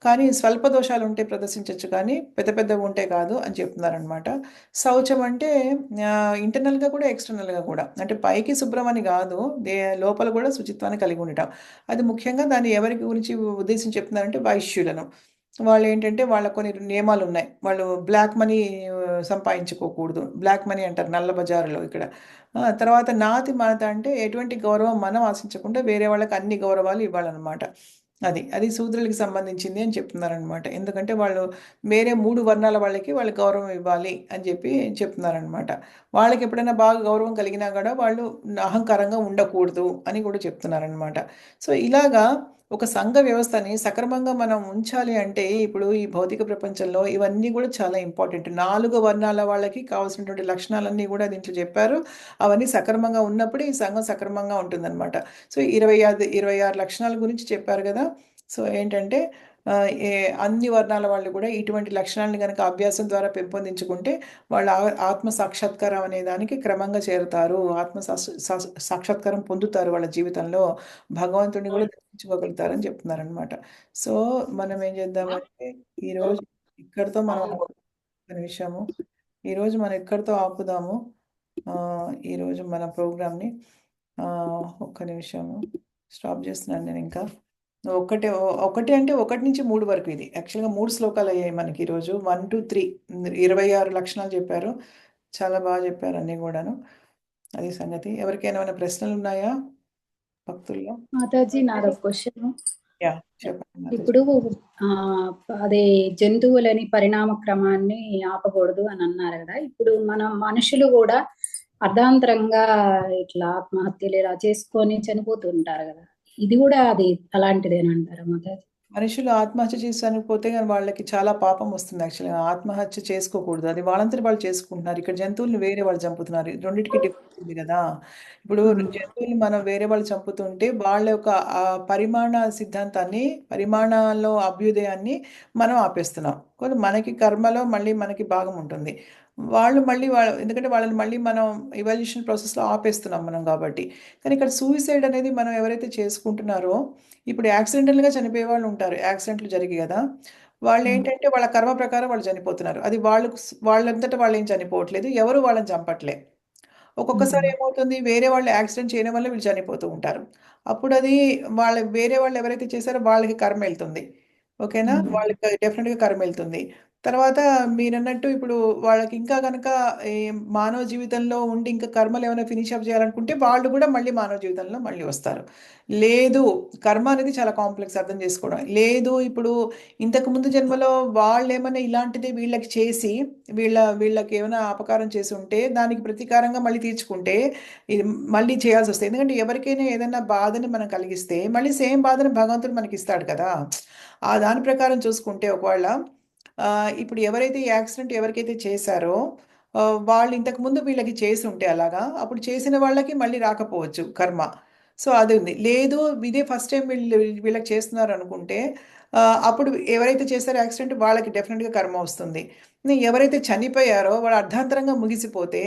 కానీ స్వల్ప దోషాలు ఉంటే ప్రదర్శించవచ్చు, కానీ పెద్దవి ఉంటే కాదు అని చెప్తున్నారనమాట. శౌచం అంటే ఇంటర్నల్గా కూడా ఎక్స్టర్నల్గా కూడా, అంటే పైకి శుభ్రం అని కాదు, లోపల కూడా శుచిత్వాన్ని కలిగి ఉండటం. అది ముఖ్యంగా దాన్ని ఎవరికి గురించి ఉద్దేశించి చెప్తున్నారంటే వైశ్యులను. వాళ్ళు ఏంటంటే వాళ్ళ కొన్ని నియమాలు ఉన్నాయి. వాళ్ళు బ్లాక్ మనీ సంపాదించుకోకూడదు, బ్లాక్ మనీ అంటారు నల్ల బజారులో ఇక్కడ. తర్వాత నాతి మాత అంటే ఎటువంటి గౌరవం మనం ఆశించకుండా వేరే వాళ్ళకి అన్ని గౌరవాలు ఇవ్వాలన్నమాట. అది శూద్రులకి సంబంధించింది అని చెప్తున్నారనమాట. ఎందుకంటే వాళ్ళు వేరే 3 వర్ణాల వాళ్ళకి గౌరవం ఇవ్వాలి అని చెప్తున్నారనమాట. వాళ్ళకి ఎప్పుడైనా బాగా గౌరవం కలిగినా కూడా వాళ్ళు అహంకారంగా ఉండకూడదు అని కూడా చెప్తున్నారనమాట. సో ఇలాగా ఒక సంఘ వ్యవస్థని సక్రమంగా మనం ఉంచాలి అంటే ఇప్పుడు ఈ భౌతిక ప్రపంచంలో ఇవన్నీ కూడా చాలా ఇంపార్టెంట్. 4 వర్ణాల వాళ్ళకి కావాల్సినటువంటి లక్షణాలన్నీ కూడా దీంట్లో చెప్పారు. అవన్నీ సక్రమంగా ఉన్నప్పుడే ఈ సంఘం సక్రమంగా ఉంటుందన్నమాట. సో 26 లక్షణాల గురించి చెప్పారు కదా. సో ఏంటంటే అన్ని వర్ణాల వాళ్ళు కూడా ఇటువంటి లక్షణాలను కనుక అభ్యాసం ద్వారా పెంపొందించుకుంటే వాళ్ళ ఆత్మ సాక్షాత్కారం అనే దానికి క్రమంగా చేరుతారు. సాక్షాత్కారం పొందుతారు వాళ్ళ జీవితంలో. భగవంతుడిని కూడా దర్శించుకోగలుగుతారని చెప్తున్నారనమాట. సో మనం ఏం చేద్దామంటే ఈరోజు ఇక్కడితో మనం ఒక నిమిషము ఈరోజు మనం ఇక్కడితో ఆపుదాము. ఈరోజు మన ప్రోగ్రామ్ని ఒక్క నిమిషము స్టాప్ చేస్తున్నాను నేను. ఇంకా ఒకటి అంటే 1 నుంచి 3 వరకు ఇది యాక్చువల్గా 3 శ్లోకాలు అయ్యాయి మనకి ఈరోజు. 1 to 3 26 లక్షణాలు చెప్పారు. చాలా బాగా చెప్పారు అన్నీ కూడాను. అది సంగతి. ఎవరికైనా ఏమైనా ప్రశ్నలు ఉన్నాయా భక్తుల్లో? మాతాజీ నాదొక క్వశ్చన్. యా చెప్పండి మాతాజీ. ఇప్పుడు అదే జంతువులని పరిణామ క్రమాన్ని ఆపకూడదు అని అన్నారు కదా. ఇప్పుడు మనం మనుషులు కూడా అర్ధాంతరంగా ఇట్లా ఆత్మహత్యలు ఇలా చేసుకొని చనిపోతుంటారు కదా. ఇది కూడా అది అలాంటిదేనంటారా మాతాజీ? మనుషులు ఆత్మహత్య చేసి చనిపోతే కానీ వాళ్ళకి చాలా పాపం వస్తుంది. యాక్చువల్గా ఆత్మహత్య చేసుకోకూడదు. అది వాళ్ళంతటి వాళ్ళు చేసుకుంటున్నారు. ఇక్కడ జంతువుల్ని వేరే వాళ్ళు చంపుతున్నారు. రెండింటికి డిఫరెన్స్ ఉంది కదా. ఇప్పుడు జంతువుల్ని మనం వేరే వాళ్ళు చంపుతుంటే వాళ్ళ యొక్క పరిమాణ సిద్ధాంతాన్ని, పరిమాణాల్లో అభ్యుదయాన్ని మనం ఆపేస్తున్నాం. కొన్ని మనకి కర్మలో మళ్ళీ మనకి భాగం ఉంటుంది. వాళ్ళు ఎందుకంటే వాళ్ళని మళ్ళీ మనం ఇవాల్యూషన్ ప్రాసెస్లో ఆపేస్తున్నాం మనం కాబట్టి. కానీ ఇక్కడ సూసైడ్ అనేది మనం ఎవరైతే చేసుకుంటున్నారో ఇప్పుడు యాక్సిడెంటల్గా చనిపోయే వాళ్ళు ఉంటారు. యాక్సిడెంట్లు జరిగి కదా. వాళ్ళు ఏంటంటే వాళ్ళ కర్మ ప్రకారం వాళ్ళు చనిపోతున్నారు. అది వాళ్ళంతటా వాళ్ళు ఏం చనిపోవట్లేదు. ఎవరు వాళ్ళని చంపట్లే. ఒక్కొక్కసారి ఏమవుతుంది, వేరే వాళ్ళు యాక్సిడెంట్ చేయడం వల్ల వీళ్ళు చనిపోతూ ఉంటారు. అప్పుడు అది వేరే వాళ్ళు ఎవరైతే చేశారో వాళ్ళకి కర్మ వెళ్తుంది. ఓకేనా. వాళ్ళకి డెఫినెట్గా కర్మ వెళ్తుంది. తర్వాత మీరన్నట్టు ఇప్పుడు వాళ్ళకి ఇంకా కనుక ఈ మానవ జీవితంలో ఉండి ఇంకా కర్మలు ఏమైనా ఫినిష్ అప్ చేయాలనుకుంటే వాళ్ళు కూడా మళ్ళీ మానవ జీవితంలో మళ్ళీ వస్తారు. లేదు, కర్మ అనేది చాలా కాంప్లెక్స్ అర్థం చేసుకోవడం. లేదు, ఇప్పుడు ఇంతకు ముందు జన్మలో వాళ్ళు ఏమైనా ఇలాంటిది వీళ్ళకి చేసి వీళ్ళకి ఏమైనా అపకారం చేసి ఉంటే దానికి ప్రతీకారంగా మళ్ళీ తీర్చుకుంటే ఇది మళ్ళీ చేయాల్సి వస్తుంది. ఎందుకంటే ఎవరికైనా ఏదైనా బాధని మనం కలిగిస్తే మళ్ళీ సేమ్ బాధని భగవంతుడు మనకి ఇస్తాడు కదా. ఆ దాని ప్రకారం చూసుకుంటే ఒకవేళ ఇప్పుడు ఎవరైతే ఈ యాక్సిడెంట్ ఎవరికైతే చేశారో వాళ్ళు ఇంతకు ముందు వీళ్ళకి చేసి ఉంటే అలాగా అప్పుడు చేసిన వాళ్ళకి మళ్ళీ రాకపోవచ్చు కర్మ. సో అది ఉంది. లేదు, ఇదే ఫస్ట్ టైం వీళ్ళకి చేస్తున్నారు అనుకుంటే అప్పుడు ఎవరైతే చేస్తారో యాక్సిడెంట్ వాళ్ళకి డెఫినెట్గా కర్మ వస్తుంది. ఎవరైతే చనిపోయారో వాళ్ళు అర్ధాంతరంగా ముగిసిపోతే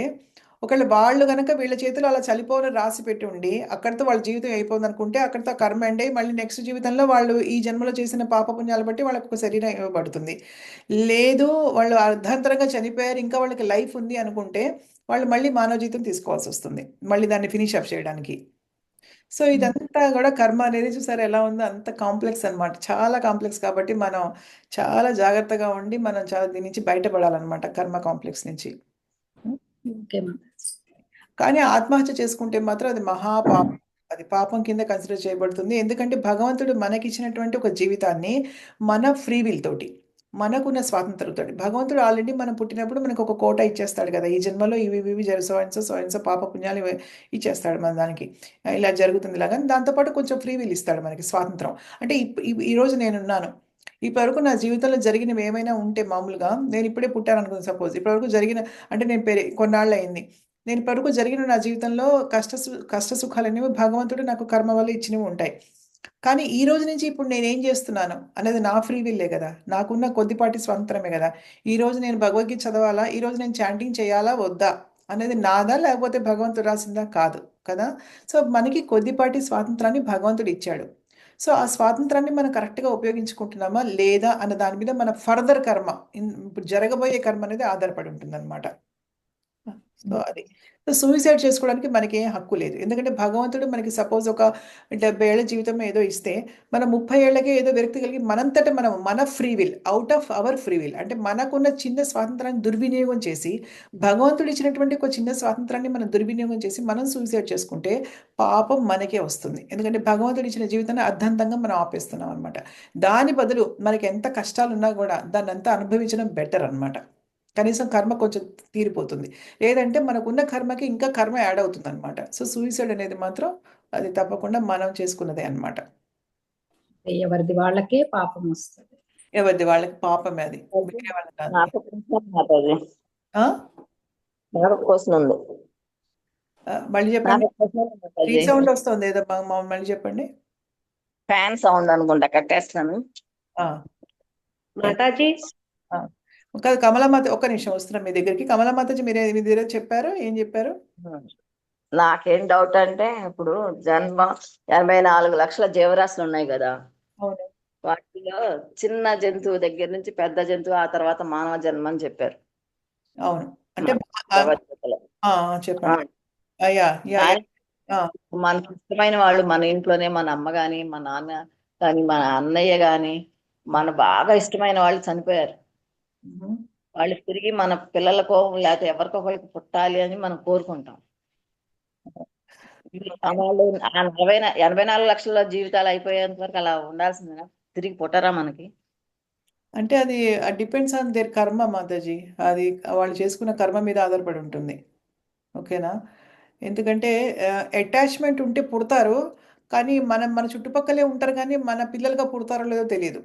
ఒకవేళ వాళ్ళు కనుక వీళ్ళ చేతిలో అలా చనిపోవాలని రాసి పెట్టి ఉండి అక్కడితో వాళ్ళ జీవితం అయిపోతుంది అనుకుంటే అక్కడితో కర్మ ఎండ్ అయ్యి మళ్ళీ నెక్స్ట్ జీవితంలో వాళ్ళు ఈ జన్మలో చేసిన పాపపుణ్యాలు బట్టి వాళ్ళకి ఒక శరీరం ఇవ్వబడుతుంది. లేదు, వాళ్ళు అర్ధాంతరంగా చనిపోయారు ఇంకా వాళ్ళకి లైఫ్ ఉంది అనుకుంటే వాళ్ళు మళ్ళీ మానవ జీవితం తీసుకోవాల్సి వస్తుంది మళ్ళీ దాన్ని ఫినిష్ అప్ చేయడానికి. సో ఇదంతా కూడా కర్మ అనేది చూసారు ఎలా ఉందో, అంత కాంప్లెక్స్ అన్నమాట. చాలా కాంప్లెక్స్ కాబట్టి మనం చాలా జాగ్రత్తగా ఉండి మనం చాలా దీని నుంచి బయటపడాలన్నమాట, కర్మ కాంప్లెక్స్ నుంచి. ఓకే మాతాజీ. కానీ ఆత్మహత్య చేసుకుంటే మాత్రం అది మహాపాపం. అది పాపం కింద కన్సిడర్ చేయబడుతుంది. ఎందుకంటే భగవంతుడు మనకిచ్చినటువంటి ఒక జీవితాన్ని మన ఫ్రీ విల్ తోటి, మనకున్న స్వాతంత్రంతో, భగవంతుడు ఆల్రెడీ మనం పుట్టినప్పుడు మనకు ఒక కోట ఇచ్చేస్తాడు కదా. ఈ జన్మలో ఇవి సో పాప పుణ్యాలు ఇచ్చేస్తాడు మన దానికి. ఇలా జరుగుతుంది ఇలాగా. దాంతోపాటు కొంచెం ఫ్రీ విల్ ఇస్తాడు మనకి, స్వాతంత్రం. అంటే ఈరోజు నేనున్నాను, ఇప్పటివరకు నా జీవితంలో జరిగినవి ఏమైనా ఉంటే మామూలుగా నేను ఇప్పుడే పుట్టాను అనుకుంది సపోజ్. ఇప్పటివరకు జరిగిన అంటే నేను కొన్నాళ్ళు అయింది. నేను ఇప్పటివరకు జరిగిన నా జీవితంలో కష్ట సుఖాలు అనేవి భగవంతుడు నాకు కర్మ వల్ల ఇచ్చినవి ఉంటాయి. కానీ ఈ రోజు నుంచి ఇప్పుడు నేనేం చేస్తున్నాను అనేది నా ఫ్రీ విల్లే కదా, నాకున్న కొద్దిపాటి స్వతంత్రమే కదా. ఈ రోజు నేను భగవద్గీత చదవాలా, ఈ రోజు నేను చాంటింగ్ చేయాలా వద్దా అనేది నాదా లేకపోతే భగవంతుడు రాసిందా కాదు కదా. సో మనకి కొద్దిపాటి స్వాతంత్రాన్ని భగవంతుడు ఇచ్చాడు. సో ఆ స్వాతంత్రాన్ని మనం కరెక్ట్గా ఉపయోగించుకుంటున్నామా లేదా అన్న దాని మీద మన ఫర్దర్ కర్మ, ఇప్పుడు జరగబోయే కర్మ అనేది ఆధారపడి ఉంటుంది అనమాట. సో అది సూసైడ్ చేసుకోవడానికి మనకి ఏం హక్కు లేదు. ఎందుకంటే భగవంతుడు మనకి సపోజ్ ఒక 70 ఏళ్ల జీవితం ఏదో ఇస్తే మనం 30 ఏళ్లకే ఏదో విరక్తి కలిగి మనంతట మనం మన free will, out of our free will, అంటే మనకున్న చిన్న స్వాతంత్రాన్ని దుర్వినియోగం చేసి భగవంతుడు ఇచ్చినటువంటి ఒక చిన్న స్వాతంత్రాన్ని మనం దుర్వినియోగం చేసి మనం సూసైడ్ చేసుకుంటే పాపం మనకే వస్తుంది. ఎందుకంటే భగవంతుడు ఇచ్చిన జీవితాన్ని అర్ధంతంగా మనం ఆపేస్తున్నాం అనమాట. దాని బదులు మనకి ఎంత కష్టాలున్నా కూడా దాన్ని అంతా అనుభవించడం బెటర్ అన్నమాట. కనీసం కర్మ కొంచెం తీరిపోతుంది. లేదంటే మనకున్న కర్మకి ఇంకా కర్మ యాడ్ అవుతుంది అనమాట. సో సూసైడ్ అనేది మాత్రం అది తప్పకుండా మనం చేసుకున్నదే అన్నమాట. ఎవరిది వాళ్ళకే పాపం వస్తుంది. ఎవరిది వాళ్ళకి పాపమే, అది వేరే వాళ్ళకి కాదు. నాకు ప్రశ్న మాతాజీ, ఆ? నాకు క్వశ్చన్ ఉంది. మళ్ళీ చెప్పండి. నాకు క్వశ్చన్ ఉంది మాతాజీ. రీసౌండ్ వస్తుంది ఏదో మళ్ళీ చెప్పండి. ఫ్యాన్ సౌండ్ అనుకుంటా, కట్టేస్తాను. ఆ, మాతాజీ ఆ. కాదు కమలామాత, ఒక్క నిమిషం వస్తున్నా మీ దగ్గరికి. కమలామాతాజీ మీ దగ్గర చెప్పారు, ఏం చెప్పారు? నాకేం డౌట్ అంటే, ఇప్పుడు జన్మ 84 లక్షల జీవరాశులు ఉన్నాయి కదా, అవును వాటిలో చిన్న జంతువు దగ్గర నుంచి పెద్ద జంతువు, ఆ తర్వాత మానవ జన్మ అని చెప్పారు అవును. అంటే భగవద్గీతలో. చెప్పండి. యా యా ఆయన ఆ, మనకి ఇష్టమైన వాళ్ళు మన ఇంట్లోనే, మన అమ్మ గాని, మన నాన్న గాని, మన అన్నయ్య గాని, మన బాగా ఇష్టమైన వాళ్ళు చనిపోయారు. మ్హూ. వాళ్ళు తిరిగి మన పిల్లలకో లేకపోతే ఎవరికో ఒకరికి పుట్టాలి అని మనం కోరుకుంటాం. వాళ్ళు ఆ 84 లక్షల జీవితాలు అయిపోయేంత వరకు అలా ఉండాల్సిందేనా? తిరిగి పుట్టరా మనకి? అంటే అది డిపెండ్స్ ఆన్ దేర్ కర్మ మాతాజీ. అది వాళ్ళు చేసుకున్న కర్మ మీద ఆధారపడి ఉంటుంది. ఓకేనా? ఎందుకంటే అటాచ్మెంట్ ఉంటే పుడతారు, కానీ మన చుట్టుపక్కలే ఉంటారు, కానీ మన పిల్లలుగా పుడతారో లేదో తెలియదు.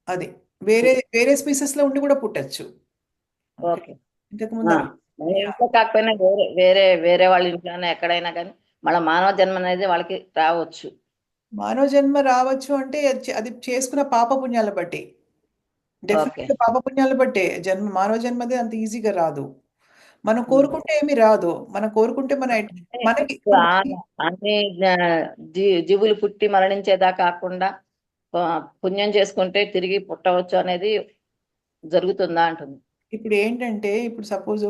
అది వేరే వేరే స్పీసెస్లో ఉండి కూడా పుట్టచ్చు. ఓకే. ఇంతకు ముందు మన ఇంట్లో కాకపోయినా వేరే వేరే వేరే వాళ్ళ ఇంట్లోనే ఎక్కడైనా కానీ మన మానవ జన్మ అనేది వాళ్ళకి రావచ్చు. మానవ జన్మ రావచ్చు అంటే అది చేసుకున్న పాప పుణ్యాల బట్టి, ఓకే. డెఫినెట్గా పాప పుణ్యాల బట్టే మానవ జన్మది అంత ఈజీగా రాదు. మనం కోరుకుంటే ఏమీ రాదు. మనం కోరుకుంటే మనకి అన్ని జీవులు పుట్టి మరణించేదా కాకుండా పుణ్యం చేసుకుంటే తిరిగి పుట్టవచ్చు అనేది జరుగుతుందా అంటుంది. ఇప్పుడు ఏంటంటే, ఇప్పుడు సపోజ్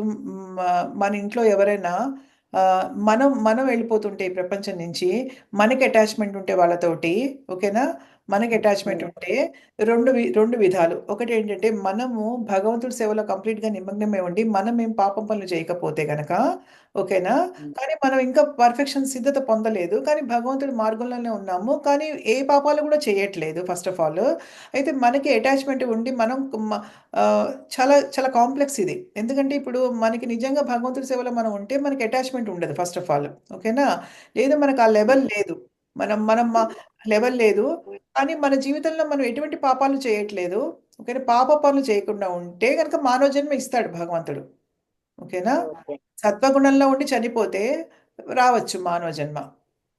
మన ఇంట్లో ఎవరైనా మనం వెళ్ళిపోతుంటే ఈ ప్రపంచం నుంచి, మనకి అటాచ్మెంట్ ఉంటే వాళ్ళతోటి, ఓకేనా? మనకి అటాచ్మెంట్ ఉంటే రెండు విధాలు. ఒకటి ఏంటంటే, మనము భగవంతుడి సేవలో కంప్లీట్గా నిమగ్నమై ఉండి మనం ఏం పాపం పనులు చేయకపోతే గనక, ఓకేనా? కానీ మనం ఇంకా పర్ఫెక్షన్ సిద్ధత పొందలేదు, కానీ భగవంతుడి మార్గంలోనే ఉన్నాము, కానీ ఏ పాపాలు కూడా చేయట్లేదు ఫస్ట్ ఆఫ్ ఆల్. అయితే మనకి అటాచ్మెంట్ ఉండి మనం చాలా చాలా కాంప్లెక్స్ ఇది. ఎందుకంటే ఇప్పుడు మనకి నిజంగా భగవంతుడి సేవలో మనం ఉంటే మనకి అటాచ్మెంట్ ఉండదు ఫస్ట్ ఆఫ్ ఆల్. ఓకేనా? లేదు, మనకు ఆ లెవెల్ లేదు. మనం లెవెల్ లేదు, కానీ మన జీవితంలో మనం ఎటువంటి పాపాలు చేయట్లేదు. ఓకేనా? పాప పనులు చేయకుండా ఉంటే కనుక మానవ జన్మ ఇస్తాడు భగవంతుడు. ఓకేనా? సత్వగుణంలో ఉండి చనిపోతే రావచ్చు మానవ జన్మ.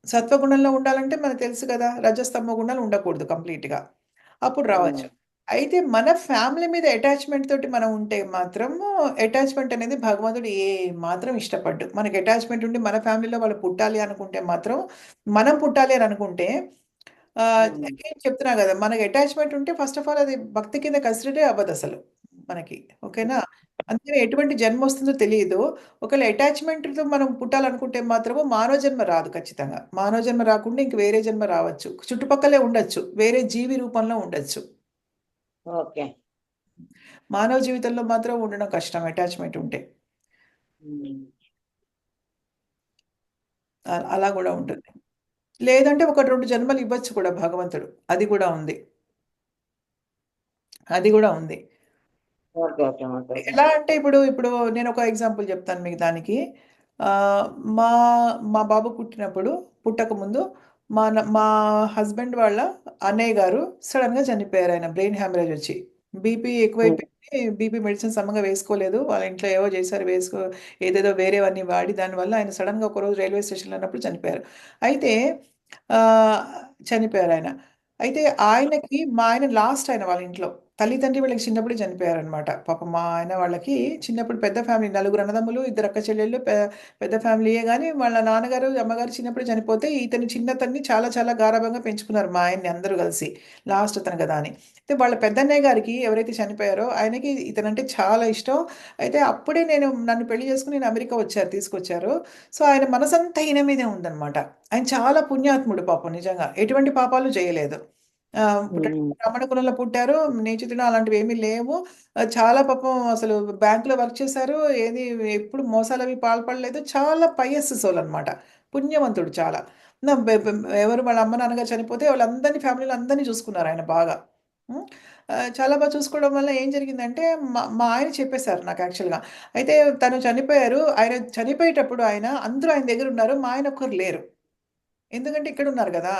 సత్వగుణంలో ఉండాలంటే మనకు తెలుసు కదా, రజస్తమ గుణాలు ఉండకూడదు కంప్లీట్గా, అప్పుడు రావచ్చు. అయితే మన ఫ్యామిలీ మీద అటాచ్మెంట్ తోటి మనం ఉంటే మాత్రం, అటాచ్మెంట్ అనేది భగవంతుడు ఏ మాత్రం ఇష్టపడ్డు. మనకి అటాచ్మెంట్ ఉండి మన ఫ్యామిలీలో వాళ్ళు పుట్టాలి అనుకుంటే మాత్రం, మనం పుట్టాలి అని అనుకుంటే, again చెప్తున్నా కదా, మనకి అటాచ్మెంట్ ఉంటే ఫస్ట్ ఆఫ్ ఆల్ అది భక్తి కింద కన్సిడరే అవ్వదు అసలు మనకి. ఓకేనా? అందుకని ఎటువంటి జన్మ వస్తుందో తెలియదు. ఒకవేళ అటాచ్మెంట్తో మనం పుట్టాలనుకుంటే మాత్రము మానవ జన్మ రాదు ఖచ్చితంగా. మానవ జన్మ రాకుండా ఇంక వేరే జన్మ రావచ్చు, చుట్టుపక్కలే ఉండొచ్చు, వేరే జీవి రూపంలో ఉండొచ్చు. ఓకే. మానవ జీవితంలో మాత్రం ఉండడం కష్టం అటాచ్మెంట్ ఉంటే. అలా కూడా ఉంటుంది. లేదంటే 1-2 జన్మలు ఇవ్వచ్చు కూడా భగవంతుడు. అది కూడా ఉంది. అది కూడా ఉంది. ఓకే. ఓకే. ఓకే. ఎలా అంటే ఇప్పుడు నేను ఒక ఎగ్జాంపుల్ చెప్తాను మీకు దానికి. మా మా బాబు పుట్టకముందు మా హస్బెండ్ వాళ్ళ అన్నయ్య గారు సడన్గా చనిపోయారు. ఆయన బ్రెయిన్ హ్యామరేజ్ వచ్చి, బీపీ ఎక్కువైపోయింది. బీపీ మెడిసిన్స్ సమంగా వేసుకోలేదు, వాళ్ళ ఇంట్లో ఏవో చేశారు, ఏదేదో వేరేవన్నీ వాడి, దానివల్ల ఆయన సడన్గా ఒకరోజు రైల్వే స్టేషన్లో ఉన్నప్పుడు చనిపోయారు. అయితే చనిపోయారు ఆయన. అయితే ఆయనకి ఆయన లాస్ట్ ఆయన వాళ్ళ ఇంట్లో తల్లిదండ్రి వీళ్ళకి చిన్నప్పుడే చనిపోయారనమాట. పాపం మా ఆయన వాళ్ళకి చిన్నప్పుడు పెద్ద ఫ్యామిలీ, నలుగురు అన్నదమ్ములు, ఇద్దరు అక్క చెల్లెళ్ళు, పెద్ద ఫ్యామిలీయే గానీ వాళ్ళ నాన్నగారు, అమ్మగారు చిన్నప్పుడే చనిపోతే ఇతను చిన్నతన్ని చాలా చాలా గారాబంగా పెంచుకున్నారు మా ఆయన్ని అందరూ కలిసి. లాస్ట్ అతను కదా అని. అయితే వాళ్ళ పెద్దన్నయ్య గారికి ఎవరైతే చనిపోయారో ఆయనకి ఇతనంటే చాలా ఇష్టం. అయితే అప్పుడే నన్ను పెళ్లి చేసుకొని నేను అమెరికా తీసుకొచ్చారు. సో ఆయన మనసంతా ఈయన మీదే ఉందన్నమాట. ఆయన చాలా పుణ్యాత్ముడు పాపం నిజంగా. ఎటువంటి పాపాలు చేయలేదు. బ్రాహ్మణ కులంలో పుట్టారు. నీచు తినడం అలాంటివి ఏమీ లేవు. చాలా పాపం అసలు బ్యాంక్‌లో వర్క్ చేశారు. ఎప్పుడు మోసాలవి పాల్పడలేదు. చాలా పయస్ సోల్ అనమాట. పుణ్యవంతుడు చాలా. నా బె బె ఎవరు వాళ్ళ అమ్మ, నాన్నగారు చనిపోతే వాళ్ళందరిని ఫ్యామిలీలో అందరిని చూసుకున్నారు ఆయన బాగా. హ్మ్. చాలా బాగా చూసుకోవడం వల్ల ఏం జరిగిందంటే మా ఆయన చెప్పేసారు నాకు యాక్చువల్‌గా. అయితే తను చనిపోయారు. ఆయన చనిపోయేటప్పుడు అందరూ ఆయన దగ్గరున్నారు. మా ఆయన ఒక్కరు లేరు. ఎందుకంటే ఇక్కడున్నారు గదా!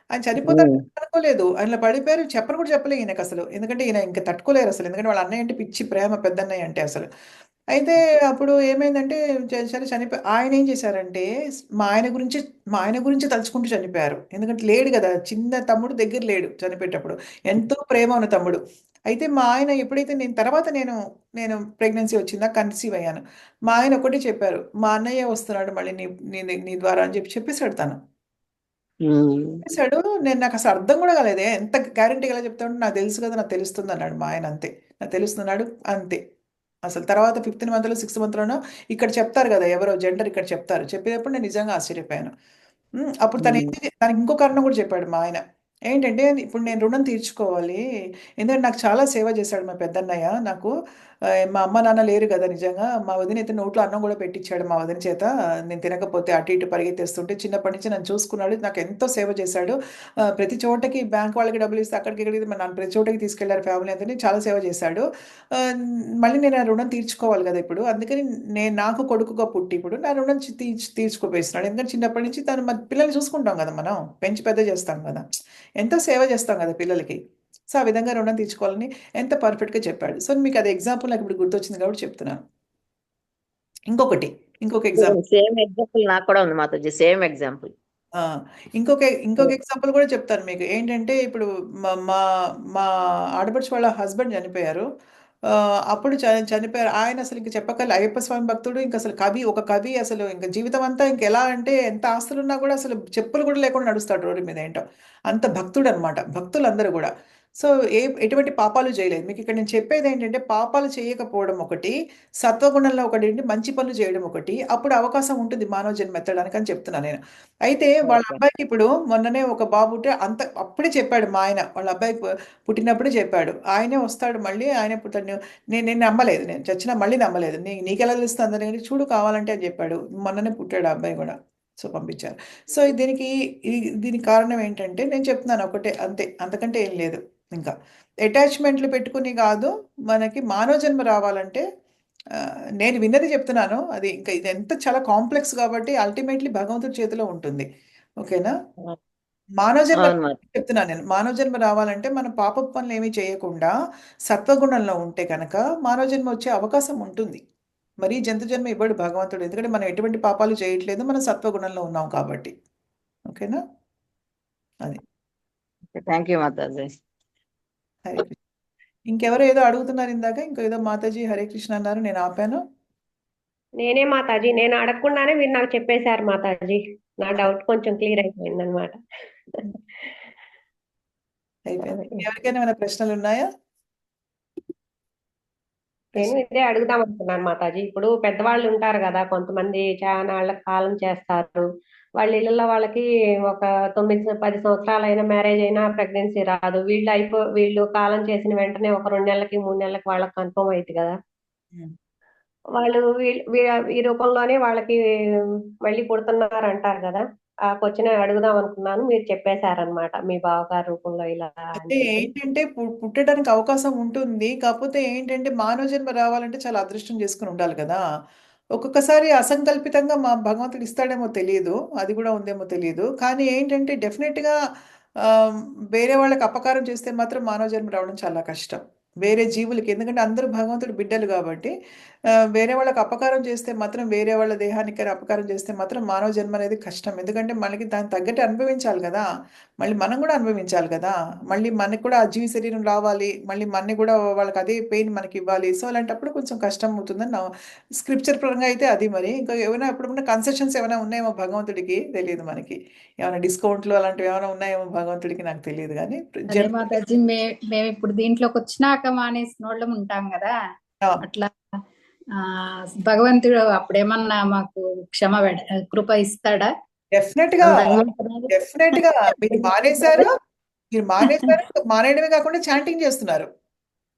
ఆయన చనిపోతారని అనుకోలేదు. ఆయన పడిపోయారు. చెప్పను కూడా చెప్పలే ఈయనకసలు. ఎందుకంటే ఈయన ఇంక తట్టుకోలేరసలు. ఎందుకంటే వాళ్ళ అన్నయ్య అంటే పిచ్చి ప్రేమ పెద్దన్నయ్య అంటే అసలు. అయితే అప్పుడు ఏమైందంటే సరే ఆయనేం చేశారంటే మా ఆయన గురించి తలుచుకుంటూ చనిపోయారు. ఎందుకంటే లేడు గదా! చిన్న తమ్ముడు దగ్గర లేడు చనిపోయేటప్పుడు. ఎంతో ప్రేమ ఉన్న తమ్ముడు. అయితే మా ఆయన ఎప్పుడైతే నేను ప్రెగ్నెన్సీ వచ్చిందా కన్సీవ్ అయ్యాను. మా ఆయన ఒకటే చెప్పారు. "మా అన్నయ్య వస్తున్నాడు మళ్ళీ నీ నీ నీ ద్వారా" అని చెప్పేసాడు తను. చెప్పేసాడు. నాకసలు అర్థం గూడా కాలేదే. ఎంత గ్యారంటీగా ఎలా చెప్తాడంటే, "నాకు తెలుసు కదా! నాకు తెలుస్తుందన్నాడు" మా ఆయన అంతే. నాకు తెలుస్తుందన్నాడు అంతే. అసలు తర్వాత ఫిఫ్త్ మంత్‌లో, సిక్స్త్ మంత్‌లోనో ఇక్కడ చెప్తారు గదా! ఎవరో జెండర్ ఇక్కడ చెప్తారు. చెప్పేటప్పుడు నేను నిజంగా ఆశ్చర్యపోయాను. అప్పుడు తనకి ఇంకో కారణం గూడా చెప్పాడు మా ఆయన. ఏంటంటే, ఇప్పుడు నేను రుణం తీర్చుకోవాలి. ఎందుకంటే నాకు చాలా సేవ చేశాడు మా పెద్దన్నయ్య నాకు. మా అమ్మ, నాన్న లేరు గదా! నిజంగా. మా వదినైతే నోట్లో అన్నం గూడా పెట్టిచ్చాడు మా వదిన చేత. నేను తినకపోతే అటు ఇటు పరిగెత్తేస్తుంటే చిన్నప్పటి నుంచి నన్ను చూసుకున్నాడు. నాకెంతో సేవ చేశాడు. ప్రతి చోటకి బ్యాంక్ వాళ్ళకి డబ్బులిస్తే అక్కడికి, ఇక్కడికి నన్ను ప్రతి చోటకి తీసుకెళ్లారు ఫ్యామిలీ అంతాని. చాలా సేవ చేశాడు. మళ్ళీ నేను ఆ రుణం తీర్చుకోవాలి గదా! ఇప్పుడు. అందుకని నాకు కొడుకుగా పుట్టి ఇప్పుడు నా రుణం తీర్చుకోబోయిస్తున్నాడు. ఎందుకంటే చిన్నప్పటి నుంచి తను పిల్లల్ని చూసుకుంటాం గదా మనం. పెంచి పెద్ద చేస్తాం గదా! ఎంతో సేవ చేస్తాం గదా పిల్లలకి. సో, ఆ విధంగా రుణం తీర్చుకోవాలని ఎంత పర్ఫెక్ట్‌గా చెప్పాడు. సో, మీకది ఎగ్జాంపుల్ నాకిప్పుడు గుర్తొచ్చింది కాబట్టి చెప్తున్నాను. ఇంకొకటి. ఇంకొక ఎగ్జాంపుల్. సేమ్ ఎగ్జాంపుల్ నాకు కూడా ఉంది మాతాజీ. Same example. ఆ! ఇంకొక ఎగ్జాంపుల్ గూడా చెప్తాను మీకు. ఏంటంటే ఇప్పుడు మా మా మా ఆడపడుచు వాళ్ళ హస్బెండ్ చనిపోయారు. అప్పుడు చనిపోయారు. ఆయన అసలు ఇంక చెప్పక్కర్లే అయ్యప్ప స్వామి భక్తుడు. ఇంకసలు ఒక కవి అసలు ఇంక జీవితం అంతా ఇంకెలా అంటే ఎంత ఆస్తులున్నా గూడా అసలు చెప్పులు కూడా లేకుండా నడుస్తాడు రోడ్డు మీద ఏంటో. అంత భక్తుడనమాట. భక్తులందరూ గూడా. సో, ఎటువంటి పాపాలు చేయలేదు. మీకిక్కడ నేను చెప్పేదేంటంటే పాపాలు చేయకపోవడం ఒకటి, సత్వగుణంలో ఒకటేంటి మంచి పనులు చేయడం ఒకటి. అప్పుడు అవకాశం ఉంటుంది మానవ జన్మ ఎత్తడానికని చెప్తున్నా నేను. అయితే వాళ్ళ ఓకే. అబ్బాయికి ఇప్పుడు మొన్ననే ఒక బాబు పుట్టే అప్పుడే చెప్పాడు మా ఆయన. వాళ్ళ అబ్బాయి పుట్టినప్పుడే చెప్పాడు. ఆయనే వస్తాడు మళ్ళీ ఆయనే పుడతాడు. నేను నమ్మలేదు. నేను చచ్చినా మళ్ళీ నమ్మలేదు. నీకెలా తెలుస్తుంది అంటే చూడు కావాలంటే అని చెప్పాడు. మొన్ననే పుట్టాడు ఆ అబ్బాయి గూడా. సో, పంపించారు. సో, దీనికి కారణం ఏంటంటే నేను చెప్తున్నాను ఒకటే అంతే. అంతకంటే ఏం లేదు ఇంకా. అటాచ్‌మెంట్‌లు పెట్టుకొని గాదు. మనకి మానవ జన్మ రావాలంటే నేను విన్నది చెప్తున్నాను. అది ఇంకా ఇదంతా చాలా కాంప్లెక్స్ కాబట్టి అల్టిమేట్‌లీ భగవంతుడి చేతిలో ఉంటుంది. ఓకేనా? మానవ జన్మ అవును మాత. చెప్తున్నాను నేను. మానవ జన్మ రావాలంటే మనం పాపపు పనులేమి చేయకుండా సత్వగుణంలో ఉంటే గనక మానవ జన్మ వచ్చే అవకాశం ఉంటుంది. మరీ జంతు జన్మ ఇవ్వడు భగవంతుడు. ఎందుకంటే మనం ఎటువంటి పాపాలు చేయట్లేదు. మనం సత్వగుణంలో ఉన్నాం కాబట్టి. ఓకేనా? అది. థ్యాంక్ యూ మాతాజీ. హరే కృష్ణ. ఇంకెవరో ఏదో అడుగుతున్నారు ఇందాక. ఇంకో ఏదో మాతాజీ హరే కృష్ణ అన్నారు. నేను ఆపాను. నేనే మాతాజీ. నేను అడగకుండానే మీరు నాకు చెప్పేశారు మాతాజీ. నా డౌట్ కొంచెం క్లియర్ అయిపోయిందనమాట. అయిపోయింది. ఎవరికైనా ఏమైనా ప్రశ్నలున్నాయా? నేను ఇదే అడుగుదాం అనుకున్నాను మాతాజీ. ఇప్పుడు పెద్దవాళ్ళు ఉంటారు కదా, కొంతమంది చానాళ్ళ కాలం చేస్తారు. వాళ్ళ ఇళ్ళల్లో వాళ్ళకి ఒక 9, 10 సంవత్సరాలైనా మ్యారేజ్ అయినా ప్రెగ్నెన్సీ రాదు. వీళ్ళు కాలం చేసిన వెంటనే ఒక 2 నెలలకి, 3 నెలలకి వాళ్ళకి కన్ఫర్మ్ అయింది కదా. హ్మ్. వాళ్ళు ఈ రూపంలోనే వాళ్ళకి మళ్ళీ పుడుతున్నారు అంటారు కదా. ఆ క్వశ్చన్ అడుగుదాం అనుకున్నాను. మీరు చెప్పేశారనమాట. మీ బావగారి రూపంలో ఇలా అని అంటే చెప్పి. ఏంటంటే పుట్టడానికి అవకాశం ఉంటుంది. కాపోతే ఏంటంటే మానవ జన్మ రావాలంటే చాలా అదృష్టం చేసుకొని ఉండాలి కదా! ఒక్కొక్కసారి అసంకల్పితంగా భగవంతుడు ఇస్తాడేమో తెలీదు. అది కూడా ఉందేమో తెలీదు. కానీ ఏంటంటే డెఫినిట్‌గా ఆహ్, వేరే వాళ్ళకి అపకారం చేస్తే మాత్రం మానవ జన్మ రావడం చాలా కష్టం. వేరే జీవులకి ఎందుకంటే అందరూ భగవంతుడి బిడ్డలు కాబట్టి వేరే వాళ్ళకి అపకారం చేస్తే మాత్రం, వేరే వాళ్ళ దేహానికి కానీ అపకారం చేస్తే మాత్రం మానవ జన్మ అనేది కష్టం. ఎందుకంటే మనకి దానికి తగ్గట్టు అనుభవించాలి కదా, మళ్ళీ మనం కూడా అనుభవించాలి కదా, మళ్ళీ మనకి కూడా ఆ జీవి శరీరం రావాలి, మళ్ళీ మనని కూడా వాళ్ళకి అదే పెయిన్ మనకి ఇవ్వాలి. సో అలాంటప్పుడు కొంచెం కష్టం అవుతుందని నా స్క్రిప్చర్ పరంగా అయితే అది. మరి ఇంకా ఏమైనా ఎప్పుడైనా కన్సెషన్స్ ఏమైనా ఉన్నాయేమో భగవంతుడికి తెలియదు మనకి, ఏమైనా డిస్కౌంట్లు అలాంటివి ఏమైనా ఉన్నాయేమో భగవంతుడికి, నాకు తెలియదు. కానీ అదే మాతాజీ, మేము ఇప్పుడు దీంట్లోకి వచ్చినాక మానేసిన వాళ్ళం ఉంటాం కదా, అట్లా భగవంతుడు అప్పుడేమన్నా మాకు కృప ఇస్తాడా? డెఫినెట్ గా మీరు మానేశారు, మానేయడమే కాకుండా చాంటింగ్ చేస్తున్నారు.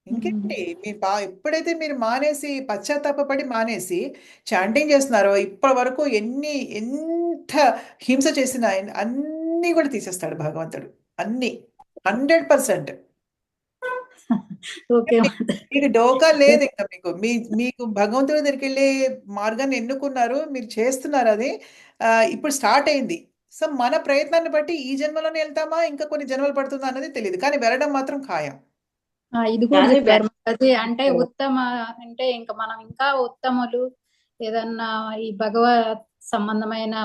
ఇంకేంటి మీ ఎప్పుడైతే మీరు మానేసి పశ్చాత్తాపడి మానేసి చాంటింగ్ చేస్తున్నారో, ఇప్పటి వరకు ఎంత హింస చేసినా అన్నీ కూడా తీసేస్తాడు భగవంతుడు, అన్ని 100%. ఓకే, మీకు డోకా లేదు ఇంకా. మీకు భగవంతుడి దగ్గరికి వెళ్ళే మార్గాన్ని ఎన్నుకున్నారు, మీరు చేస్తున్నారు అది. ఇప్పుడు స్టార్ట్ అయింది. సో మన ప్రయత్నాన్ని బట్టి ఈ జన్మలోనే వెళ్తామా, ఇంకా కొన్ని జన్మలు పడుతుందా అన్నది తెలియదు, కానీ వెళ్ళడం మాత్రం ఖాయం. ఇది కూడా చెప్పారు మాతాజీ. అంటే ఉత్తమ అంటే ఇంకా మనం ఇంకా ఉత్తములు ఏదన్నా ఈ భగవత్ సంబంధమైన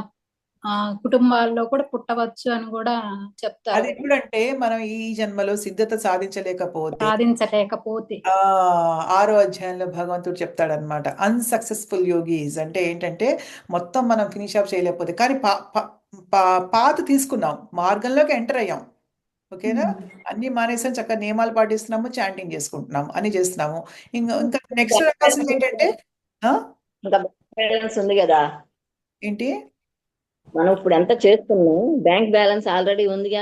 కుటుంబాల్లో కూడా పుట్టవచ్చు అని కూడా చెప్తారు. అది ఎప్పుడంటే మనం ఈ జన్మలో సిద్ధత సాధించలేకపోతే 6వ అధ్యాయంలో భగవంతుడు చెప్తాడనమాట. అన్సక్సెస్ఫుల్ యోగీస్ అంటే ఏంటంటే మొత్తం మనం ఫినిష్ అప్ చేయలేకపోతే, కానీ పాత తీసుకున్నాం, మార్గంలోకి ఎంటర్ అయ్యాం, ఓకేనా, అన్ని మానేసాం, చక్కగా నియమాలు పాటిస్తున్నాము, చాంటింగ్ చేసుకుంటున్నాము, అన్ని చేస్తున్నాము. ఇంకా నెక్స్ట్ రావాల్సింది ఏంటంటే బ్యాలెన్స్ ఉంది కదా, ఏంటి, మనం ఇప్పుడు ఎంత చేస్తున్నాం, బ్యాంక్ బ్యాలెన్స్ ఆల్రెడీ ఉందిగా.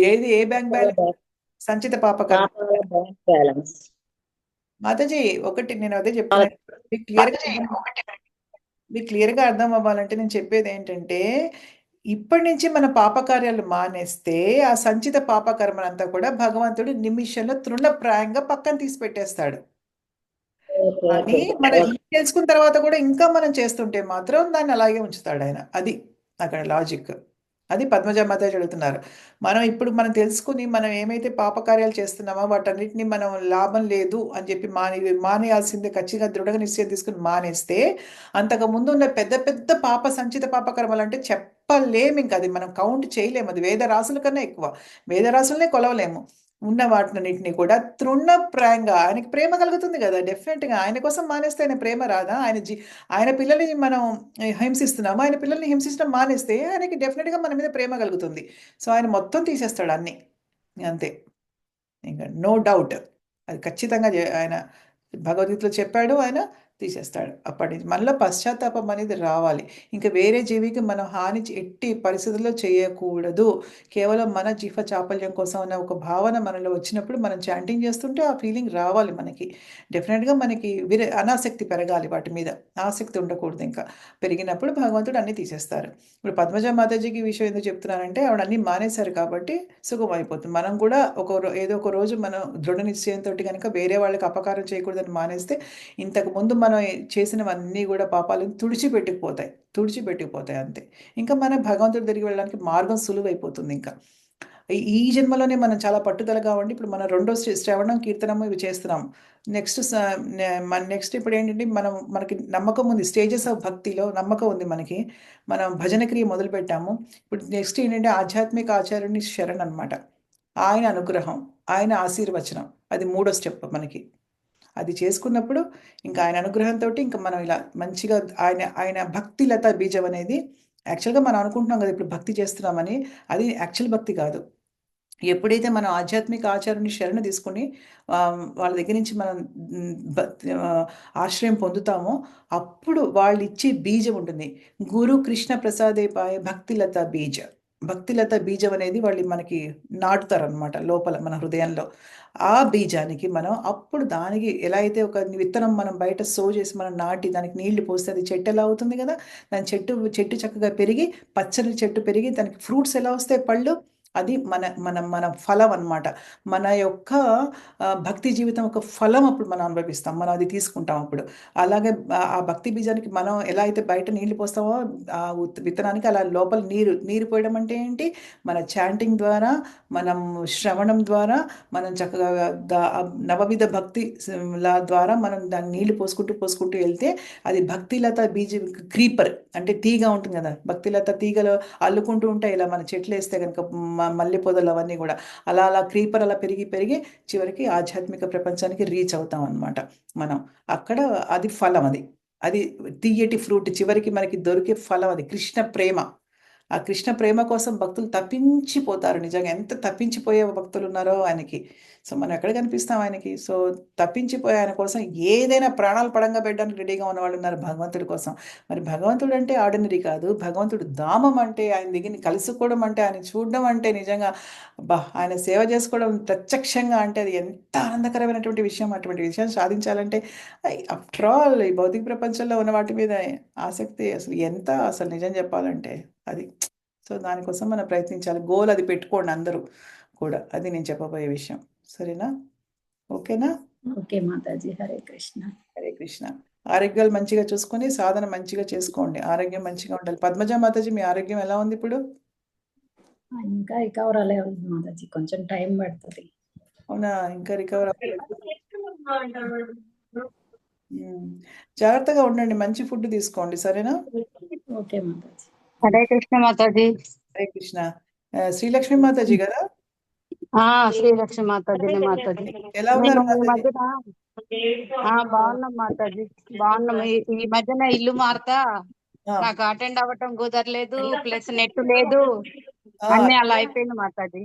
ఏది ఏ బ్యాంక్ బ్యాలెన్స్? సంచిత పాపకర్మ బ్యాంక్ బ్యాలెన్స్. మాతాజీ ఒకటి నేను అదే చెప్తున్నాను, మీకు క్లియర్గా అర్థం అవ్వాలంటే నేను చెప్పేది ఏంటంటే, ఇప్పటి నుంచి మన పాపకార్యాలు మానేస్తే ఆ సంచిత పాపకర్మనంతా కూడా భగవంతుడు నిమిషంలో తృణప్రాయంగా పక్కన తీసి పెట్టేస్తాడు. కానీ మనం తెలుసుకున్న తర్వాత కూడా ఇంకా మనం చేస్తుంటే మాత్రం దాన్ని అలాగే ఉంచుతాడు ఆయన. అది అక్కడ లాజిక్. అది పద్మజ మాతాజీ అడుగుతున్నారు. మనం తెలుసుకుని మనం ఏమైతే పాపకార్యాలు చేస్తున్నామో వాటన్నిటిని మనం లాభం లేదు అని చెప్పి మానేయాల్సిందే, ఖచ్చితంగా దృఢంగా నిశ్చయం తీసుకుని మానేస్తే, అంతకు ముందు ఉన్న పెద్ద పెద్ద సంచిత పాపకర్మలు అంటే చెప్పలేము, ఇంకా అది మనం కౌంట్ చేయలేము, అది వేద రాసుల కన్నా ఎక్కువ, వేద రాసులనే కొలవలేము. ఉన్న వాటినన్నింటినీ కూడా తృణప్రాయంగా, ఆయనకి ప్రేమ కలుగుతుంది కదా, డెఫినెట్గా ఆయన కోసం మానేస్తే ఆయన ప్రేమ రాదా? ఆయన పిల్లల్ని మనం హింసిస్తున్నాము, ఆయన పిల్లల్ని హింసించడం మానేస్తే ఆయనకి డెఫినెట్గా మన మీద ప్రేమ కలుగుతుంది. సో ఆయన మొత్తం తీసేస్తాడు అన్నీ, అంతే, ఇంకా నో డౌట్. అది ఖచ్చితంగా ఆయన భగవద్గీతలో చెప్పాడు, ఆయన తీసేస్తాడు. అప్పటి నుంచి మనలో పశ్చాత్తాపం అనేది రావాలి. ఇంకా వేరే జీవికి మనం హాని ఎట్టి పరిస్థితుల్లో చేయకూడదు. కేవలం మన జీవ చాపల్యం కోసం అన్న ఒక భావన మనలో వచ్చినప్పుడు మనం చాంటింగ్ చేస్తుంటే ఆ ఫీలింగ్ రావాలి మనకి. డెఫినెట్గా మనకి అనాసక్తి పెరగాలి, వాటి మీద ఆసక్తి ఉండకూడదు. ఇంకా పెరిగినప్పుడు భగవంతుడు అన్నీ తీసేస్తారు. ఇప్పుడు పద్మజ మాతాజీకి ఈ విషయం ఎందుకు చెప్తున్నానంటే, ఆవిడ అన్నీ మానేశారు కాబట్టి సుఖం అయిపోతుంది. మనం కూడా ఏదో ఒక రోజు మనం దృఢ నిశ్చయంతో కనుక వేరే వాళ్ళకి అపకారం చేయకూడదని మానేస్తే, ఇంతకు ముందు మనం చేసినవన్నీ కూడా పాపాలను తుడిచిపెట్టుకుపోతాయి అంతే. ఇంకా మన భగవంతుడి దగ్గరికి వెళ్ళడానికి మార్గం సులువైపోతుంది. ఇంకా ఈ జన్మలోనే మనం చాలా పట్టుదలగా ఉండి, ఇప్పుడు మనం 2వ శ్రవణం, కీర్తనము ఇవి చేస్తున్నాం. నెక్స్ట్ ఇప్పుడు ఏంటంటే మనకి నమ్మకం ఉంది, స్టేజెస్ ఆఫ్ భక్తిలో నమ్మకం ఉంది మనకి, మనం భజన క్రియ మొదలు పెట్టాము. ఇప్పుడు నెక్స్ట్ ఏంటంటే ఆధ్యాత్మిక ఆచార్యుని శరణ్ అనమాట, ఆయన అనుగ్రహం, ఆయన ఆశీర్వచనం, అది 3వ స్టెప్ మనకి. అది చేసుకున్నప్పుడు ఇంకా ఆయన అనుగ్రహంతో ఇంకా మనం ఇలా మంచిగా ఆయన భక్తి లత బీజం అనేది, యాక్చువల్గా మనం అనుకుంటున్నాం కదా ఇప్పుడు భక్తి చేస్తున్నామని, అది యాక్చువల్ భక్తి కాదు. ఎప్పుడైతే మనం ఆధ్యాత్మిక ఆచారాన్ని శరణ తీసుకుని వాళ్ళ దగ్గర నుంచి మనం ఆశ్రయం పొందుతామో, అప్పుడు వాళ్ళు ఇచ్చే బీజం ఉంటుంది, గురు కృష్ణ ప్రసాదేపాయ భక్తిలత బీజ. భక్తిలత బీజం అనేది వాళ్ళు మనకి నాటుతారనమాట లోపల మన హృదయంలో. ఆ బీజానికి మనం అప్పుడు దానికి ఎలా అయితే ఒక విత్తనం మనం బయట సో చేసి మనం నాటి దానికి నీళ్లు పోస్తే అది చెట్టు ఎలా అవుతుంది కదా, దాని చెట్టు చక్కగా పెరిగి పచ్చని చెట్టు పెరిగి దానికి ఫ్రూట్స్ ఎలా వస్తాయి, పళ్ళు, అది మన ఫలం అన్నమాట. మన యొక్క భక్తి జీవితం ఒక ఫలం అప్పుడు మనం అనుభవిస్తాం. మనం అది తీసుకుంటాం అప్పుడు. అలాగే ఆ భక్తి బీజానికి మనం ఎలా అయితే బయట నీళ్లు పోస్తామో ఆ విత్తనానికి, అలా లోపల నీరు పోయడం అంటే ఏంటి? మన చాంటింగ్ ద్వారా, మనం శ్రవణం ద్వారా, మనం చక్కగా నవవిధ భక్తి ద్వారా మనం దాన్ని నీళ్లు పోసుకుంటూ వెళ్తే అది భక్తిలత క్రీపర్ అంటే తీగ ఉంటుంది కదా, భక్తిలత తీగలు అల్లుకుంటూ ఉంటాయి ఇలా మన చెట్లు వేస్తే కనుక, మల్లె పొదలు అవన్నీ కూడా అలా క్రీపర్ అలా పెరిగి చివరికి ఆధ్యాత్మిక ప్రపంచానికి రీచ్ అవుతాం అన్నమాట మనం. అక్కడ అది ఫలం, అది తీయటి ఫ్రూట్, చివరికి మనకి దొరికే ఫలం అది కృష్ణ ప్రేమ. ఆ కృష్ణ ప్రేమ కోసం భక్తులు తప్పించిపోతారు. నిజంగా ఎంత తప్పించిపోయే భక్తులు ఉన్నారో ఆయనకి. సో మనం ఎక్కడ కనిపిస్తాం ఆయనకి? సో తప్పించిపోయే ఆయన కోసం ఏదైనా ప్రాణాలు పడంగా పెట్టడానికి రెడీగా ఉన్నవాళ్ళు ఉన్నారు భగవంతుడి కోసం. మరి భగవంతుడు అంటే ఆర్డినరీ కాదు. భగవంతుడు ధామం అంటే, ఆయన దగ్గర కలుసుకోవడం అంటే, ఆయన చూడడం అంటే, నిజంగా ఆయన సేవ చేసుకోవడం ప్రత్యక్షంగా అంటే అది ఎంత ఆనందకరమైనటువంటి విషయం. అటువంటి విషయం సాధించాలంటే ఆఫ్టర్ ఆల్ ఈ భౌతిక ప్రపంచంలో ఉన్న వాటి మీద ఆసక్తి అసలు ఎంత, అసలు నిజం చెప్పాలంటే అది. సో దానికోసం మనం ప్రయత్నించాలి. గోల్ అది పెట్టుకోండి అందరూ కూడా. అది నేను చెప్పబోయే విషయం. సరేనా? ఓకేనా? ఓకే మాతాజీ. హరే కృష్ణ. హరే కృష్ణ. ఆరోగ్యాలు మంచిగా చూసుకొని సాధన మంచిగా చేసుకోండి. ఆరోగ్యం మంచిగా ఉండాలి. పద్మజ మాతాజీ, మీ ఆరోగ్యం ఎలా ఉంది ఇప్పుడు? ఇంకా రికవర్ అలే ఉంది మాతాజీ, కొంచెం టైం పడుతుంది. అవునా? ఇంకా రికవర్ అవ్వలేదు. జాగ్రత్తగా ఉండండి, మంచి ఫుడ్ తీసుకోండి. సరేనా? ఓకే మాతాజీ. హరే కృష్ణ మాతాజీ. హరే కృష్ణ. శ్రీలక్ష్మి మాతాజీ కదా? శ్రీలక్ష్మి మాతాజీని మాతాజీ. ఎలా ఉన్నారు నేను ఈ మాతాజీ? మధ్యన బాగున్నాం మాతాజీ, బాగున్నాం. ఈ మధ్యన ఇల్లు మారుతా నాకు అటెండ్ అవ్వటం కుదరలేదు, ప్లస్ నెట్ లేదు, అన్ని అలా అయిపోయింది మాతాజీ.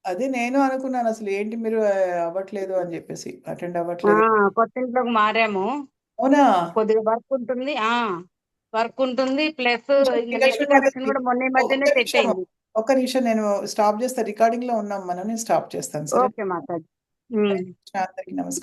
అదే నేను అనుకున్నాను, అసలు ఏంటి మీరు అవ్వట్లేదు అని చెప్పేసి, అటెండ్ అవ్వట్లేదు. కొత్త ఇంట్లోకి మారాము. అవునా? కొద్దిగా వర్క్ ఉంటుంది ప్లస్ నెట్ కనెక్షన్ కూడా మొన్న ఈ మధ్యనే సెట్ అయింది. ఒక్క నిమిషం నేను స్టాప్ చేస్తా. రికార్డింగ్ లో ఉన్నాం మనం, నేను స్టాప్ చేస్తాను. సరే? ఓకే మాతాజీ. అందరికీ నమస్కారం.